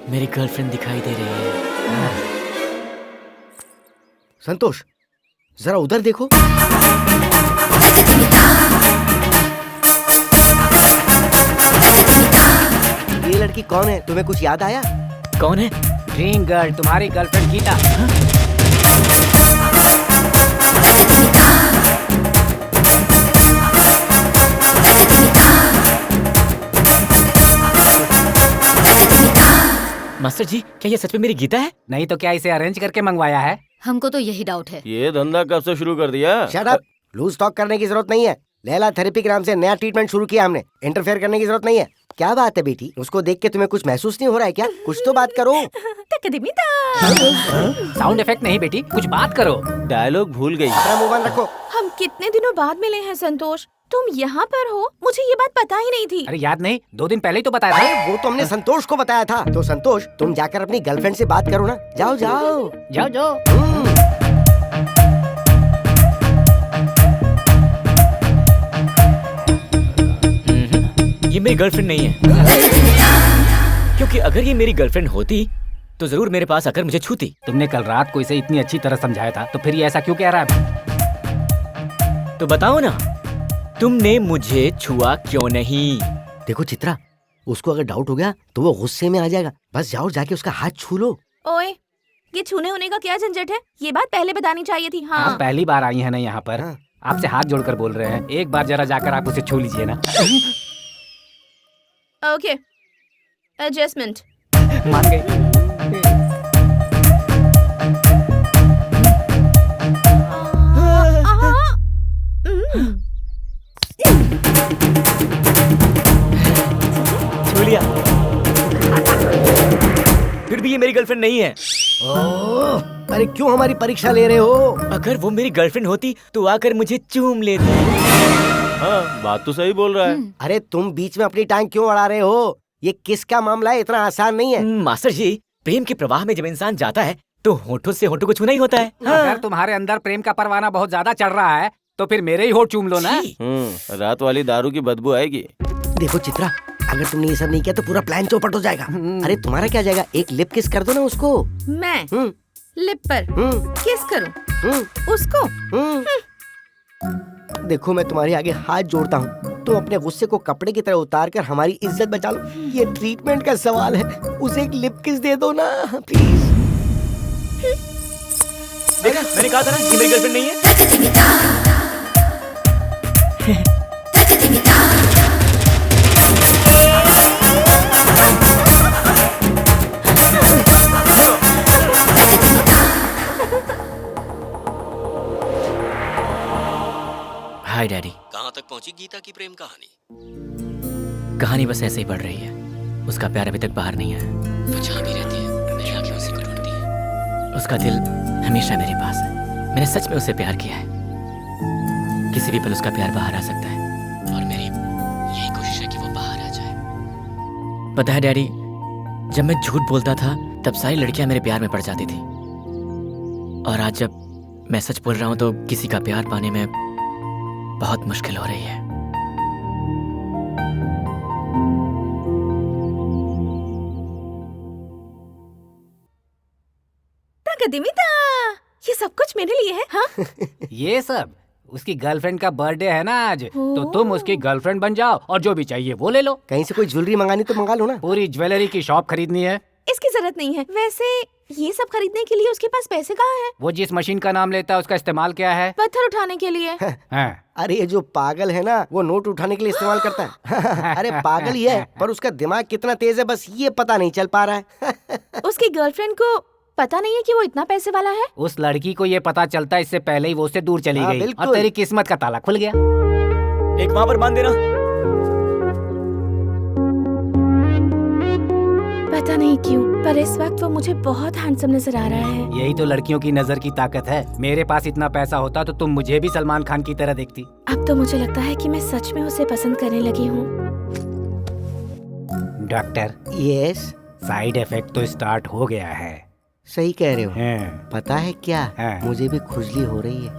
मेरी गर्लफ्रेंड दिखाई दे रही है। संतोष, जरा उधर देखो। ये लड़की कौन है? तुम्हें कुछ याद आया? कौन है? ड्रीम गर्ल, तुम्हारी गर्लफ्रेंड गीता। मास्टर जी, क्या ये सच में मेरी गीता है? नहीं तो क्या इसे अरेंज करके मंगवाया है? हमको तो यही डाउट है। ये धंधा कब से शुरू कर दिया? शट अप, लूज टॉक करने की जरूरत नहीं है। लैला थेरेपी के नाम से नया ट्रीटमेंट शुरू किया हमने। इंटरफेयर करने की जरूरत नहीं है। क्या बात है बेटी, उसको देख के तुम्हें कुछ महसूस नहीं हो रहा है क्या? कुछ तो बात करो। साउंड इफेक्ट नहीं बेटी, कुछ बात करो। डायलॉग भूल गई। अपना मुंह बंद रखो। हम कितने दिनों बाद मिले हैं संतोष, तुम यहाँ पर हो? मुझे ये बात पता ही नहीं थी। अरे याद नहीं, 2 दिन पहले ही तो बताया था। वो तो हमने संतोष को बताया था। तो संतोष, तुम जाकर अपनी गर्लफ्रेंड से बात करो ना। जाओ जाओ जाओ जाओ। ये मेरी गर्लफ्रेंड नहीं है। क्योंकि अगर ये मेरी गर्लफ्रेंड होती तो जरूर मेरे पास आकर मुझे छूती। तुमने कल रात को इसे इतनी अच्छी तरह समझाया था, तो फिर ये ऐसा क्यों कह रहा है? तो बताओ ना, तुमने मुझे छुआ क्यों नहीं? देखो चित्रा, उसको अगर डाउट हो गया तो वो गुस्से में आ जाएगा। बस जाओ जाके उसका हाथ छू लो। ओए, ये छूने होने का क्या झंझट है? ये बात पहले बतानी चाहिए थी। हाँ, आप पहली बार आई है ना यहाँ पर, आपसे हाथ जोड़कर बोल रहे हैं, एक बार जरा जाकर आप उसे छू लीजिए ना। Okay, adjustment. मान गई। छू लिया। फिर भी ये मेरी गर्लफ्रेंड नहीं है। अरे क्यों हमारी परीक्षा ले रहे हो? अगर वो मेरी गर्लफ्रेंड होती तो आकर मुझे चूम लेती। हाँ, बात तो सही बोल रहा है। अरे तुम बीच में अपनी टांग क्यों अड़ा रहे हो? ये किसका मामला है? इतना आसान नहीं है। मास्टर जी, प्रेम के प्रवाह में जब इंसान जाता है तो होठों से होठों को छूना ही होता है। अगर तुम्हारे अंदर प्रेम का परवाना बहुत ज्यादा चढ़ रहा है तो फिर मेरे ही होठ चूम लो ना। रात वाली दारू की बदबू आएगी। देखो चित्रा, अगर तुमने ये सब नहीं किया तो पूरा प्लान चौपट हो जाएगा। अरे तुम्हारा क्या जाएगा, एक लिप किस कर दो ना उसको। मैं लिप पर किस करूं उसको? देखो मैं तुम्हारे आगे हाथ जोड़ता हूँ, तुम अपने गुस्से को कपड़े की तरह उतार कर हमारी इज्जत बचा लो। ये ट्रीटमेंट का सवाल है, उसे एक लिप किस दे दो ना प्लीज। देखा, मैंने कहा था ना ये मेरी गर्लफ्रेंड नहीं है। हाय डैडी। कहाँ तक पहुंची गीता की प्रेम कहानी? कहानी बस ऐसे ही बढ़ रही है। उसका प्यार अभी तक बाहर नहीं आया। वो जहाँ भी रहती है मेरी आंखें उसी को ढूंढती हैं। उसका दिल हमेशा मेरे पास है। मैंने सच में उससे प्यार किया है। किसी भी पल उसका प्यार बाहर आ सकता है और मेरी यही कोशिश है कि वो बाहर आ जाए। पता है डैडी, जब मैं झूठ बोलता था तब सारी लड़कियां मेरे प्यार में पड़ जाती थी, और आज जब मैं सच बोल रहा हूं तो किसी का प्यार पाने में बहुत मुश्किल हो रही है। ये सब कुछ मेरे लिए है? हाँ? ये सब उसकी गर्लफ्रेंड का बर्थडे है ना आज, तो तुम उसकी गर्लफ्रेंड बन जाओ और जो भी चाहिए वो ले लो। कहीं से कोई ज्वेलरी मंगानी तो मंगा लो ना। पूरी ज्वेलरी की शॉप खरीदनी है। इसकी जरूरत नहीं है। वैसे ये सब खरीदने के लिए उसके पास पैसे कहाँ हैं? वो जिस मशीन का नाम लेता है उसका इस्तेमाल क्या है? पत्थर उठाने के लिए। अरे ये जो पागल है ना, वो नोट उठाने के लिए इस्तेमाल करता है। अरे पागल ही है, पर उसका दिमाग कितना तेज है बस ये पता नहीं चल पा रहा है। उसकी गर्लफ्रेंड को पता नहीं है कि वो इतना पैसे वाला है। उस लड़की को ये पता चलता इससे पहले ही वो उससे दूर चली गई और तेरी किस्मत का ताला खुल गया। एक वहाँ पर बांध देना। पता नहीं क्यों, पर इस वक्त वो मुझे बहुत हैंडसम नजर आ रहा है। यही तो लड़कियों की नजर की ताकत है। मेरे पास इतना पैसा होता तो तुम मुझे भी सलमान खान की तरह देखती। अब तो मुझे लगता है कि मैं सच में उसे पसंद करने लगी हूँ। डॉक्टर। यस। साइड इफेक्ट तो स्टार्ट हो गया है। सही कह रहे हो। पता है क्या, मुझे भी खुजली हो रही है।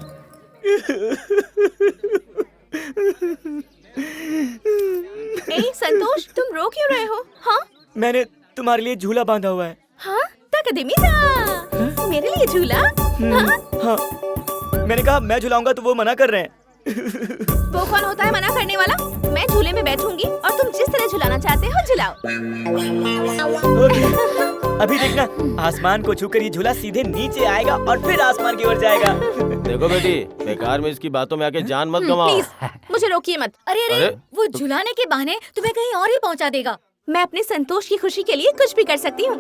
ए संतोष, तुम रो क्यों रहे हो? हाँ? मैंने तुम्हारे लिए झूला बांधा हुआ है। हाँ? मेरे लिए झूला? हाँ। मैंने कहा मैं झुलाऊंगा तो वो मना कर रहे हैं। वो कौन होता है मना करने वाला? मैं झूले में बैठूंगी और तुम जिस तरह झुलाना चाहते हो झुलाओ। अभी देखना, आसमान को छूकर ये झूला सीधे नीचे आएगा और फिर आसमान की ओर जाएगा। देखो बेटी, बेकार में इसकी बातों में आके जान मत गवाओ। प्लीज, मुझे रोकिए मत। अरे वो झुलाने के बहाने तुम्हें कहीं और ही पहुंचा देगा। मैं अपने संतोष की खुशी के लिए कुछ भी कर सकती हूँ।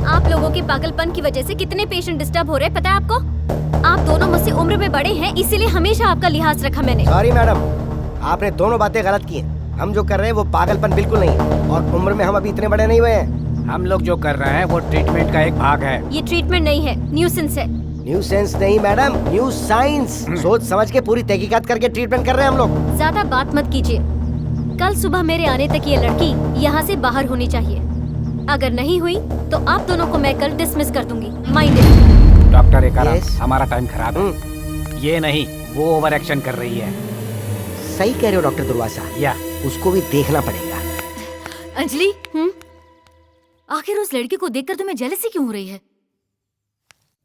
आप लोगों के पागलपन की वजह से कितने पेशेंट डिस्टर्ब हो रहे हैं पता है आपको? आप दोनों मुझसे उम्र में बड़े हैं, इसीलिए हमेशा आपका लिहाज रखा मैंने। सॉरी मैडम, आपने दोनों बातें गलत की हैं। हम जो कर रहे हैं वो पागलपन बिल्कुल नहीं है, और उम्र में हम अभी इतने बड़े नहीं हुए हैं। हम लोग जो कर रहे हैं वो ट्रीटमेंट का एक भाग है। ये ट्रीटमेंट नहीं है, न्यूसेंस है। न्यूसेंस नहीं मैडम, न्यू साइंस। सोच समझ के पूरी तहकीकात करके ट्रीटमेंट कर रहे हैं हम लोग। ज्यादा बात मत कीजिए। कल सुबह मेरे आने तक ये लड़की यहाँ से बाहर होनी चाहिए। अगर नहीं हुई तो आप दोनों को मैं कल डिसमिस कर दूंगी। Mind it. डॉक्टर एकारा, हमारा टाइम खराब है। ये नहीं, वो ओवर एक्शन कर रही है। सही कह रहे हो डॉक्टर दुर्वासा। या उसको भी देखना पड़ेगा। अंजलि, आखिर उस लड़की को देखकर तुम्हें जेलसी क्यों हो रही है?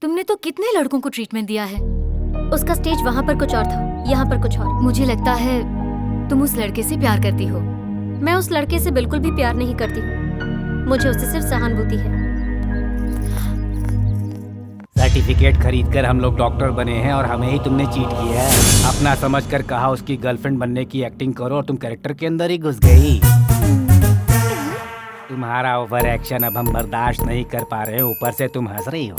तुमने तो कितने लड़कों को ट्रीटमेंट दिया है। उसका स्टेज वहाँ पर कुछ और था, यहाँ पर कुछ और। मुझे लगता है तुम उस लड़के से प्यार करती हो। मैं उस लड़के से बिल्कुल भी प्यार नहीं करती हूँ, मुझे उससे सिर्फ सहानुभूति है। सर्टिफिकेट खरीदकर हम लोग डॉक्टर बने हैं और हमें ही तुमने चीट किया है। अपना समझकर कहा उसकी गर्लफ्रेंड बनने की एक्टिंग करो और तुम कैरेक्टर के अंदर ही घुस गई। तुम्हारा ओवर एक्शन अब हम बर्दाश्त नहीं कर पा रहे, ऊपर से तुम हंस रही हो।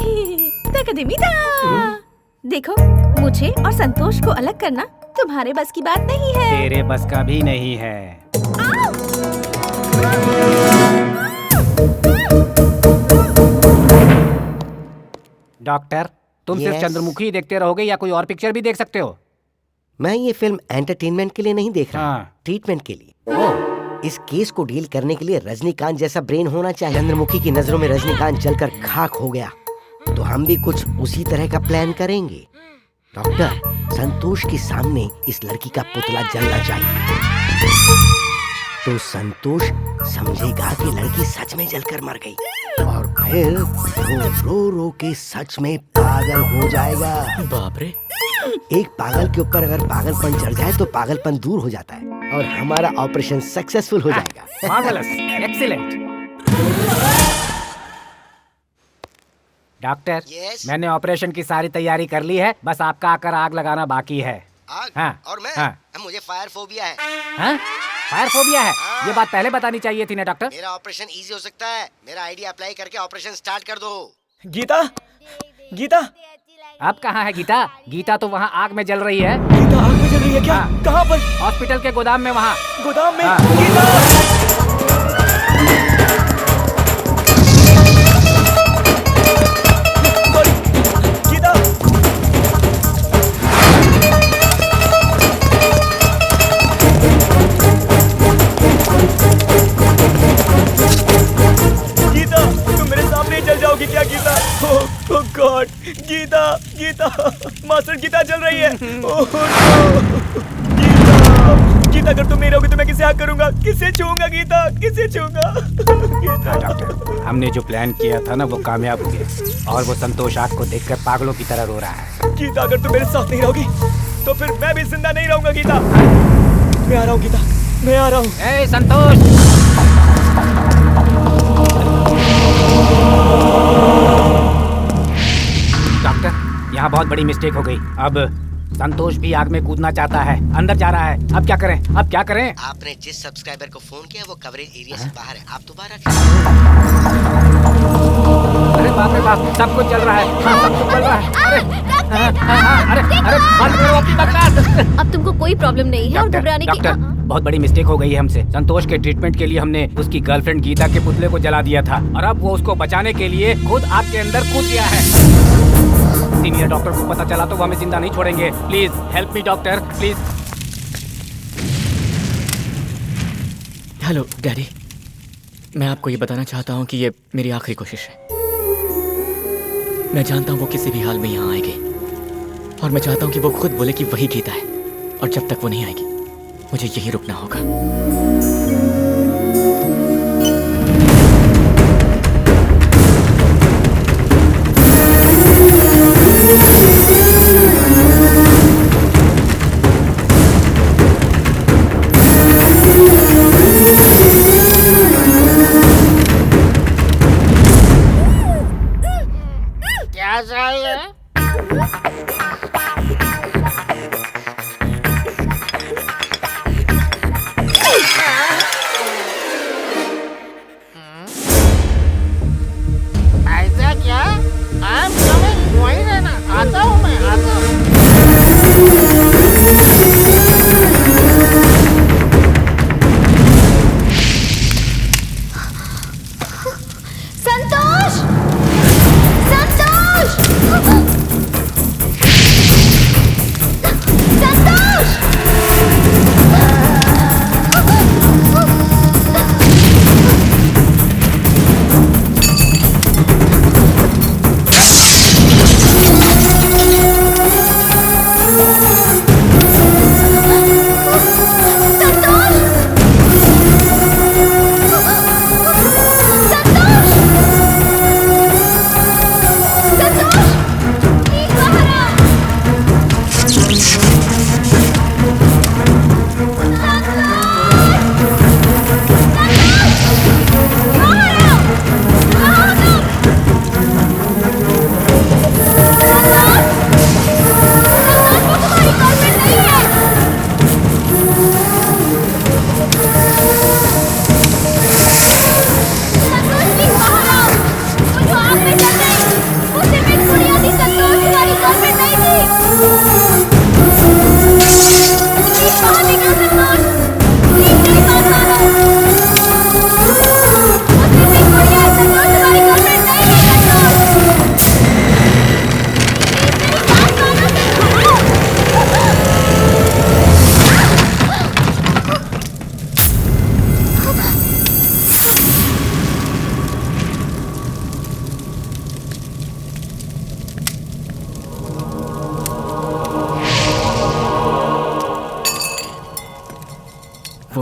देखो, मुझे और संतोष को अलग करना तुम्हारे बस की बात नहीं है। तेरे बस का भी नहीं है। डॉक्टर, तुम सिर्फ चंद्रमुखी देखते रहोगे या कोई और पिक्चर भी देख सकते हो? मैं ये फिल्म एंटरटेनमेंट के लिए नहीं देख रहा, ट्रीटमेंट के लिए। इस केस को डील करने के लिए रजनीकांत जैसा ब्रेन होना चाहिए। चंद्रमुखी की नजरों में रजनीकांत जलकर खाक हो गया, तो हम भी कुछ उसी तरह का प्लान करेंगे। डॉक्टर, संतोष के सामने इस लड़की का पुतला जलना चाहिए, तो संतोष समझेगा कि लड़की सच में जलकर मर गई, और फिर वो रो रो के सच में पागल हो जाएगा। बाप रे! एक पागल के ऊपर अगर पागलपन चढ़ जाए तो पागलपन दूर हो जाता है और हमारा ऑपरेशन सक्सेसफुल हो जाएगा। Marvellous, excellent. डॉक्टर, मैंने ऑपरेशन की सारी तैयारी कर ली है, बस आपका आकर आग लगाना बाकी है। आग? हाँ, और मैं? हाँ। मुझे फायर फोबिया है। हाँ? फायर फोबिया है? ये बात पहले बतानी चाहिए थी ना डॉक्टर। मेरा ऑपरेशन इजी हो सकता है, मेरा आइडिया अप्लाई करके ऑपरेशन स्टार्ट कर दो। गीता, गीता, अब कहाँ है गीता? गीता तो वहाँ आग में जल रही है। गीता आग में जल रही है क्या? कहाँ पर? हॉस्पिटल के गोदाम में। वहाँ गोदाम में? गीता, गीता, तुम मेरे सामने जल जाओगी क्या गीता? ओह गॉड, गीता, गीता, मास्टर गीता जल रही है। ओह गीता, गीता अगर तुम नहीं रहोगी तो मैं किसे हक करूंगा, किसे छूऊंगा गीता, किसे छूऊंगा? हाँ डॉक्टर, हमने जो प्लान किया था ना वो कामयाब हो गया, और वो संतोष आग को देखकर पागलों की तरह रो रहा है। गीता अगर तुम मेरे साथ नहीं रहोगी तो फिर मैं भी जिंदा नहीं रहूंगा गीता। मैं आ रहा हूँ गीता, मैं आ रहा हूँ। ए संतोष! डॉक्टर, यहाँ बहुत बड़ी मिस्टेक हो गई। अब संतोष भी आग में कूदना चाहता है, अंदर जा रहा है। अब क्या करें? अब क्या करें? आपने जिस सब्सक्राइबर को फोन किया वो कवरेज एरिया से बाहर है, आप दोबारा। अरे बाप रे बाप, सब कुछ चल रहा है। हाँ, सब कुछ चल रहा है। अरे बंद करो अपनी बकवास। अब तुमको कोई प्रॉब्लम नहीं है और घबराने की। डॉक्टर, बहुत बड़ी मिस्टेक हो गई है हमसे। संतोष के ट्रीटमेंट के लिए हमने उसकी गर्लफ्रेंड गीता के पुतले को जला दिया था, और अब वो उसको बचाने के लिए खुद आग के अंदर कूद गया है। सीनियर डॉक्टर को पता चला तो वो हमें जिंदा नहीं छोड़ेंगे। Please help me doctor, please. Hello daddy, मैं आपको ये बताना चाहता हूँ कि ये मेरी आखिरी कोशिश है। मैं जानता हूँ वो किसी भी हाल में यहाँ आएगी, और मैं चाहता हूँ कि वो खुद बोले कि वही गीता है, और जब तक वो नहीं आएगी मुझे यही रुकना होगा। क्या चाहिए?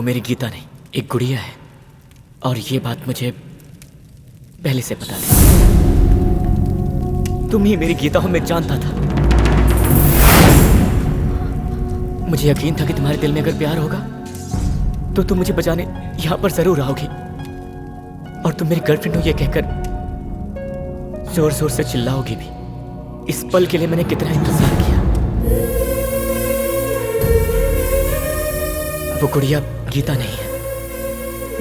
वो मेरी गीता नहीं, एक गुड़िया है। और ये बात मुझे पहले से पता थी। तुम ही मेरी गीता हो, मैं जानता था। मुझे यकीन था कि तुम्हारे दिल में अगर प्यार होगा तो तुम मुझे बचाने यहां पर जरूर आओगी। और तुम मेरी गर्लफ्रेंड हो ये कहकर जोर जोर से चिल्लाओगी भी। इस पल के लिए मैंने कितना इंतजार किया। वो गुड़िया गीता नहीं है,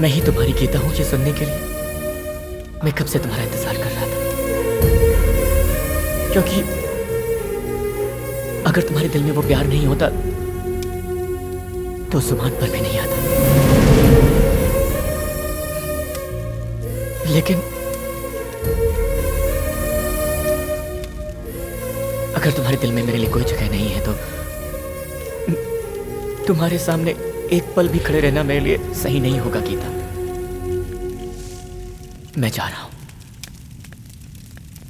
मैं ही तुम्हारी गीता हूं। ये सुनने के लिए मैं कब से तुम्हारा इंतजार कर रहा था, क्योंकि अगर तुम्हारे दिल में वो प्यार नहीं होता तो जुबान पर भी नहीं आता। लेकिन अगर तुम्हारे दिल में मेरे लिए कोई जगह नहीं है तो तुम्हारे सामने एक पल भी खड़े रहना मेरे लिए सही नहीं होगा गीता। मैं जा रहा हूं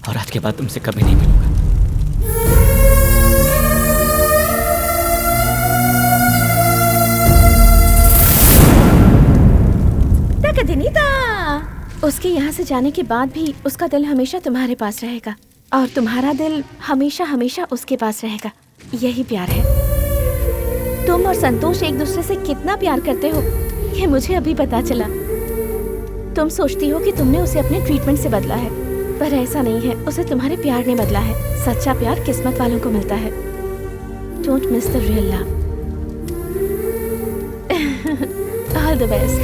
और आज के बाद तुमसे कभी नहीं मिलूंगा। उसके यहाँ से जाने के बाद भी उसका दिल हमेशा तुम्हारे पास रहेगा और तुम्हारा दिल हमेशा हमेशा उसके पास रहेगा। यही प्यार है। तुम और संतोष एक दूसरे से कितना प्यार करते हो ये मुझे अभी पता चला। तुम सोचती हो कि तुमने उसे अपने ट्रीटमेंट से बदला है, पर ऐसा नहीं है। उसे तुम्हारे प्यार ने बदला है। सच्चा प्यार किस्मत वालों को मिलता है। Don't miss the real love. All the best.